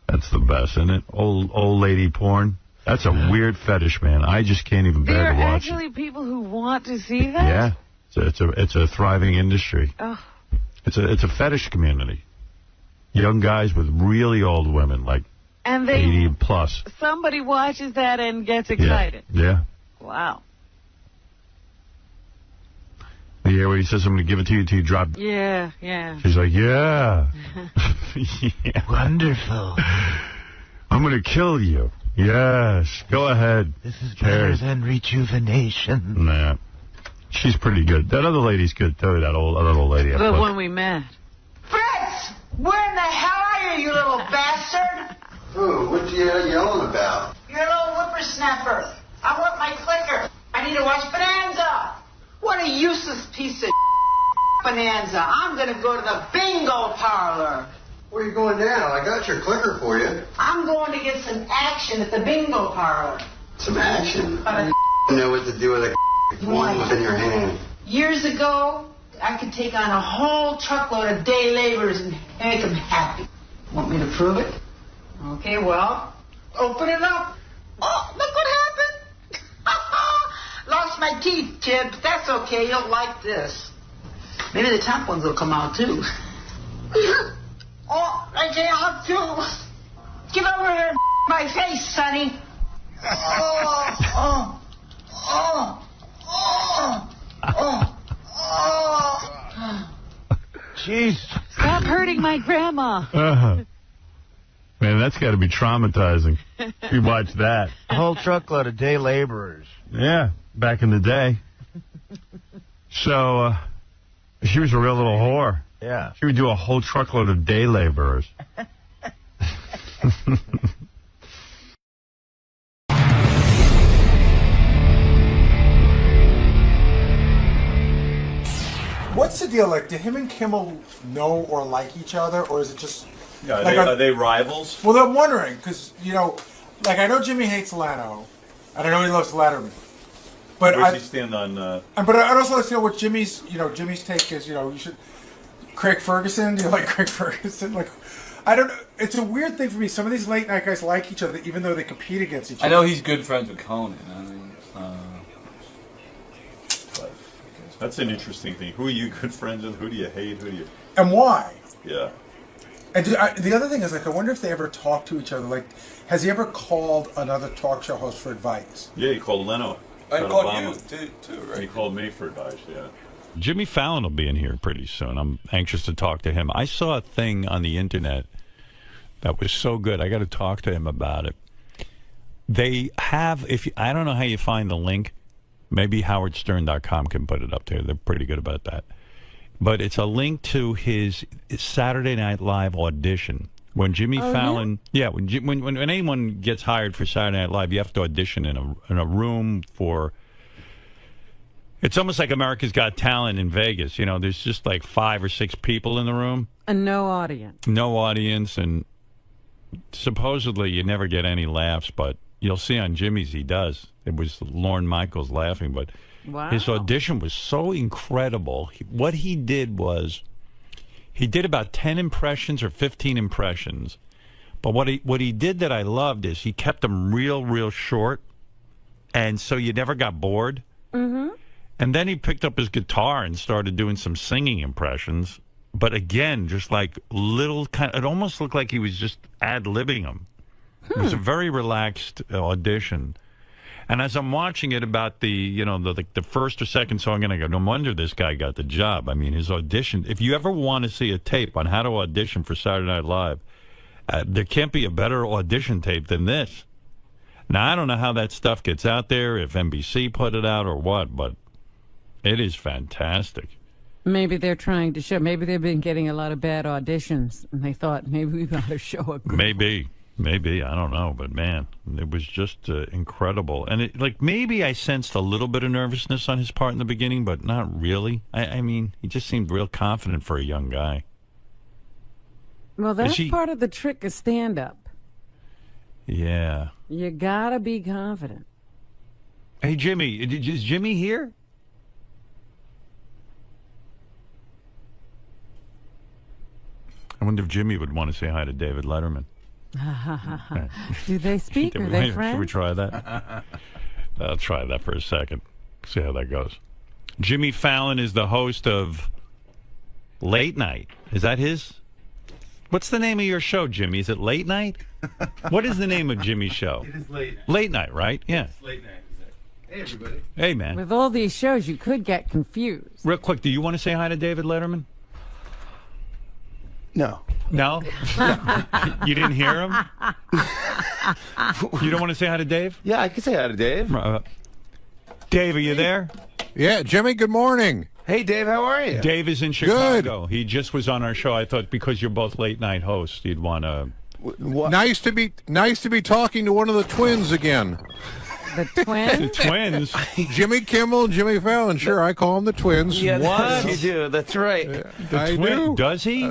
That's the best, isn't it? Old lady porn. That's a weird fetish, man. I just can't even bear to watch it. There are actually people who want to see that? Yeah. It's a thriving industry. Oh. It's a fetish community. Young guys with really old women, like 80 plus. Somebody watches that and gets excited. Yeah. Wow. You hear where he says, I'm going to give it to you until you drop. Yeah. She's like, yeah. Yeah. Wonderful. I'm going to kill you. Yes. Go ahead. This is better than rejuvenation. Nah. She's pretty good. That other lady's good, too. That other old lady. The one we met. Fritz! Where in the hell are you little bastard? Who? What you yelling about? You're a little whippersnapper. I want my clicker. I need to watch Bonanza. What a useless piece of Bonanza. I'm going to go to the bingo parlor. Where are you going now? I got your clicker for you. I'm going to get some action at the bingo parlor. Some action? I don't know what to do with a one within your hand. Years ago, I could take on a whole truckload of day laborers and make them happy. Want me to prove it? Okay, well, open it up. Oh, look what happened. Lost my teeth, kid, but that's okay. You'll like this. Maybe the top ones will come out, too. Oh, I can't out, too. Get over here and my face, Sonny. Jeez. Stop hurting my grandma. Man, that's got to be traumatizing. You watch that. A whole truckload of day laborers. Yeah, back in the day. So, she was a real little whore. Yeah. She would do a whole truckload of day laborers. What's the deal? Like, do him and Kimmel know or like each other, or is it just... Yeah, like, are they rivals? Well, I'm wondering, because, you know, like, I know Jimmy hates Leno, and I know he loves Letterman. But where does he stand on... But I'd also like to know what Jimmy's take is, you should... Craig Ferguson? Do you like Craig Ferguson? Like, I don't know. It's a weird thing for me. Some of these late night guys like each other, even though they compete against each other. I know he's good friends with Conan. But that's an interesting thing. Who are you good friends with? Who do you hate? Who do you... And why? Yeah. And the other thing is, like, I wonder if they ever talk to each other. Like, has he ever called another talk show host for advice? Yeah, he called Leno. I called you, too, right? He called me for advice, yeah. Jimmy Fallon will be in here pretty soon. I'm anxious to talk to him. I saw a thing on the internet that was so good. I got to talk to him about it. They have, I don't know how you find the link. Maybe howardstern.com can put it up there. They're pretty good about that. But it's a link to his Saturday Night Live audition. When Jimmy Fallon, when anyone gets hired for Saturday Night Live, you have to audition in a room for. It's almost like America's Got Talent in Vegas. You know, there's just like 5 or 6 people in the room. And no audience. No audience, and supposedly you never get any laughs, but you'll see on Jimmy's he does. It was Lorne Michaels laughing, but his audition was so incredible. What he did was, he did about 10 impressions or 15 impressions, but what he did that I loved is he kept them real short, and so you never got bored. Mm-hmm. And then he picked up his guitar and started doing some singing impressions. But again, just like little it almost looked like he was just ad-libbing them. It was a very relaxed audition. And as I'm watching it about the first or second song, and I go, no wonder this guy got the job. I mean, his audition, if you ever want to see a tape on how to audition for Saturday Night Live, there can't be a better audition tape than this. Now, I don't know how that stuff gets out there, if NBC put it out or what, but it is fantastic. Maybe they're trying to show. Maybe they've been getting a lot of bad auditions, and they thought maybe we got to show a good Maybe. I don't know. But, man, it was just incredible. And, maybe I sensed a little bit of nervousness on his part in the beginning, but not really. I mean, he just seemed real confident for a young guy. Well, that's part of the trick of stand-up. Yeah. You got to be confident. Hey, Jimmy. Is Jimmy here? I wonder if Jimmy would want to say hi to David Letterman. Do they speak? Are they friends? Should we try that? I'll try that for a second. See how that goes. Jimmy Fallon is the host of Late Night. Is that his? What's the name of your show, Jimmy? Is it Late Night? What is the name of Jimmy's show? It is Late Night. Late Night, right? Yeah. It's Late Night. Hey, everybody. Hey, man. With all these shows, you could get confused. Real quick, do you want to say hi to David Letterman? No. No? You didn't hear him? You don't want to say hi to Dave? Yeah, I can say hi to Dave. Dave, are you there? Yeah, Jimmy, good morning. Hey, Dave, how are you? Dave is in Chicago. He just was on our show. I thought because you're both late night hosts, you'd want to... Nice to be talking to one of the twins again. The twins? The twins? Jimmy Kimmel, Jimmy Fallon. Sure, I call them the twins. Yeah, what? You do. That's right. The twin? Does he?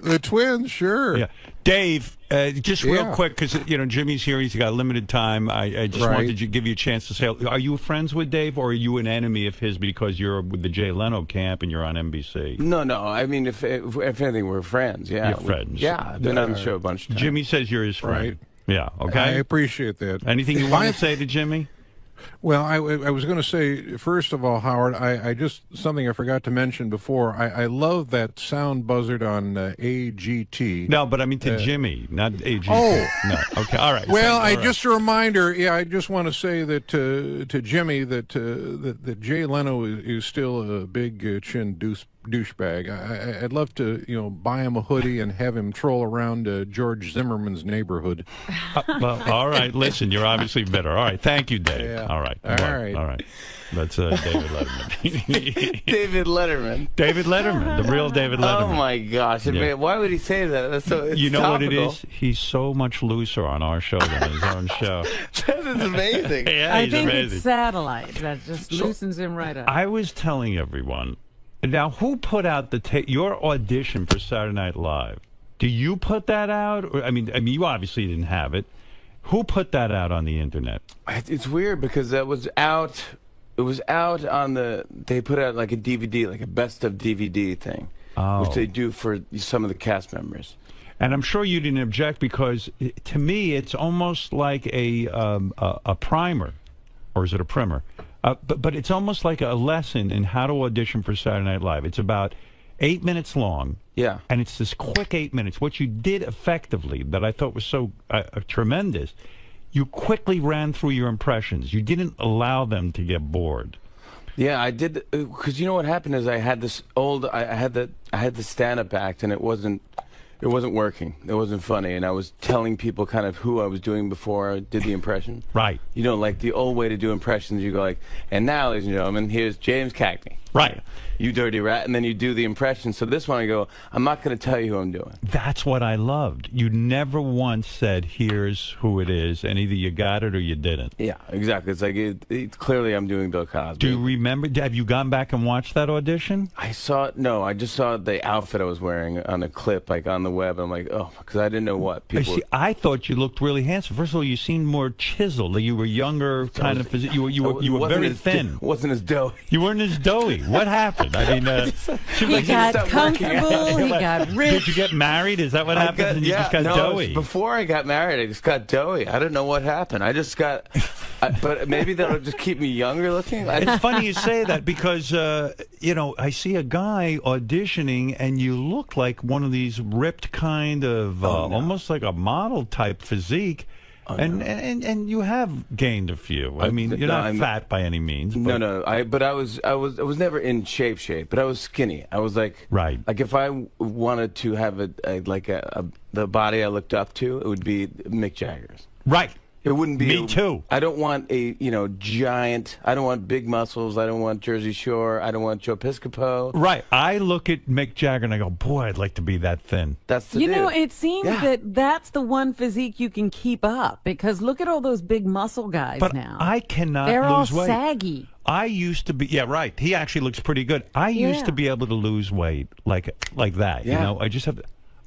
The twins, sure. Yeah. Dave, just real quick, because Jimmy's here. He's got limited time. I just wanted to give you a chance to say, are you friends with Dave, or are you an enemy of his because you're with the Jay Leno camp and you're on NBC? No. I mean, if anything, we're friends. Yeah. You're friends. Yeah. I've been on the show a bunch of times. Jimmy says you're his friend. Right. Yeah, okay. I appreciate that. Anything you want to say to Jimmy? Well, I was going to say, first of all, Howard, I just, something I forgot to mention before, I love that sound buzzard on AGT. No, but I mean to Jimmy, not AGT. Oh. No, okay, all right. Well, just a reminder, I just want to say that to Jimmy that Jay Leno is still a big chin douchebag. I'd love to, buy him a hoodie and have him troll around George Zimmerman's neighborhood. Well, all right, listen, you're obviously better. All right, thank you, Dave. Yeah. All right. All right. All right. That's David Letterman. David Letterman. David Letterman, the real David Letterman. Oh, my gosh. Yeah. Man, why would he say that? That's so, it's you know topical. what it is? He's so much looser on our show than his own show. That is amazing. Yeah, I he's think amazing. it's satellite that just loosens him right up. I was telling everyone, now who put out your audition for Saturday Night Live? Do you put that out? Or, I mean, you obviously didn't have it. Who put that out on the internet? It's weird because that was out. It was out on they put out like a DVD, like a best of DVD thing, which they do for some of the cast members. And I'm sure you didn't object because, to me, it's almost like a primer, or is it a primer? But it's almost like a lesson in how to audition for Saturday Night Live. It's about 8 minutes long. Yeah. And it's this quick 8 minutes. What you did effectively that I thought was so tremendous, you quickly ran through your impressions. You didn't allow them to get bored. Yeah, I did, because you know what happened is I had this I had the stand-up act, and it wasn't working. It wasn't funny, and I was telling people kind of who I was doing before I did the impression. Right. You know, like the old way to do impressions, you go like, and now, ladies and gentlemen, here's James Cagney. Right. You dirty rat, and then you do the impression. So this one I go, I'm not going to tell you who I'm doing. That's what I loved. You never once said, here's who it is, and either you got it or you didn't. Yeah, exactly. It's like, clearly I'm doing Bill Cosby. Do you remember, have you gone back and watched that audition? I just saw the outfit I was wearing on a clip, like on the web. I'm like, oh, because I didn't know what people. I thought you looked really handsome. First of all, you seemed more chiseled. You were younger, kind of. You were very thin. Wasn't as doughy. You weren't as doughy. What happened? I mean, he got comfortable. He got rich. Did you get married? Is that what happened? You just got doughy. Before I got married, I just got doughy. I don't know what happened. I just got. But maybe that'll just keep me younger looking. It's funny you say that because I see a guy auditioning, and you look like one of these ripped kind of almost like a model type physique. And you have gained a few. I mean, you're not fat by any means. But. No. I was never in shape, but I was skinny. I was like, right. Like if I wanted to have the body I looked up to, it would be Mick Jagger's. Right. It wouldn't be. Me too. I don't want a giant. I don't want big muscles. I don't want Jersey Shore. I don't want 𝗀𝗏𝗄𝗏. Right. I look at Mick Jagger and I go, boy, I'd like to be that thin. That's the dude. It seems that's the one physique you can keep up, because look at all those big muscle guys now. I cannot They're lose all weight. saggy. I used to be, yeah, right. He actually looks pretty good. I used to be able to lose weight like that. Yeah. I just have.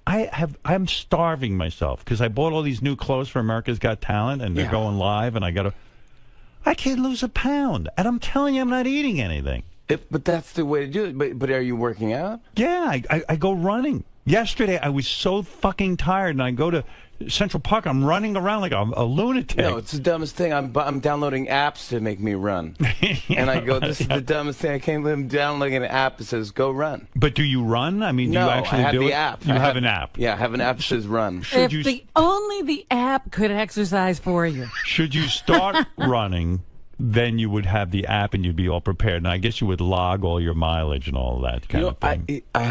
I'm starving myself because I bought all these new clothes for America's Got Talent, and they're going live, and I can't lose a pound, and I'm telling you, I'm not eating anything. But that's the way to do it. But are you working out? Yeah, I go running. Yesterday, I was so fucking tired, and I go to Central Park. I'm running around like a lunatic. No, it's the dumbest thing. I'm downloading apps to make me run. And I go, this is the dumbest thing. I can't believe I'm downloading an app that says, go run. But do you run? I mean, do you actually I have do the it? app. You have an app? Yeah, I have an app that says run. Only the app could exercise for you. Should you start running, then you would have the app and you'd be all prepared. And I guess you would log all your mileage and all that kind of thing. I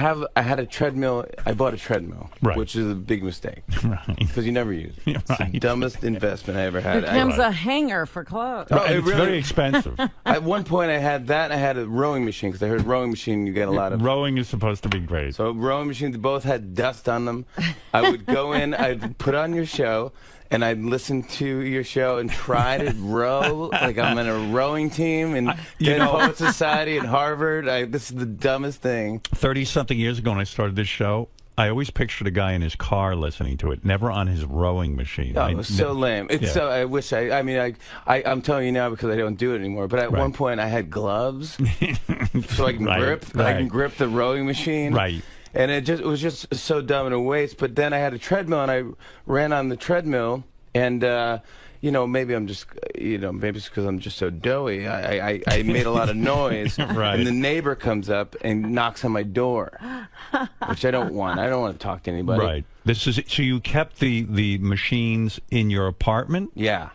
had a treadmill. I bought a treadmill, which is a big mistake. Right. Because you never use it. It's the dumbest investment I ever had. It becomes a hanger for clothes. It's very expensive. At one point, I had that, and I had a rowing machine, because I heard rowing machine, you get a lot of... Rowing is supposed to be great. So rowing machines both had dust on them. I would go in, I'd put on your show, and I'd listen to your show and try to row like I'm in a rowing team in Poet Society at Harvard. This is the dumbest thing. 30-something years ago when I started this show, I always pictured a guy in his car listening to it, never on his rowing machine. Oh, it was so lame. It's so. I wish I'm telling you now because I don't do it anymore. But at one point, I had gloves so I can grip. I can grip the rowing machine. Right. And it was just so dumb and a waste. But then I had a treadmill, and I ran on the treadmill, and you know, maybe I'm just, you know, maybe it's because I'm just so doughy. I made a lot of noise, Right. and the neighbor comes up and knocks on my door, which I don't want. I don't want to talk to anybody. Right. This is so you kept the machines in your apartment? Yeah.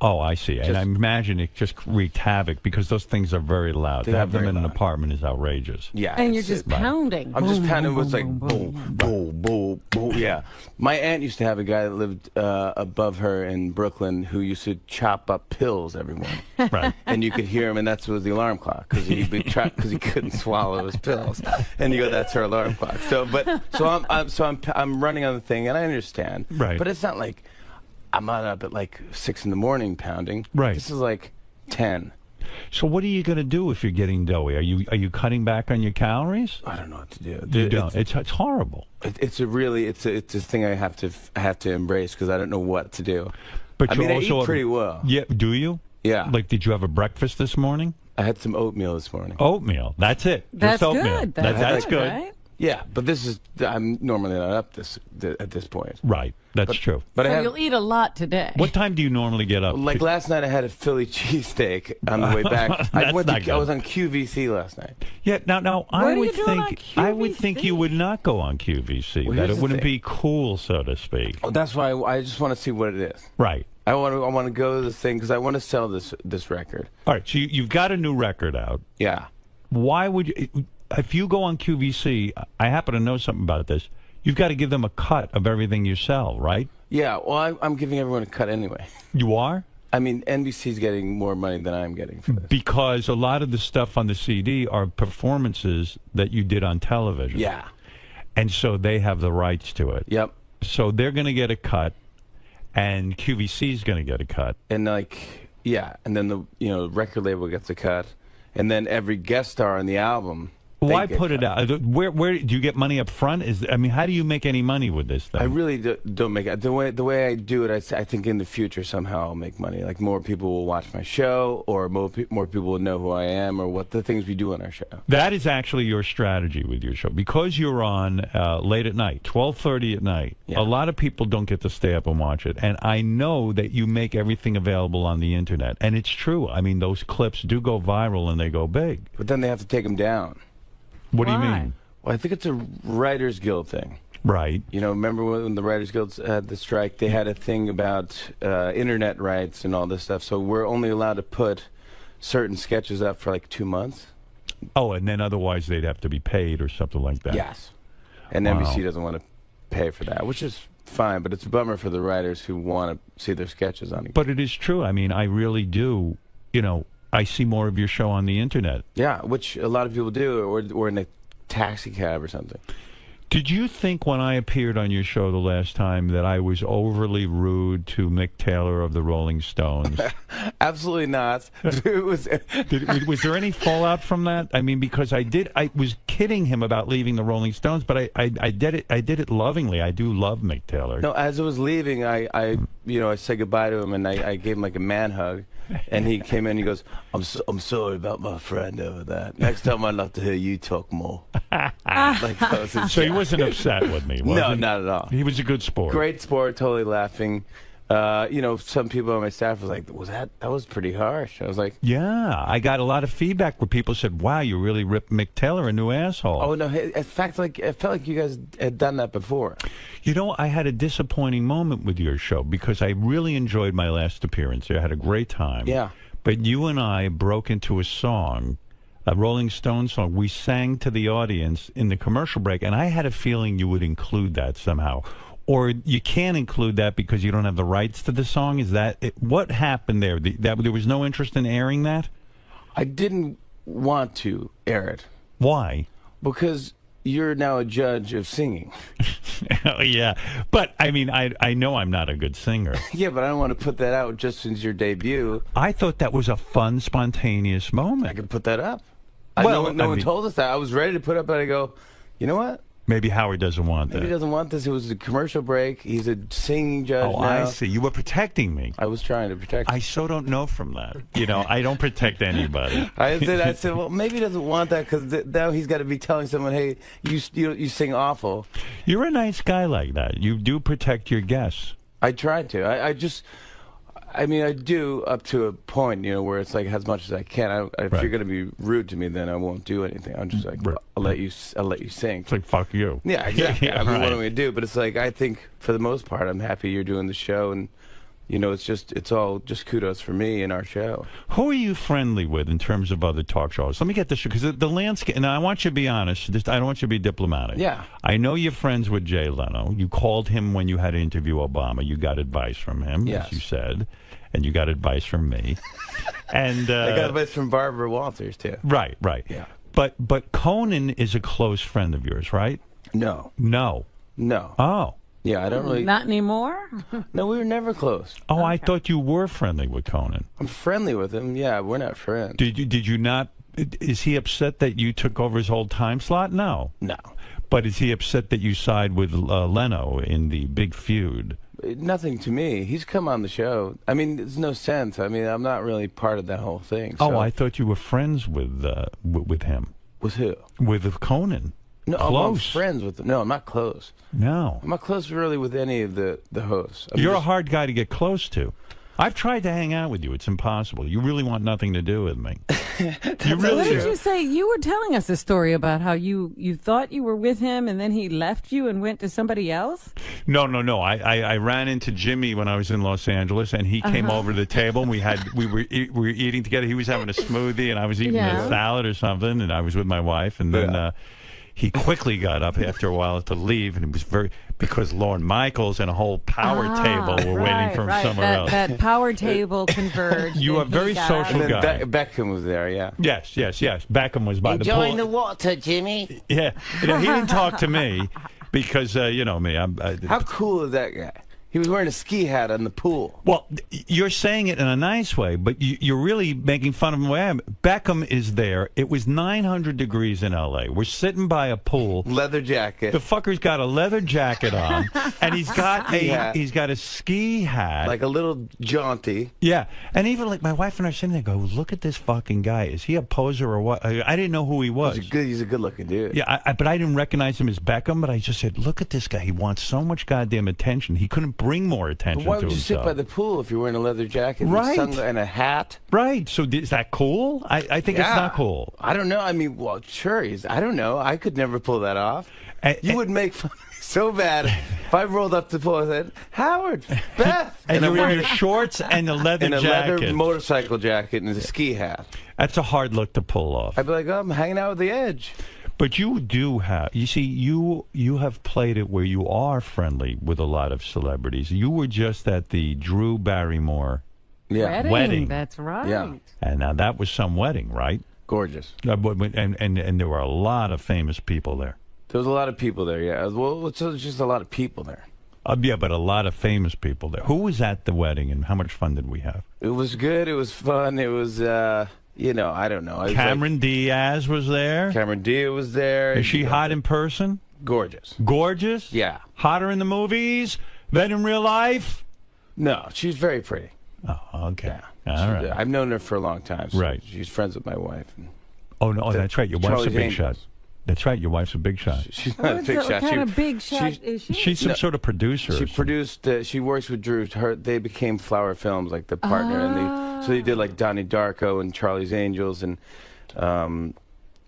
Oh, I see. And I imagine it just wreaked havoc because those things are very loud. They To are have them very in an loud. apartment is outrageous. Yeah. And you're just pounding. I'm just Boom, pounding boom, with like boom, boom, boom, boom, boom. Yeah. My aunt used to have a guy that lived above her in Brooklyn who used to chop up pills every morning. Right. And you could hear him, and that's was the alarm clock because he couldn't swallow his pills. And you go, that's her alarm clock. So I'm running on the thing, and I understand. Right. But it's not like I'm not up at like 6 in the morning pounding. Right. This is like 10. So what are you going to do if you're getting doughy? Are you cutting back on your calories? I don't know what to do. You don't. It's horrible. It's a thing I have to embrace because I don't know what to do. But I you mean, I also eat pretty well. Yeah. Do you? Yeah. Like, did you have a breakfast this morning? I had some oatmeal this morning. Oatmeal. That's it. That's Just oatmeal. good. That's good. Right? Yeah, but I'm normally not up at this point. Right. That's true. But So you'll eat a lot today. What time do you normally get up? Like last night, I had a Philly cheesesteak on the way back. I was on QVC last night. Yeah. Now What I are would you doing on think you would not go on QVC. Well, that here's it the wouldn't thing. be cool, so to speak. Oh, that's why I just want to see what it is. Right. I want to go to this thing because I want to sell this record. All right. So you've got a new record out. Yeah. Why would you? If you go on QVC, I happen to know something about this. You've got to give them a cut of everything you sell, right? Yeah. Well, I'm giving everyone a cut anyway. You are? I mean, NBC's getting more money than I'm getting for this. Because a lot of the stuff on the CD are performances that you did on television. Yeah. And so they have the rights to it. Yep. So they're going to get a cut, and QVC's going to get a cut. And and then the record label gets a cut, and then every guest star on the album. Why put it out? Where do you get money up front? How do you make any money with this thing? I really don't make it. The way I do it, I think in the future somehow I'll make money. Like more people will watch my show, or more people will know who I am, or what the things we do on our show. That is actually your strategy with your show. Because you're on late at night, 12:30 at night, a lot of people don't get to stay up and watch it. And I know that you make everything available on the Internet. And it's true. I mean, those clips do go viral and they go big. But then they have to take them down. What do you mean? Well, I think it's a Writers Guild thing. Right. You know, remember when the Writers Guild had the strike? They had a thing about internet rights and all this stuff. So we're only allowed to put certain sketches up for like 2 months. Oh, and then otherwise they'd have to be paid or something like that. Yes. And Wow. NBC doesn't want to pay for that, which is fine. But it's a bummer for the writers who want to see their sketches on it. But it is true. I mean, I really do. You know, I see more of your show on the Internet. Yeah, which a lot of people do, or in a taxi cab or something. Did you think when I appeared on your show the last time that I was overly rude to Mick Taylor of the Rolling Stones? Absolutely not. Was there any fallout from that? I mean, because I was kidding him about leaving the Rolling Stones, but I did it lovingly. I do love Mick Taylor. No, as I was leaving, I said goodbye to him, and I gave him like a man hug. And he came in and he goes, I'm sorry about my friend over there. Next time I'd love to hear you talk more. So he wasn't upset with me, was No, he? not at all. He was a good sport. Great sport, totally laughing. Some people on my staff was like, that was pretty harsh. I was like, yeah, I got a lot of feedback where people said, wow, you really ripped Mick Taylor a new asshole. oh, no, in fact, I felt like you guys had done that before. You know, I had a disappointing moment with your show because I really enjoyed my last appearance. I had a great time. Yeah. But you and I broke into a song, a Rolling Stones song. We sang to the audience in the commercial break, and I had a feeling you would include that somehow. Or you can't include that because you don't have the rights to the song? Is that it? What happened there? There was no interest in airing that? I didn't want to air it. Why? Because you're now a judge of singing. Oh, yeah. But, I mean, I know I'm not a good singer. Yeah, but I don't want to put that out just since your debut. I thought that was a fun, spontaneous moment. I could put that up. Well, no one told us that. I was ready to put up, but I go, you know what? Maybe Howard doesn't want that. Maybe he doesn't want this. It was a commercial break. He's a singing judge now. I see. You were protecting me. I was trying to protect you. I so don't know from that. You know, I don't protect anybody. I said, well, maybe he doesn't want that because now he's got to be telling someone, hey, you sing awful. You're a nice guy like that. You do protect your guests. I tried to. I mean, I do up to a point, you know, where it's like as much as I can. If you're going to be rude to me, then I won't do anything. I'm just like, I'll let you sing. It's like, fuck you. Yeah, exactly. Yeah, I mean, right. what am I going to do? But it's like, I think for the most part, I'm happy you're doing the show, and you know, it's all just kudos for me and our show. Who are you friendly with in terms of other talk shows? Let me get this, because the landscape, and I want you to be honest, I don't want you to be diplomatic. Yeah. I know you're friends with Jay Leno. You called him when you had to interview Obama. You got advice from him, as you said, and you got advice from me. And I got advice from Barbara Walters, too. Right. Yeah. But Conan is a close friend of yours, right? No. Oh. Yeah, I don't really... Not anymore? No, we were never close. Oh, I thought you were friendly with Conan. I'm friendly with him. Yeah, we're not friends. Did you not... Is he upset that you took over his whole time slot? No. No. But is he upset that you side with Leno in the big feud? Nothing to me. He's come on the show. I mean, there's no sense. I mean, I'm not really part of that whole thing. Oh, I thought you were friends with him. With who? With Conan. No, I'm friends with him. No, I'm not close. No. I'm not close really with any of the hosts. You're a hard guy to get close to. I've tried to hang out with you. It's impossible. You really want nothing to do with me. You really What did you say? You were telling us a story about how you thought you were with him and then he left you and went to somebody else? No. I ran into Jimmy when I was in Los Angeles, and he came over to the table, and we were eating together. He was having a smoothie, and I was eating a salad or something, and I was with my wife, and then he quickly got up after a while to leave, and it was because 𝗦𝗵cie𝘄𝗿𝗍 and a whole power table were waiting for him somewhere else. That power table converged. You are a very social guy. Beckham was there, yeah. Yes. Beckham was by the pool. Enjoying the water, Jimmy. Yeah. He didn't talk to me because, you know me. How cool is that guy? He was wearing a ski hat on the pool. Well, you're saying it in a nice way, but you're really making fun of him. Beckham is there. It was 900 degrees in L.A. We're sitting by a pool. Leather jacket. The fucker's got a leather jacket on, and he's got a ski hat. Like a little jaunty. Yeah. And even like my wife and I are sitting there go, look at this fucking guy. Is he a poser or what? I didn't know who he was. He's a good-looking dude. Yeah, but I didn't recognize him as Beckham, but I just said, look at this guy. He wants so much goddamn attention. He couldn't bring more attention to himself. Why would you sit by the pool if you're wearing a leather jacket and a hat? Right. So is that cool? I think it's not cool. I don't know. I mean, well, sure. I don't know. I could never pull that off. You would make fun of me so bad if I rolled up to the pool and said, Howard, Beth. And you're wearing shorts and a leather jacket. And a leather motorcycle jacket and a ski hat. That's a hard look to pull off. I'd be like, oh, I'm hanging out with the Edge. But you do have, you see, you have played it where you are friendly with a lot of celebrities. You were just at the Drew Barrymore wedding. That's right. Yeah. And now that was some wedding, right? Gorgeous. And there were a lot of famous people there. There was a lot of people there, yeah. Well, it's just a lot of people there. Yeah, but a lot of famous people there. Who was at the wedding, and how much fun did we have? It was good. It was fun. It was... you know, I don't know. Cameron Diaz was there. Cameron Diaz was there. Is she hot in person? Gorgeous. Gorgeous? Yeah. Hotter in the movies than in real life? No, she's very pretty. Oh, okay. Yeah. All right. I've known her for a long time. So right. She's friends with my wife. Oh, no, that's right. Your wife's a big shot. That's right. Your wife's a big shot. She's not a big shot. What kind of big shot is she? She's some sort of producer. She produced. She works with Drew. They became Flower Films, like the partner, and so they did like Donnie Darko and Charlie's Angels, and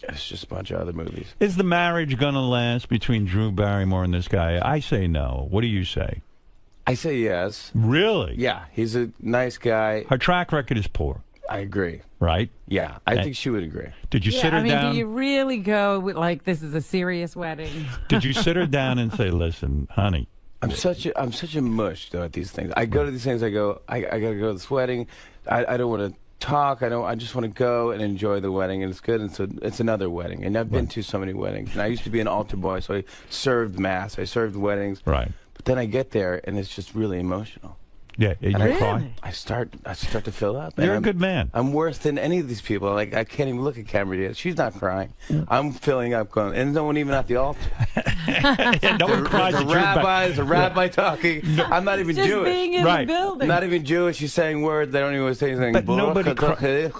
it's just a bunch of other movies. Is the marriage gonna last between Drew Barrymore and this guy? I say no. What do you say? I say yes. Really? Yeah, he's a nice guy. Her track record is poor. I agree. Right? Yeah, I think she would agree. Did you sit her down? Do you really go with, like, this is a serious wedding? Did you sit her down and say, listen, honey? I'm such a mush, though, at these things. I go to these things, I go, I got to go to this wedding. I don't want to talk. I just want to go and enjoy the wedding, and it's good. And so it's another wedding. And I've been to so many weddings. And I used to be an altar boy, so I served mass. I served weddings. Right. But then I get there, and it's just really emotional. Yeah, you cry. I start to fill up. You're a good man. I'm worse than any of these people. Like, I can't even look at Cameron Diaz. She's not crying. I'm filling up, going, and no one even at the altar. No one cries at the rabbi talking. No. I'm not even just Jewish. Being in the building. I'm not even Jewish. She's saying words. They don't even say anything. But nobody cries.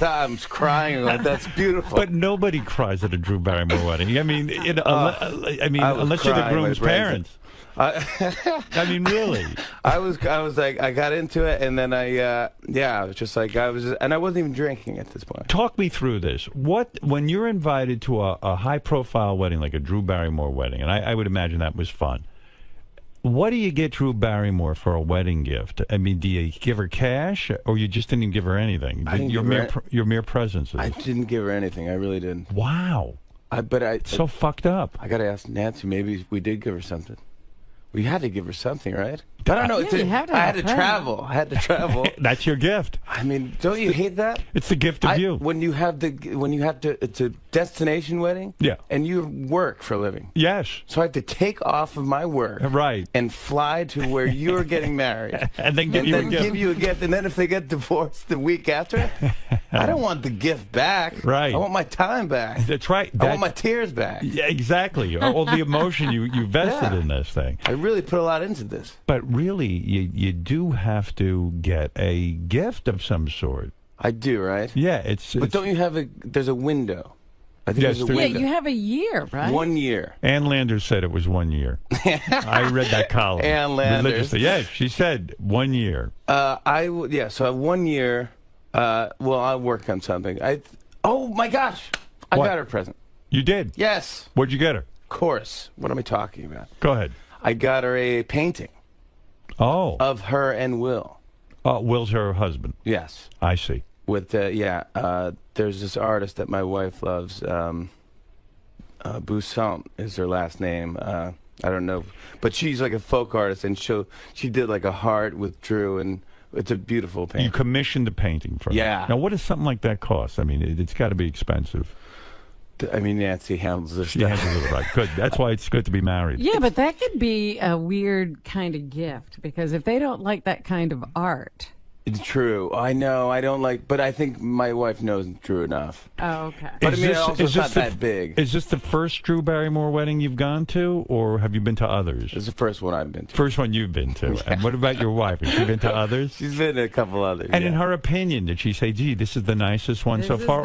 I'm crying. Like, that's beautiful. But nobody cries at a Drew Barrymore wedding. I mean, unless you're the groom's parents. I mean, really. I was like, I got into it, and then I was just like, and I wasn't even drinking at this point. Talk me through this. When you're invited to a high-profile wedding, like a Drew Barrymore wedding, and I would imagine that was fun. What do you get Drew Barrymore for a wedding gift? I mean, do you give her cash, or you just didn't even give her anything? Your mere presence. I didn't give her anything. I really didn't. Wow. So fucked up. I got to ask Nancy. Maybe we did give her something. We had to give her something, right? I don't know. Yeah, I had to travel. I had to travel. That's your gift. I mean, don't you hate that? It's the gift of you. When you have it's a destination wedding. Yeah. And you work for a living. Yes. So I have to take off of my work. Right. And fly to where you're getting married. And then give you a gift. And then if they get divorced the week after, I don't want the gift back. Right. I want my time back. That's right. I want my tears back. Yeah, exactly. All the emotion you vested in this thing. I really put a lot into this. But really, you do have to get a gift of some sort. I do, right? Yeah, But don't you have there's a window. I think there's a window. Yeah, you have a year, right? 1 year. Ann Landers said it was 1 year. I read that column. Ann Landers. Yeah, she said 1 year. So I have 1 year. I'll work on something. Oh my gosh, I got her a present. You did? Yes. What'd you get her? Of course. What am I talking about? Go ahead. I got her a painting. Oh. Of her and Will. Will's her husband. Yes. I see. With there's this artist that my wife loves. 𝗵𝗵cie is her last name. I don't know, but she's like a folk artist, and she did like a heart with Drew, and it's a beautiful painting. You commissioned a painting for her. Yeah. Now, what does something like that cost? I mean, it's got to be expensive. I mean, Nancy handles her stuff. She handles it right. Good. That's why it's good to be married. Yeah, but that could be a weird kind of gift, because if they don't like that kind of art. It's true. I know. I don't like, but I think my wife knows Drew enough. Oh, okay. But I mean, it's not that big. Is this the first Drew Barrymore wedding you've gone to, or have you been to others? It's the first one I've been to. First one you've been to. And what about your wife? Has she been to others? She's been to a couple others. And in her opinion, did she say, gee, this is the nicest one so far?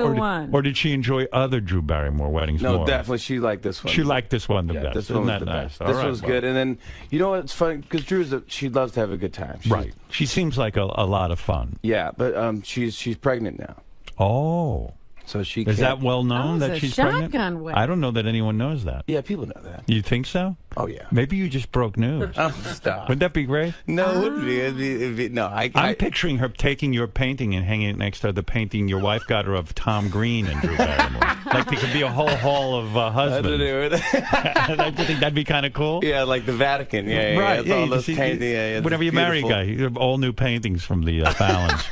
Or did she enjoy other Drew Barrymore weddings more? No, definitely she liked this one. She liked this one the best. This one was the best. This was good. And then, you know what's funny? Because she loves to have a good time. Right. She seems like a lot of fun. Yeah. But she's pregnant now. Oh. So she is that well known that she's pregnant? I don't know that anyone knows that. Yeah, people know that. You think so? Oh yeah. Maybe you just broke news. Oh, stop. Wouldn't that be great? No, it wouldn't be. It'd be no. I'm picturing her taking your painting and hanging it next to the painting your wife got her of Tom Green and Drew Barrymore. Like there could be a whole hall of husbands. I think that'd be kind of cool. Yeah, like the Vatican. Yeah, right. Yeah, all those paintings. Whenever you marry a guy, you have all new paintings from the Fallons.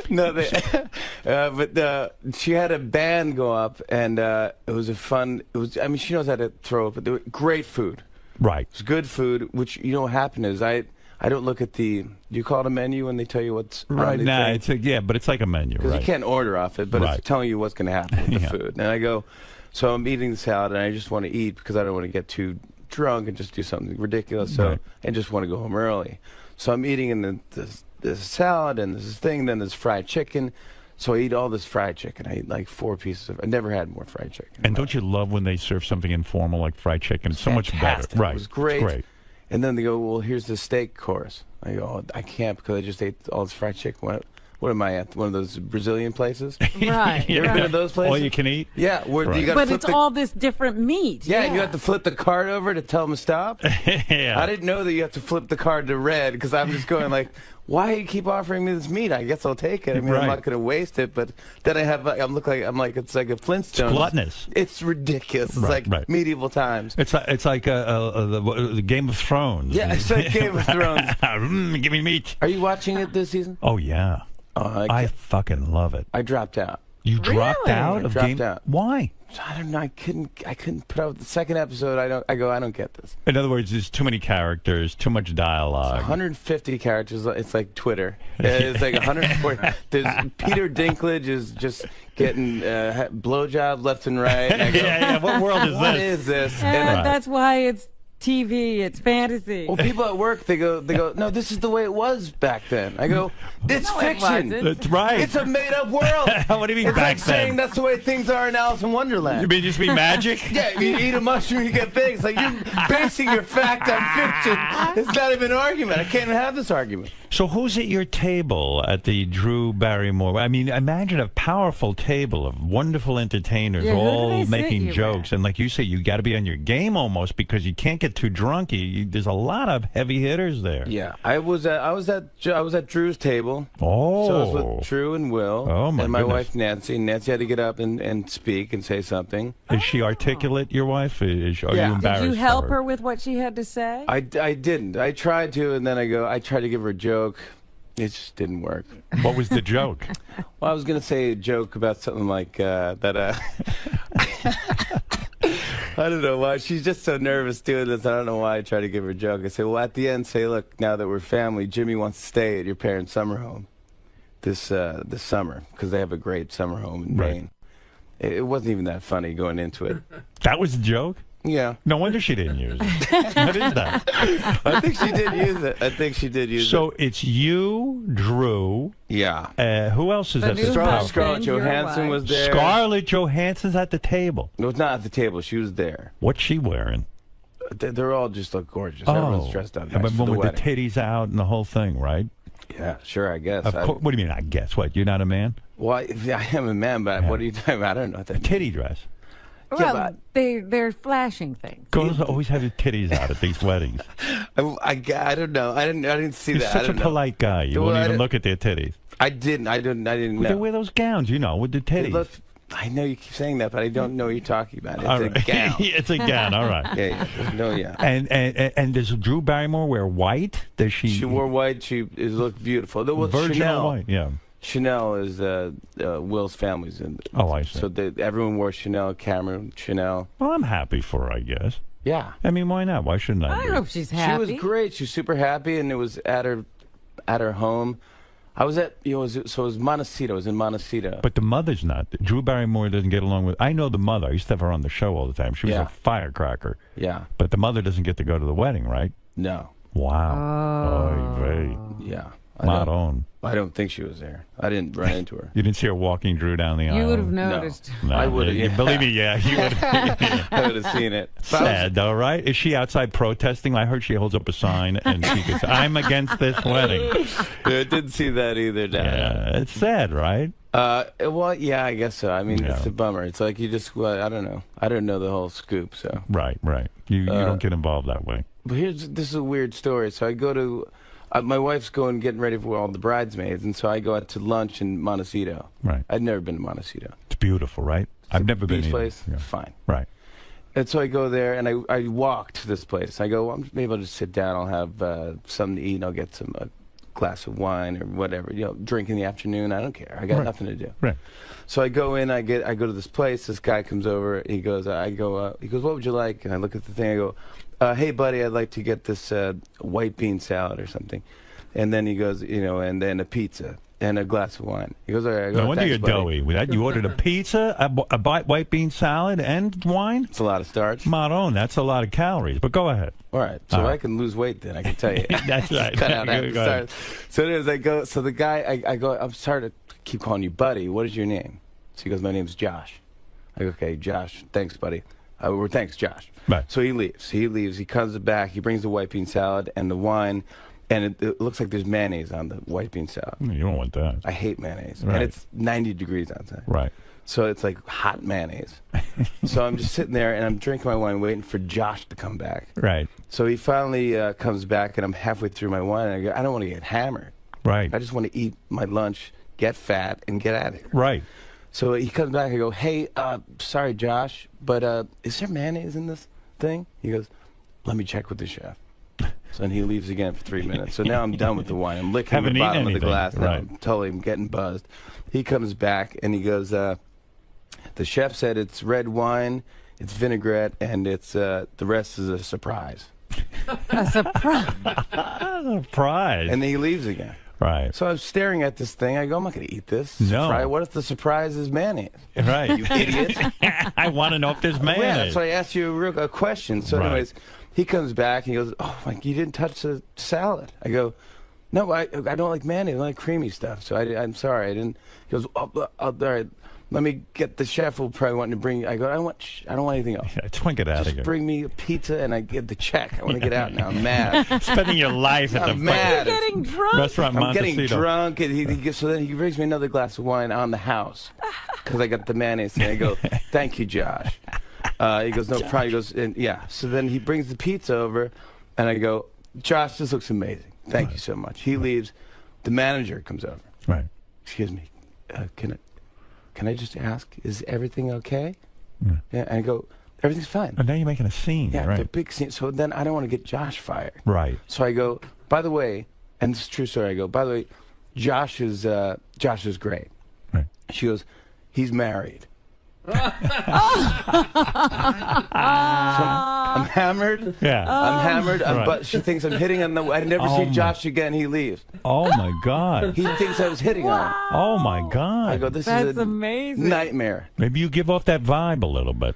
No, but she had a band go up, and it was a fun. It was. I mean, she knows how to throw up. But great food. Right. It's good food. Which what happened is I don't look at the. Do you call it a menu when they tell you what's right? Nah, it's but it's like a menu. Because right. you can't order off it, but it's telling you what's going to happen with the food. And I go, so I'm eating the salad, and I just want to eat because I don't want to get too drunk and just do something ridiculous. So I just want to go home early. So I'm eating in there's salad and there's this thing, then there's fried chicken. So I eat all this fried chicken. I eat like 4 pieces of. I never had more fried chicken. And don't you love when they serve something informal like fried chicken? It's so much better. Right. It was great. It's great. And then they go, well, here's the steak course. I go, oh, I can't because I just ate all this fried chicken. What am I at? One of those Brazilian places? Right. You ever been to those places? All you can eat? Yeah. Where you but it's all this different meat. Yeah, and you have to flip the card over to tell them to stop. Yeah. I didn't know that you have to flip the card to red because I'm just going like, why do you keep offering me this meat? I guess I'll take it. I mean, I'm not going to waste it. But then I have, I'm like it's like a Flintstone. It's gluttonous. It's ridiculous. It's like medieval times. It's like the Game of Thrones. Yeah, it's like Game of Thrones. Give me meat. Are you watching it this season? Oh yeah. I fucking love it. I dropped out. You dropped out I of dropped Game? out. Why? I don't know. I couldn't put out the second episode. I don't get this. In other words, there's too many characters, too much dialogue. 150 characters. It's like Twitter. It's like 140. There's Peter Dinklage is just getting blowjob left and right. And I go, yeah. What world is this? What is this? And that's why it's TV. It's fantasy. Well, people at work, they go, no, this is the way it was back then. I go, it's fiction. That's right. It's a made-up world. What do you mean it's back like then? saying that's the way things are in Alice in Wonderland. You mean just be magic? Yeah, you eat a mushroom, you get big. It's like you're basing your fact on fiction. It's not even an argument. I can't even have this argument. So who's at your table at the Drew Barrymore? I mean, imagine a powerful table of wonderful entertainers all making jokes. And like you say, you got to be on your game almost because you can't get too drunk. There's a lot of heavy hitters there. Yeah, I was at Drew's table. Oh. So I was with Drew and Will. Oh, my And my goodness. wife, Nancy. And Nancy had to get up and speak and say something. Is she articulate, your wife? Are you embarrassed? Did you help her with what she had to say? I didn't. I tried to, and then I tried to give her a joke. It just didn't work. What was the joke? Well, I was going to say a joke about something like that. I don't know why. She's just so nervous doing this. I don't know why I try to give her a joke. I say, well, at the end, say, look, now that we're family, Jimmy wants to stay at your parents' summer home this summer because they have a great summer home in Maine. It wasn't even that funny going into it. That was the joke? Yeah. No wonder she didn't use it. What is that? I think she did use it. So it's you, Drew. Yeah. Who else is at the table? Scarlett Johansson was there. Scarlett Johansson's at the table. No, it's not at the table. She was there. What's she wearing? They're all just look gorgeous. Everyone's dressed up. Nice With the titties out and the whole thing, right? Yeah, sure, I guess. What do you mean, I guess? What, you're not a man? Well, I am a man, but what are you talking about? I don't know what that means. Titty dress. Well, they're flashing things. Girls always have their titties out at these weddings. I don't know. I didn't see You're that. such a polite guy. You won't even look at their titties. I didn't know. They wear those gowns, with the titties. I know you keep saying that, but I don't know what you're talking about. It's All a right. gown. It's a gown. All right. Yeah. And does Drew Barrymore wear white? Does she? She wore white. She looked beautiful. Virginal Chanel, white. Yeah. Chanel is Will's family's in. Oh, I see. So everyone wore Chanel. Cameron, Chanel. Well, I'm happy for her, I guess. Yeah. I mean, why not? Why shouldn't I? I hope she's happy. She was great. She was super happy, and it was at her home. I was at, so it was Montecito. I was in Montecito. But the mother's not. Drew Barrymore doesn't get along with. I know the mother. I used to have her on the show all the time. She was a firecracker. Yeah. But the mother doesn't get to go to the wedding, right? No. Wow. Oh. Yeah. Not on. I don't think she was there. I didn't run into her. You didn't see her walking Drew down the aisle? You would have noticed. No, I would have. Yeah. Believe me, yeah. You would have. I would have seen it. Sad, though, right? Is she outside protesting? I heard she holds up a sign and she goes, I'm against this wedding. I didn't see that either, Dan. Yeah, it's sad, right? Well, yeah, I guess so. I mean, it's a bummer. It's like you just, I don't know. I don't know the whole scoop, so. Right. You don't get involved that way. But this is a weird story. So I go to, my wife's getting ready for all the bridesmaids, and so I go out to lunch in Montecito. Right. I'd never been to Montecito. It's beautiful, right? I've never been to either. Place? Yeah. Fine. Right. And so I go there, and I walk to this place. I go, well, maybe I'll just sit down. I'll have something to eat, and I'll get a glass of wine or whatever. Drink in the afternoon. I don't care. I got nothing to do. Right. So I go in. I go to this place. This guy comes over. He goes, what would you like? And I look at the thing. I go, hey, buddy, I'd like to get this white bean salad or something. And then he goes, and then a pizza and a glass of wine. He goes, all right. I go, no wonder thanks, you're buddy. doughy. With that, you ordered a pizza, a white bean salad, and wine? It's a lot of starch. Maron, that's a lot of calories. But go ahead. All right. So I can lose weight then, I can tell you. That's right. Cut out half the starch. So anyways, I go, so the guy, I go, I'm sorry to keep calling you buddy. What is your name? So he goes, my name's Josh. I go, okay, Josh. Thanks, buddy. Thanks, Josh. Right. So he leaves. He comes back. He brings the white bean salad and the wine. And it looks like there's mayonnaise on the white bean salad. You don't want that. I hate mayonnaise. Right. And it's 90 degrees outside. Right. So it's like hot mayonnaise. So I'm just sitting there, and I'm drinking my wine, waiting for Josh to come back. Right. So he finally comes back, and I'm halfway through my wine, and I go, I don't want to get hammered. Right. I just want to eat my lunch, get fat, and get out of here. Right. So he comes back, I go, hey, sorry, Josh, but is there mayonnaise in this thing? He goes, let me check with the chef. So then he leaves again for 3 minutes. So now I'm done with the wine. I'm licking the bottom of the glass. Now I'm getting buzzed. He comes back and he goes, the chef said it's red wine, it's vinaigrette, and it's the rest is a surprise. A surprise. Surprise. And then he leaves again. Right. So I'm staring at this thing. I go, I'm not going to eat this. No. Surprise. What if the surprise is mayonnaise? Right. You idiot. I want to know if there's mayonnaise. Yeah, that's why I asked you a question. So anyways, He comes back and he goes, "Oh, like you didn't touch the salad." I go, "No, I don't like mayonnaise. I like creamy stuff. So I'm sorry, I didn't." He goes, "Oh, all right. Let me get the chef will probably want to bring." I go, I don't want anything else. Yeah, I just want to get out of here. Just bring me a pizza and I get the check. I want to get out now. I'm mad. Spending your life at the mad. You're getting drunk. Restaurant I'm getting Montecito. drunk, and so then he brings me another glass of wine on the house because I got the mayonnaise. And I go, "Thank you, Josh." He goes, "No problem." He goes, and yeah. So then he brings the pizza over, and I go, "Josh, this looks amazing. Thank you so much." He leaves. The manager comes over. Right. Excuse me. Can I just ask, is everything okay? Yeah. Yeah. And I go, "Everything's fine." And now you're making a scene. Yeah, right. the big scene. So then I don't want to get Josh fired. Right. So I go, "By the way," and this is a true story. I go, "By the way, Josh is great." Right. She goes, "He's married." So I'm hammered. Yeah. I'm hammered. Right. But she thinks I'm hitting on the. I never see Josh again. He leaves. Oh my God. He thinks I was hitting on him. Oh my God. I go, "This That's is a amazing. nightmare." Maybe you give off that vibe a little bit.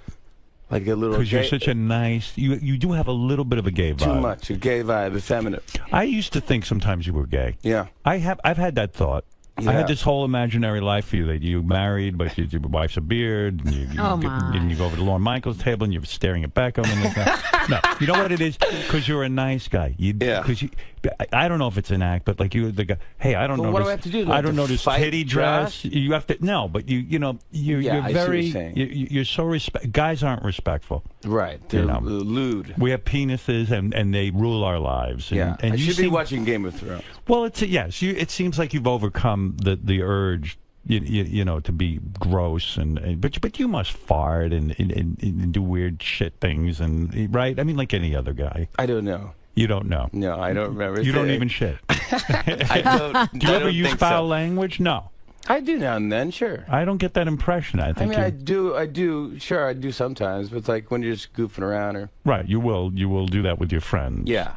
Like a little. Because you're such a nice. You do have a little bit of a gay vibe. Too much. A gay vibe. Effeminate. I used to think sometimes you were gay. Yeah. I've had that thought. Yeah. I had this whole imaginary life for you that you married, but your wife's a beard, and you go over to 𝗏 table and you're staring at Beckham. And no, you know what it is? Because you're a nice guy. Because I don't know if it's an act, but like you, the guy. Hey, I don't know. What do I have to do? I don't know this titty dress. You have to but you're very. You're so guys aren't respectful. Right. They're lewd. We have penises and they rule our lives. And, and I you should be watching Game of Thrones. Well, yes. It seems like you've overcome the urge, to be gross but you must fart and do weird shit things right. I mean, like any other guy. I don't know. You don't know. No, I don't remember. You don't even shit. I don't. Do you ever use foul language? No. I do now and then, sure. I don't get that impression. I think. I do. Sure, I do sometimes. But it's like when you're just goofing around or. Right. You will do that with your friends. Yeah.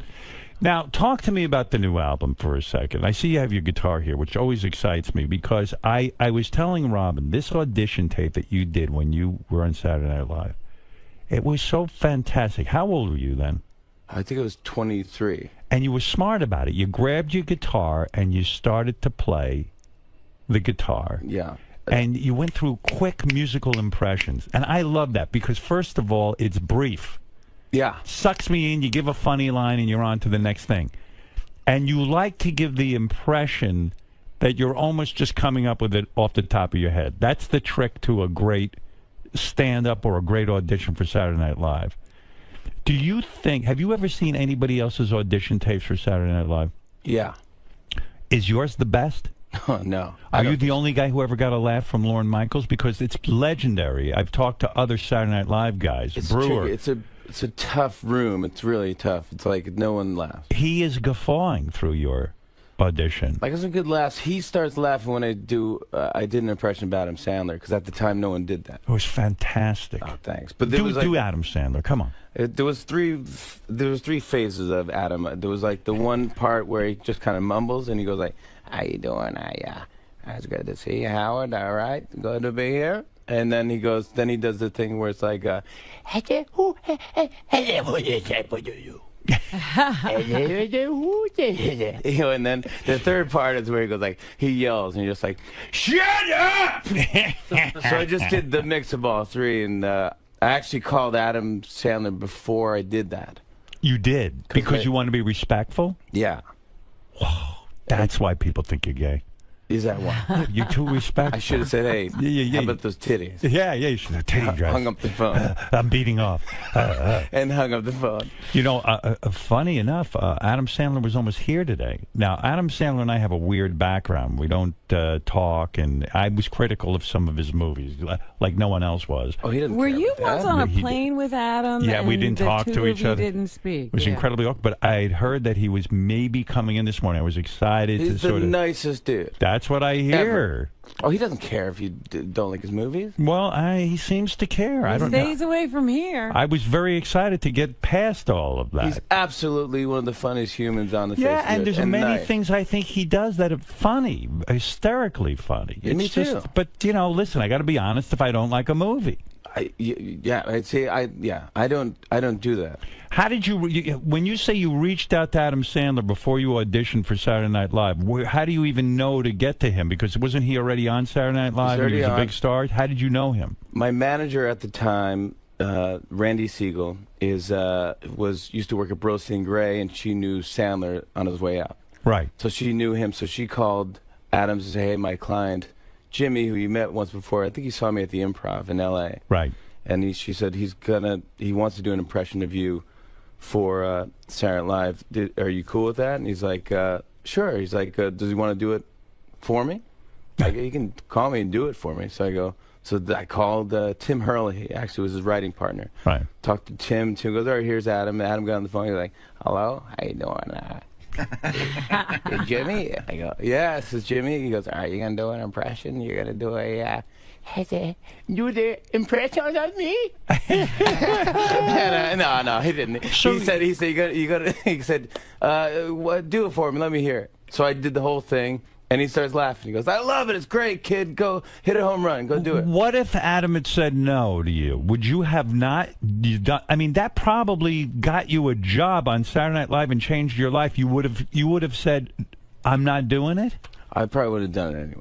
Now, talk to me about the new album for a second. I see you have your guitar here, which always excites me because I was telling Robin, this audition tape that you did when you were on Saturday Night Live, it was so fantastic. How old were you then? I think I was 23. And you were smart about it. You grabbed your guitar and you started to play the guitar. Yeah. And you went through quick musical impressions. And I love that because, first of all, it's brief. Yeah. Sucks me in, you give a funny line, and you're on to the next thing. And you like to give the impression that you're almost just coming up with it off the top of your head. That's the trick to a great stand-up or a great audition for Saturday Night Live. Do you think, have you ever seen anybody else's audition tapes for Saturday Night Live? Yeah. Is yours the best? Oh, no. Are you the only guy who ever got a laugh from Lorne Michaels? Because it's legendary. I've talked to other Saturday Night Live guys. Brewer. It's a tough room. It's really tough. It's like no one laughs. He is guffawing through your audition. Like some good laughs. He starts laughing when I did an impression of Adam Sandler because at the time no one did that. It was fantastic. Oh, thanks. But do Adam Sandler. Come on. There was three phases of Adam. There was like the one part where he just kind of mumbles and he goes like, "How you doing? It's good to see you, Howard. All right, good to be here." And then he does the thing where it's like, and then the third part is where he goes like, he yells and you're just like, "Shut up!" So I just did the mix of all three, and I actually called Adam Sandler before I did that. You did? Because you want to be respectful? Yeah. Whoa. That's why people think you're gay. Is that why? You're too respectful. I should have said, "Hey, how about those titties?" Yeah, you should have titty dress. Hung up the phone. I'm beating off. And hung up the phone. You know, funny enough, Adam Sandler was almost here today. Now, Adam Sandler and I have a weird background. We don't talk, and I was critical of some of his movies, like no one else was. Oh, he didn't. Were you once on a plane with Adam? Yeah, we didn't talk to each other. Didn't speak. It was incredibly awkward, but I had heard that he was maybe coming in this morning. I was excited He's to sort of... the nicest dude. That's what I hear. Ever. Oh, he doesn't care if you don't like his movies? Well, he seems to care. I don't know. He stays away from here. I was very excited to get past all of that. He's absolutely one of the funniest humans on the face of the earth. Yeah, and there's many things I think he does that are funny, hysterically funny. Yeah, me too. But, listen, I got to be honest if I don't like a movie. I'd say I don't do that. How did you, when you say you reached out to Adam Sandler before you auditioned for Saturday Night Live, how do you even know to get to him? Because wasn't he already on Saturday Night Live? He was a big star. How did you know him? My manager at the time, Randy Siegel, used to work at Burleson Gray, and she knew Sandler on his way out. Right. So she knew him. So she called Adams and said, "Hey, my client Jimmy, who you met once before, I think he saw me at the Improv in L.A. Right. And she said he wants to do an impression of you for Saturday Night Live. Are you cool with that?" And he's like, "Sure." He's like, "Does he want to do it for me?" Like, "He can call me and do it for me." So I go. So I called Tim Hurley. Actually, was his writing partner. Right. Talked to Tim. Tim goes, "All right, here's Adam." Adam got on the phone. He's like, "Hello, how you doing?" "Hey, Jimmy?" I go, "Yeah, this is Jimmy." He goes, "All right, you're going to do an impression? You're going to do do the impression of me?" No, he didn't. So he said, he said, "Do it for me. Let me hear it." So I did the whole thing. And he starts laughing. He goes, "I love it. It's great, kid. Go hit a home run. Go do it." What if Adam had said no to you? Would you have not done? I mean, that probably got you a job on Saturday Night Live and changed your life. You would have said, "I'm not doing it." I probably would have done it anyway.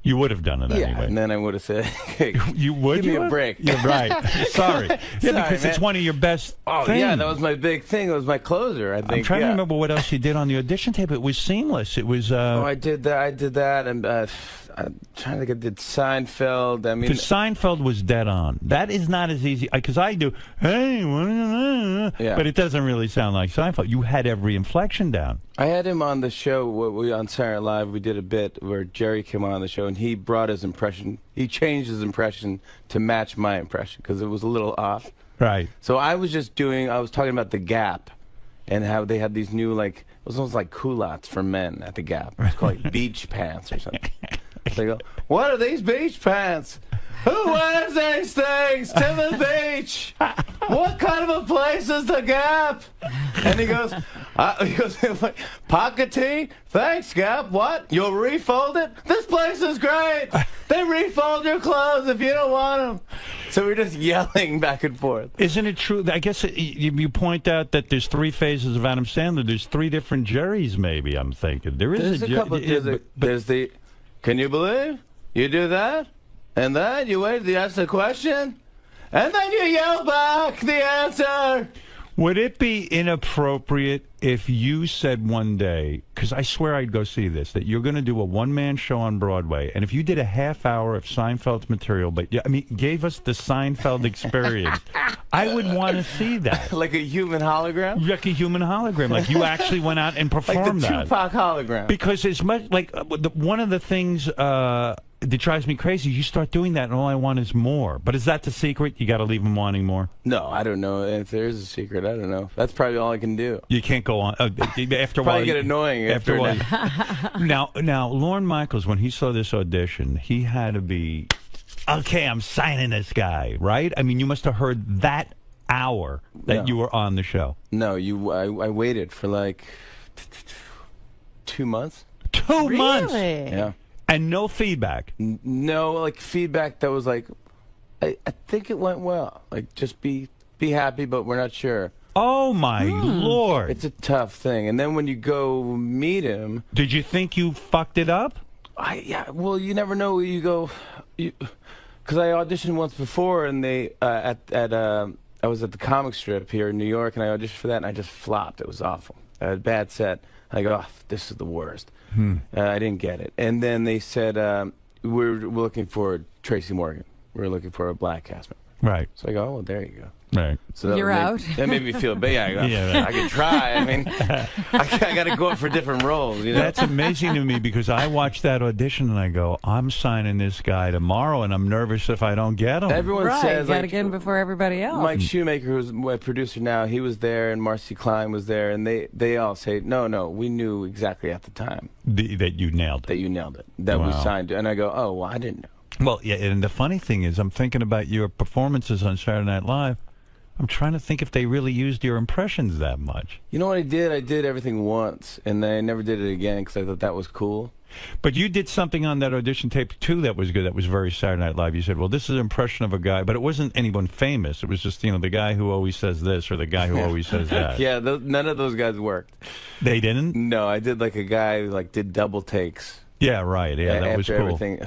You would have done it anyway. Yeah, and then I would have said, "Hey, you would give me a break." You're right. Sorry. Yeah, because it's one of your best things. Yeah, that was my big thing. It was my closer, I think. I'm trying to remember what else you did on the audition tape. It was seamless. It was... I did that, and I'm trying to think. I did Seinfeld. I mean... Seinfeld was dead on. That is not as easy, because I do, "Hey, but it doesn't really sound like Seinfeld. You had every inflection down. I had him on the show on Saturday Night Live. We did a bit where Jerry came on the show, and he brought his impression. He changed his impression to match my impression because it was a little off. Right. So I was talking about the Gap, and how they had these new, like, it was almost like culottes for men at the Gap. It was called like beach pants or something. So I go, "What are these beach pants? Who wears these things to the beach? What kind of a place is the Gap?" And he goes, "Pocket tee? Thanks, Gap. What? You'll refold it? This place is great. They refold your clothes if you don't want them." So we're just yelling back and forth. Isn't it true? I guess you point out that there's 3 phases of Adam Sandler. There's 3 different Jerrys, maybe, I'm thinking. There's a couple. There's the, "Can you believe you do that? And then you wait to ask the question, and then you yell back the answer." Would it be inappropriate if you said one day, because I swear I'd go see this, that you're going to do a one-man show on Broadway, and if you did a half hour of Seinfeld's material, but gave us the Seinfeld experience, I would want to see that. Like a human hologram? Like a human hologram. Like you actually went out and performed that. Like the Tupac hologram. Because as much, like, one of the things that drives me crazy, you start doing that and all I want is more. But is that the secret? You got to leave them wanting more? No, I don't know. If there is a secret, I don't know. That's probably all I can do. You can't go on. After a while, probably get annoying after a while. Now, Lorne Michaels, when he saw this audition, he had to be, "Okay, I'm signing this guy," right? I mean, you must have heard that hour that you were on the show. No, I waited for like 2 months. 2 months? Yeah. And no feedback? No, like, feedback that was like, I think it went well. Like, just be happy, but we're not sure. Oh, my Lord. It's a tough thing. And then when you go meet him... Did you think you fucked it up? Yeah, well, you never know where you go. Because I auditioned once before, and they, I was at the comic strip here in New York, and I auditioned for that, and I just flopped. It was awful. I had a bad set. I go, "Oh, this is the worst." I didn't get it. And then they said, we're looking for Tracy Morgan. We're looking for a black cast member. Right. So I go, "Oh, well, there you go." Right. So you're out. That made me feel bad. I go, yeah, I can try. I mean, I got to go up for different roles. You know? That's amazing to me because I watched that audition and I go, "I'm signing this guy tomorrow," and I'm nervous if I don't get him. Everyone says, you got to get him before everybody else. Mike Shoemaker, who's my producer now, he was there, and Marcy Klein was there, and they all say, no, we knew exactly at the time that you nailed it. That you nailed it. That we signed it. And I go, "Oh, well, I didn't know." Well, yeah, and the funny thing is, I'm thinking about your performances on Saturday Night Live. I'm trying to think if they really used your impressions that much. You know what I did? I did everything once, and then I never did it again because I thought that was cool. But you did something on that audition tape, too, that was good. That was very Saturday Night Live. You said, well, this is an impression of a guy, but it wasn't anyone famous. It was just, the guy who always says this or the guy who always says that. Yeah, none of those guys worked. They didn't? No, I did like a guy who did double takes. Yeah, right. Yeah, that was cool. Everything,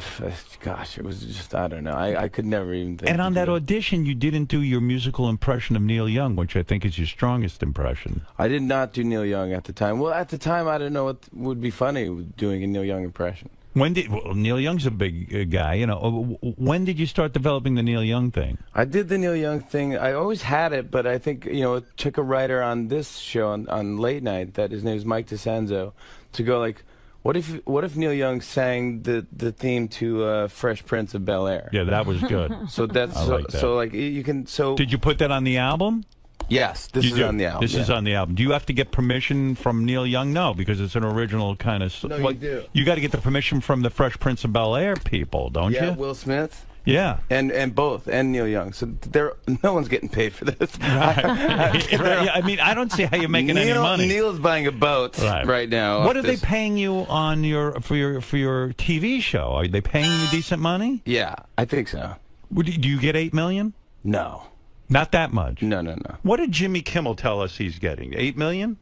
gosh, it was just, I don't know. I could never even think. And on that audition, you didn't do your musical impression of Neil Young, which I think is your strongest impression. I did not do Neil Young at the time. Well, at the time, I didn't know what would be funny with doing a Neil Young impression. Neil Young's a big guy, when did you start developing the Neil Young thing? I did the Neil Young thing. I always had it, but I think, it took a writer on this show, on Late Night, that his name is 𝗦𝗵cie𝘄𝗿𝗿, to go what if Neil Young sang the theme to Fresh Prince of Bel-Air? Yeah, that was good. So that's you can Did you put that on the album? Yes, this is on the album. This is on the album. Do you have to get permission from Neil Young? No, because it's an original kind of... No, you do. You got to get the permission from the Fresh Prince of Bel-Air people, don't you? Yeah, Will Smith. Yeah. And both, and Neil Young. So no one's getting paid for this. Right. I mean, I don't see how you're making any money. Neil's buying a boat right now. What are they paying you on for your TV show? Are they paying you decent money? Yeah, I think so. Do you get $8 million? No. Not that much? No. What did Jimmy Kimmel tell us he's getting? $8 million?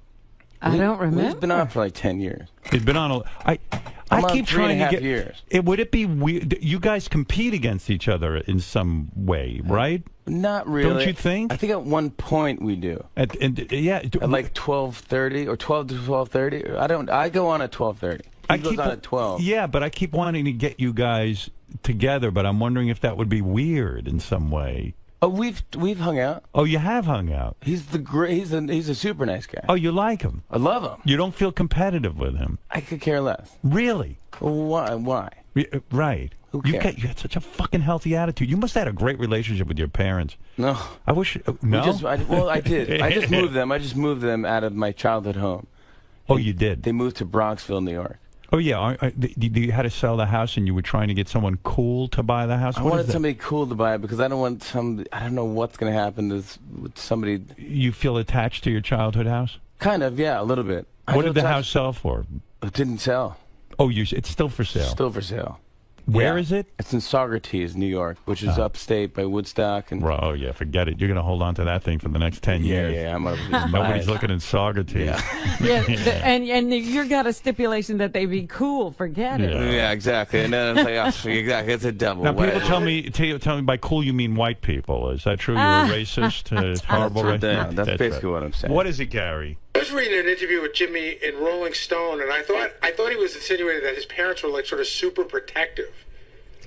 I don't remember. He's been on for 10 years. He's been on I keep trying to get... years. Would it be weird? You guys compete against each other in some way, right? Not really. Don't you think? I think at one point we do. At 12:30 or 12 to 12:30. I go on at 12:30. He goes on at 12. Yeah, but I keep wanting to get you guys together, but I'm wondering if that would be weird in some way. Oh, we've hung out. Oh, you have hung out. He's a super nice guy. Oh, you like him? I love him. You don't feel competitive with him? I could care less. Really? Why? Right. Who cares? You had such a fucking healthy attitude. You must have had a great relationship with your parents. No. I wish. No. I did. I just moved them. I just moved them out of my childhood home. Oh, you did? They moved to Bronxville, New York. Oh, yeah. You had to sell the house and you were trying to get someone cool to buy the house? I wanted somebody cool to buy it because I don't know what's going to happen with somebody. You feel attached to your childhood house? Kind of, yeah, a little bit. What did the house sell for? It didn't sell. Oh, it's still for sale? Still for sale. Where is it? It's in Saugerties, New York, which is upstate by Woodstock. And oh, yeah, forget it. You're going to hold on to that thing for the next 10 years. Yeah, I'm Nobody's looking in Saugerties. And you got a stipulation that they be cool. Forget it. Yeah, exactly. And then it's like, exactly, it's a double. Now, people tell me by cool you mean white people. Is that true? You're a racist? Horrible racist? That's basically what I'm saying. What is it, Gary? I was reading an interview with Jimmy in Rolling Stone, and I thought he was insinuating that his parents were sort of super protective.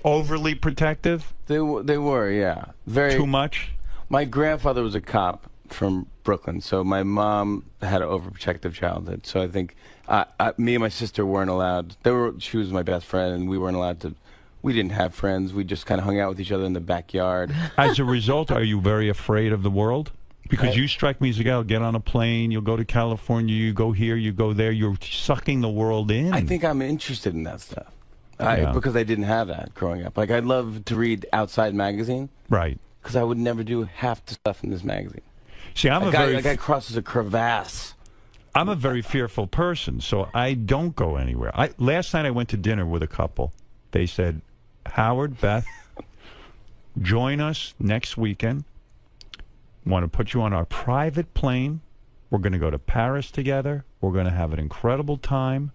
Overly protective? They were, yeah. Too much? My grandfather was a cop from Brooklyn, so my mom had an overprotective childhood. So I think me and my sister weren't allowed. She was my best friend, and we weren't allowed to. We didn't have friends. We just kind of hung out with each other in the backyard. As a result, are you very afraid of the world? Because you strike me as a guy, get on a plane, you'll go to California, you go here, you go there, you're sucking the world in. I think I'm interested in that stuff. Because I didn't have that growing up. I'd love to read Outside magazine. Right. Because I would never do half the stuff in this magazine. See, a guy crosses a crevasse. I'm a very fearful person, so I don't go anywhere. Last night I went to dinner with a couple. They said, Howard, Beth, join us next weekend. Want to put you on our private plane. We're going to go to Paris together. We're going to have an incredible time.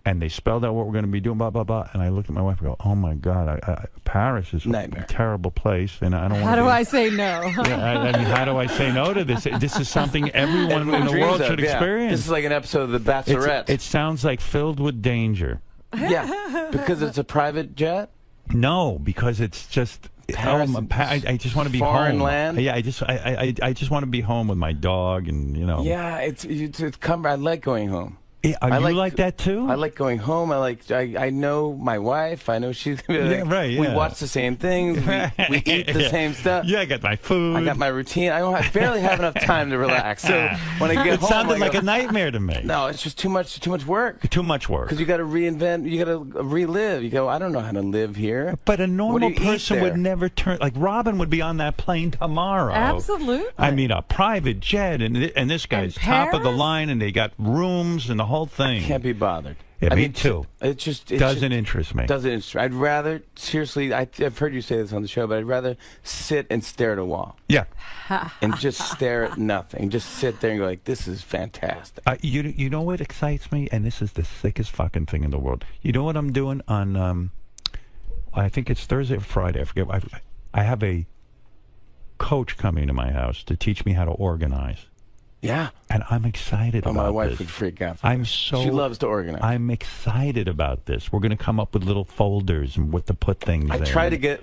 And they spelled out what we're going to be doing, blah, blah, blah. And I looked at my wife and go, oh, my God, Paris is a terrible place. And I don't want How do I say no? I mean, how do I say no to this? This is something everyone in the world should experience. This is like an episode of The Bachelorette. It sounds like filled with danger. Yeah, because it's a private jet? No, because it's just... I just want to be foreign home. land. Yeah, I just want to be home with my dog, and Yeah, it's I like going home. Yeah, you like that too? I like going home. I know my wife. I know she's gonna be like, right. Yeah. We watch the same things. We eat the same stuff. Yeah, I got my food. I got my routine. I barely have enough time to relax. So when I get home, it sounded like a nightmare to me. No, it's just too much work. Too much work. Because you got to reinvent. You got to relive. You go, I don't know how to live here. But a normal person would never turn. Like Robin would be on that plane tomorrow. Absolutely. I mean, a private jet, and this guy's top of the line, and they got rooms and the whole whole thing. Can't be bothered. Yeah, me too. It just doesn't interest me. Doesn't interest me. I'd rather, seriously, I've heard you say this on the show, but I'd rather sit and stare at a wall. Yeah. And just stare at nothing. Just sit there and go like, this is fantastic. You know what excites me? And this is the sickest fucking thing in the world. You know what I'm doing on, I think it's Thursday or Friday, I forget. I have a coach coming to my house to teach me how to organize. Yeah. And I'm excited about this. My wife would freak out. She loves to organize. I'm excited about this. We're going to come up with little folders and what to put things there. I try to get.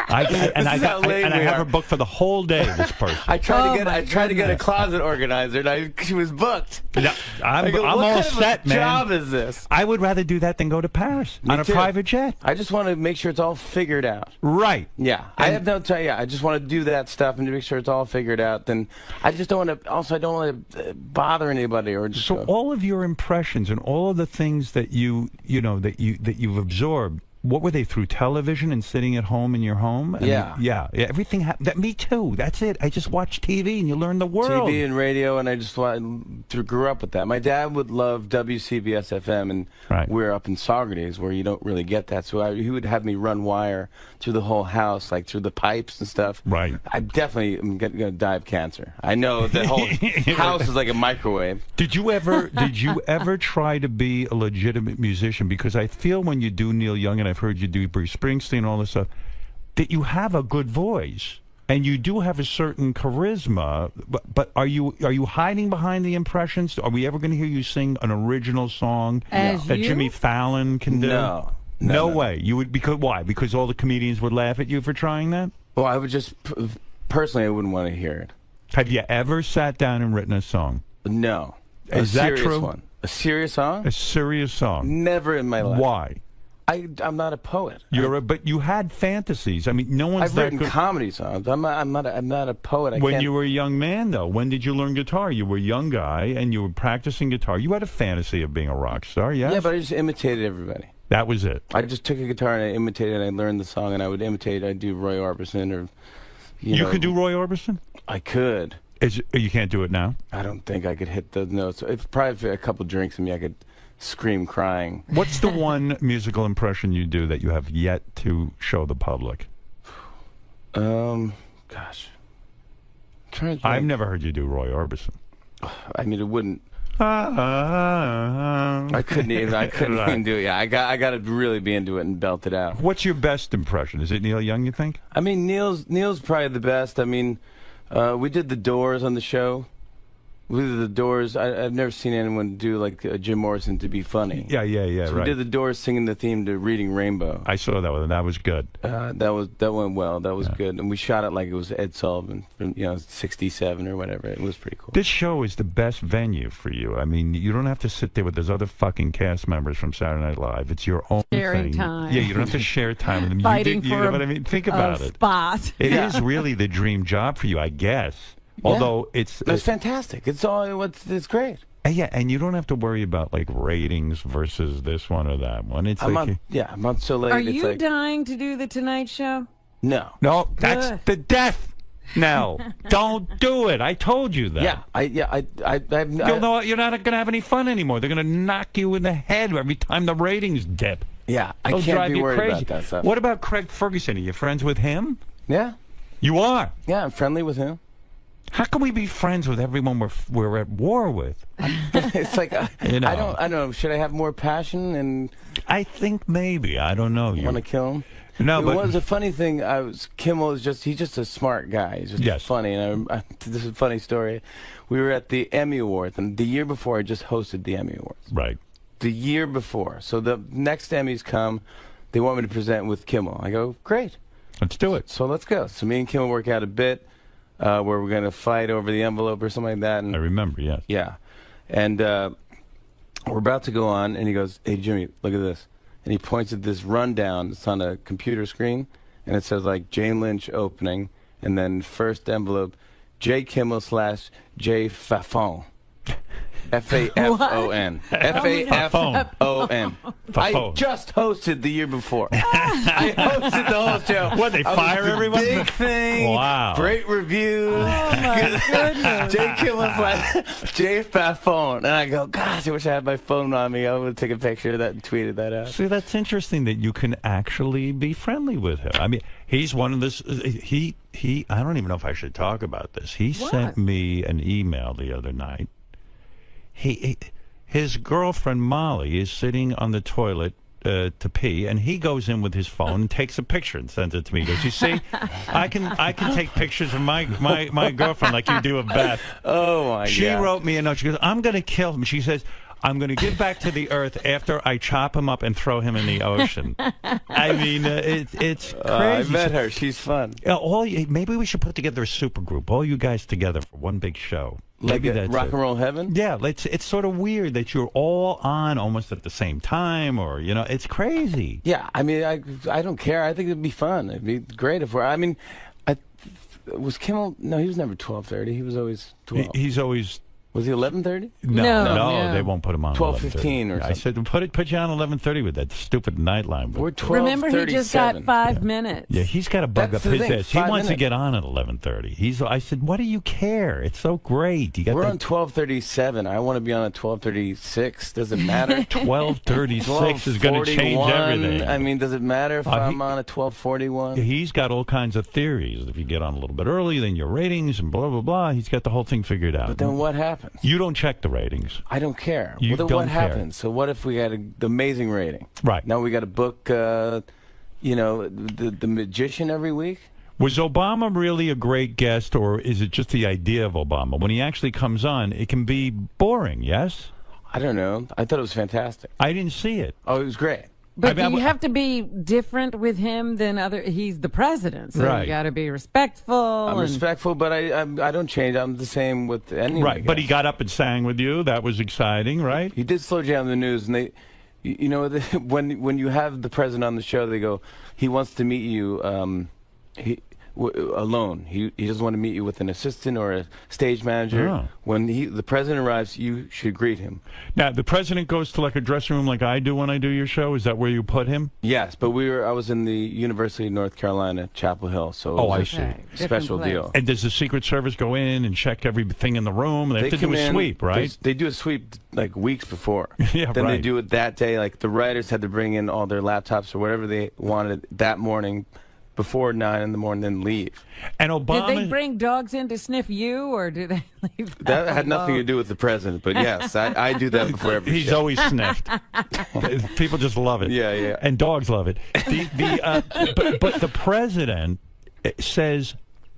I have her booked for the whole day. This person. I tried to get a closet organizer, and she was booked. No, I'm all set, man. What job is this? I would rather do that than go to Paris on a private jet. I just want to make sure it's all figured out. Right. Yeah. I have no time. Yeah. I just want to do that stuff and to make sure it's all figured out. Then I just don't want to. Also, I don't want to bother anybody or just. So all of your impressions and all of the things that you've absorbed. What were they, through television and sitting at home in your home? Yeah. Everything happened. Me too. That's it. I just watch TV and you learn the world. TV and radio, and I just grew up with that. My dad would love WCBS FM, and we're up in Saugerties where you don't really get that. So he would have me run wire through the whole house, like through the pipes and stuff. Right. I definitely am going to die of cancer. I know the whole house is like a microwave. Did you ever try to be a legitimate musician? Because I feel when you do Neil Young, and I've heard you do Bruce Springsteen and all this stuff, that you have a good voice and you do have a certain charisma. But are you hiding behind the impressions? Are we ever going to hear you sing an original song that Jimmy Fallon can do? No way. You would, because why? Because all the comedians would laugh at you for trying that? Well, I would just personally, I wouldn't want to hear it. Have you ever sat down and written a song? No. Is that true? One. A serious song? A serious song. Never in my life. Why? I'm not a poet. But you had fantasies. I mean, no one's I've written comedy songs. I'm not a poet. When you were a young man, though, when did you learn guitar? You were a young guy and you were practicing guitar. You had a fantasy of being a rock star, yes? Yeah, but I just imitated everybody. That was it. I just took a guitar and I imitated. I learned the song and I would imitate. I'd do Roy Orbison or. You could do Roy Orbison? I could. You can't do it now? I don't think I could hit those notes. If probably a couple drinks in me, I could scream crying. What's the one musical impression you do that you have yet to show the public? Gosh. I've never heard you do Roy Orbison. I mean, it wouldn't. I couldn't even do it. Yeah, I got to really be into it and belt it out. What's your best impression? Is it Neil Young, you think? I mean, Neil's probably the best. I mean, we did the Doors on the show. We did the Doors. I've never seen anyone do like Jim Morrison to be funny. Yeah, so we did the Doors singing the theme to Reading Rainbow. I saw that one. That was good. That went well. That was good. And we shot it like it was Ed Sullivan from 67 or whatever. It was pretty cool. This show is the best venue for you. I mean, you don't have to sit there with those other fucking cast members from Saturday Night Live. It's your own Sharing thing. time. Yeah, you don't have to share time with them. Fighting you know what I mean? Think about it. Spot. It is really the dream job for you, I guess. Although it's fantastic. It's great. Yeah, and you don't have to worry about like ratings versus this one or that one. It's I'm on so late. Are you dying to do the Tonight Show? No, that's the death. No, don't do it. I told you that. You'll know you're not going to have any fun anymore. They're going to knock you in the head every time the ratings dip. Yeah, They'll I can't drive be you worried crazy. about that stuff. What about Craig Ferguson? Are you friends with him? Yeah. You are? Yeah, I'm friendly with him. How can we be friends with everyone we're at war with? It's like I don't know. Should I have more passion? And I think maybe. I don't know. You want to kill him? No, but it was a funny thing. Kimmel is he's just a smart guy. He's just funny. And this is a funny story. We were at the Emmy Awards, and the year before I just hosted the Emmy Awards. Right. The year before. So the next Emmys come, they want me to present with Kimmel. I go, great. Let's do it. So let's go. So me and Kimmel work out a bit. Where we're going to fight over the envelope or something like that. And, I remember, yes. Yeah. And we're about to go on, and he goes, hey, Jimmy, look at this. And he points at this rundown that's on a computer screen, and it says, like, Jane Lynch opening, and then first envelope, J. Kimmel / J. Fafon. F-A-F-O-N. F-A-F-O-N. I just hosted the year before. I hosted the whole show. What, they fire everyone? Big thing. Wow. Great reviews. Oh, my goodness. Jay Kim was like, Jay's phone. And I go, gosh, I wish I had my phone on me. I would take a picture of that and tweeted that out. See, that's interesting that you can actually be friendly with him. I mean, he's one of this. I don't even know if I should talk about this. He sent me an email the other night. His girlfriend Molly is sitting on the toilet to pee, and he goes in with his phone and takes a picture and sends it to me. He goes, "You see, I can take pictures of my girlfriend like you do of Beth." Oh my God! She wrote me a note. She goes, "I'm going to kill him." She says, "I'm going to give back to the earth after I chop him up and throw him in the ocean." I mean, it's crazy. I met her. She's fun. Maybe we should put together a super group, all you guys together for one big show. Like Rock and Roll Heaven? Yeah, it's sort of weird that you're all on almost at the same time, or, you know, it's crazy. Yeah, I mean, I don't care. I think it'd be fun. It'd be great if we're, I mean, was Kimmel, no, he was never 12:30. He was always 12. He's always... Was he 11:30? No, they won't put him on 12:15 or something. I said, put you on 11:30 with that stupid nightline. We're 12:37. Remember, he just got 5 minutes. Yeah, he's got to bug up his ass. He wants to get on at 11:30. I said, what do you care? It's so great. We're on 12:37. I want to be on at 12:36. Does it matter? 12:36 is going to change everything. I mean, does it matter if I'm on at 12:41? He's got all kinds of theories. If you get on a little bit early, then your ratings and blah, blah, blah. He's got the whole thing figured out. But then what happens? You don't check the ratings. I don't care. You well, don't what care. happens? So what if we had an amazing rating? Right. Now we got to book, you know, the magician every week? Was Obama really a great guest, or is it just the idea of Obama? When he actually comes on, it can be boring, yes? I don't know. I thought it was fantastic. I didn't see it. Oh, it was great. But do you have to be different with him than other? He's the president, so you got to be respectful. I'm respectful, but I don't change. I'm the same with anyone. Right, but he got up and sang with you. That was exciting, right? He did slow down the news, and you know, when you have the president on the show, they go, he wants to meet you alone. He doesn't want to meet you with an assistant or a stage manager. Oh. When the president arrives, you should greet him. Now, the president goes to like a dressing room like I do when I do your show. Is that where you put him? Yes, but I was in the University of North Carolina, Chapel Hill, so it was I see. Special deal. And does the Secret Service go in and check everything in the room? They have to do a sweep, right? They do a sweep like weeks before. Yeah, then right. they do it that day. Like the writers had to bring in all their laptops or whatever they wanted that morning before 9 in the morning, then leave. And Obama... Did they bring dogs in to sniff you, or did they leave that had nothing to do with the president, but yes, I do that before every He's show. always sniffed. People just love it. Yeah, yeah. And dogs love it. But the president says,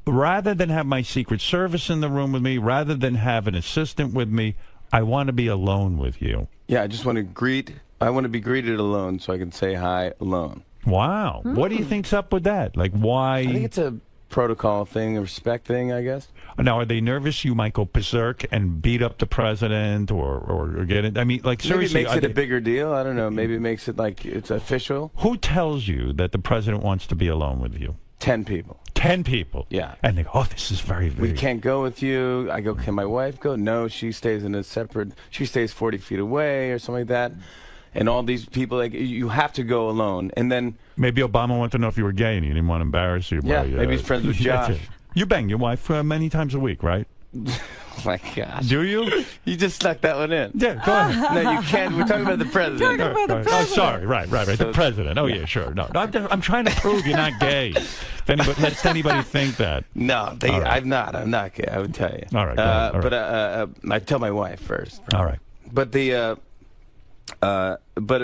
rather than have my Secret Service in the room with me, rather than have an assistant with me, I want to be alone with you. Yeah, I just want to I want to be greeted alone so I can say hi alone. Wow. What do you think's up with that? Like, why? I think it's a protocol thing, a respect thing, I guess. Now, are they nervous you might go berserk and beat up the president or get it? I mean, like, seriously. Maybe it makes it a bigger deal. I don't know. Maybe it makes it like it's official. Who tells you that the president wants to be alone with you? 10 people. 10 people? Yeah. And they go, oh, this is very, very... We can't go with you. I go, can my wife go? No, she stays in a separate... She stays 40 feet away or something like that. And all these people, like, you have to go alone. And then... Maybe Obama wanted to know if you were gay and he didn't want to embarrass you. Yeah, maybe he's friends with Josh. You bang your wife many times a week, right? Oh, my gosh. Do you? You just snuck that one in. Yeah, go ahead. No, you can't. We're talking about the president. Oh, sorry. Right. The president. Oh, yeah, sure. No, I'm trying to prove you're not gay. If anybody, lets anybody think that. No, right. I'm not gay, I would tell you. All right. All right. But I tell my wife first. All right. But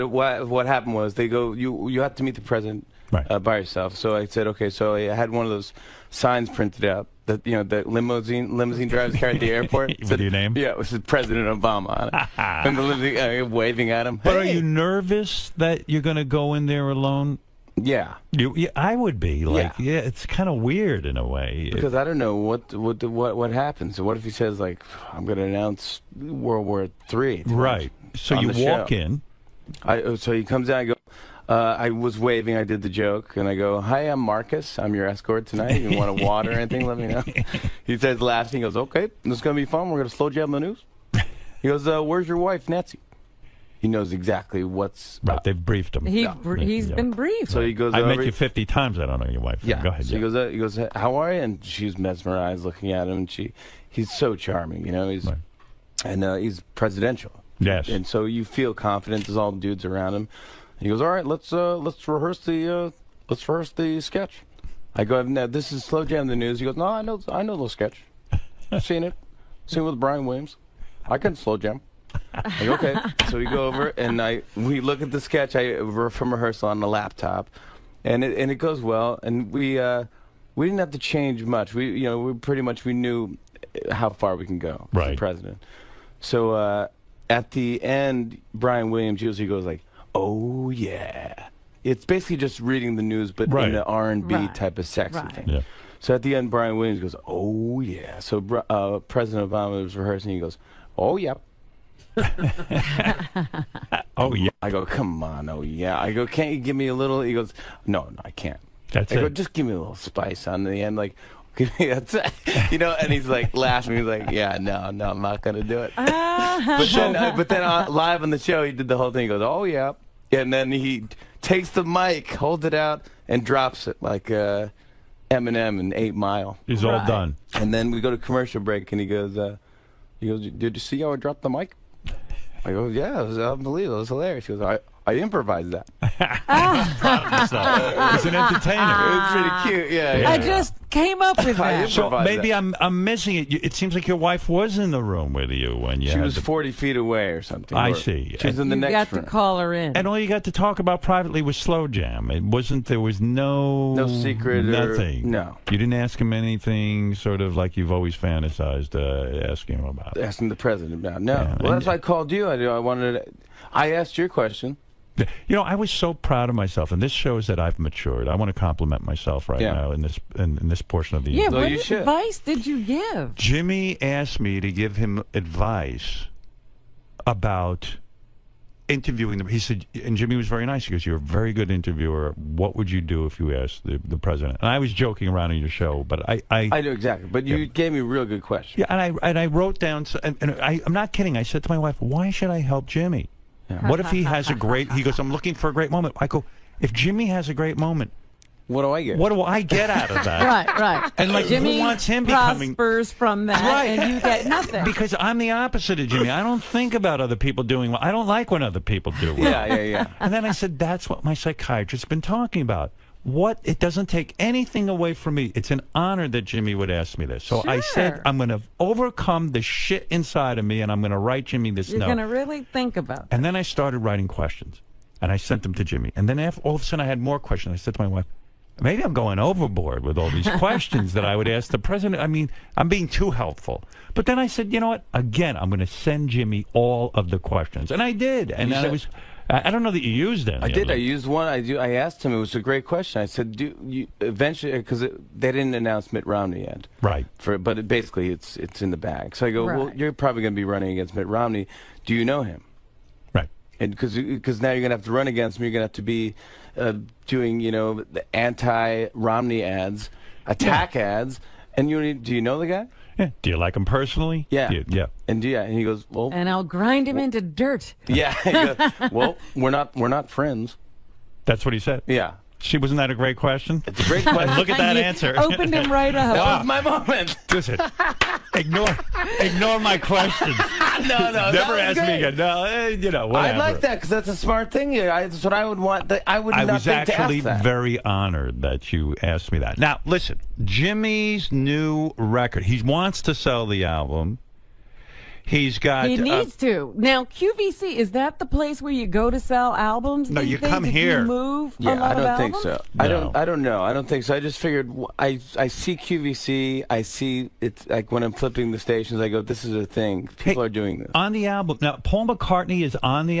what happened was they go, you have to meet the president by yourself. So I said, okay. So I had one of those signs printed out that that limousine drivers carry at the airport. With your name? Yeah, it was President Obama on it. And the limousine waving at him. But are you nervous that you're going to go in there alone? Yeah. I would be. Like, yeah, it's kind of weird in a way. Because I don't know what happens. So what if he says, like, I'm going to announce World War III? Right. So you walk in. So he comes out, I go, I was waving, I did the joke, and I go, hi, I'm Marcus. I'm your escort tonight. If you want a water or anything, let me know. He starts laughing. He goes, okay, this is going to be fun. We're going to slow jam the news. He goes, where's your wife, Nancy? He knows exactly what's... Right, they've briefed him. He's been briefed. So he goes I over... met you 50 times, I don't know your wife. Yeah. Go ahead. So he goes, how are you? And she's mesmerized looking at him, and he's so charming, you know. He's presidential. Yes. And so you feel confident. There's all the dudes around him. He goes, all right, let's rehearse the sketch. I go, now this is Slow Jam the News. He goes, no, I know the sketch. I've seen it. Seen it with Brian Williams. I can slow jam. Like, okay. So we go over and we look at the sketch from rehearsal on the laptop, and it goes well. And we didn't have to change much. We knew how far we can go with the president. So at the end, Brian Williams usually goes like, "Oh yeah." It's basically just reading the news, but in an R&B type of sexy thing. Yeah. So at the end, Brian Williams goes, "Oh yeah." So President Obama was rehearsing. He goes, "Oh yeah." Oh yeah. I go, come on, oh yeah. I go, can't you give me a little? He goes, no, I can't. That's I go, just give me a little spice on the end, like, you know. And he's like laughing. He's like, yeah, no, I'm not gonna do it. But then live on the show, he did the whole thing. He goes, oh yeah, and then he takes the mic, holds it out, and drops it like Eminem in 8 Mile. He's all done. And then we go to commercial break, and he goes, did you see how I dropped the mic? I go, yeah, it was unbelievable. It was hilarious. He goes, I improvised that. Proud of himself. He's an entertainer. It was pretty cute. Yeah. I just came up with that. So maybe I'm missing it. It seems like your wife was in the room with you when you. She was 40 feet away or something. I see. She's in the next room. You got to call her in. And all you got to talk about privately was Slow Jam. There was no secret. Nothing. No. You didn't ask him anything, sort of like you've always fantasized asking him about. Asking the president about. No. Yeah. Well, that's why I called you. I asked your question. You know, I was so proud of myself, and this shows that I've matured. I want to compliment myself right now in this portion of the interview. Yeah, what advice did you give? Jimmy asked me to give him advice about interviewing them. He said, and Jimmy was very nice. He goes, "You're a very good interviewer. What would you do if you asked the president?" And I was joking around in your show, but I know exactly. But you gave me a real good question. Yeah, and I wrote down, and I'm not kidding. I said to my wife, "Why should I help Jimmy? What if he has a great..." He goes, "I'm looking for a great moment." I go, "If Jimmy has a great moment, what do I get? What do I get out of that?" Right. And like, Jimmy who wants him becoming... prospers from that, and you get nothing. Because I'm the opposite of Jimmy. I don't think about other people doing well. I don't like when other people do well. Yeah. And then I said, that's what my psychiatrist's been talking about. It doesn't take anything away from me. It's an honor that Jimmy would ask me this. So I said, I'm going to overcome the shit inside of me, and I'm going to write Jimmy this note. You're going to really think about it. And then I started writing questions, and I sent them to Jimmy. And then all of a sudden I had more questions. I said to my wife, maybe I'm going overboard with all these questions that I would ask the president. I mean, I'm being too helpful. But then I said, you know what? Again, I'm going to send Jimmy all of the questions. And I did. And then I don't know that you used any. I did. I used one. I asked him. It was a great question. I said, "Do you eventually?" Because they didn't announce Mitt Romney yet. Right. But basically, it's in the bag. So I go, "Well, you're probably going to be running against Mitt Romney. Do you know him?" Right. And because now you're going to have to run against him. You're going to have to be doing the anti-Romney ads, attack ads. And do you know the guy? Yeah. Do you like him personally? Yeah. Yeah. And he goes, well. And I'll grind him into dirt. Yeah. He goes, well, we're not friends. That's what he said. Yeah. Wasn't that a great question? It's a great question. Look at that answer. Opened him right up. That was my moment. Listen, ignore my questions. No. Never ask me again. No, whatever. I like that because that's a smart thing. That's what I would want. I was actually very honored that you asked me that. Now, listen, Jimmy's new record. He wants to sell the album. He's got... He needs to. Now, QVC, is that the place where you go to sell albums? No, you come here. You move I don't think so. No. I don't know. I don't think so. I just figured, I see QVC, I see, it's like when I'm flipping the stations, I go, this is a thing. People are doing this. On the album, now, Paul McCartney is on the album.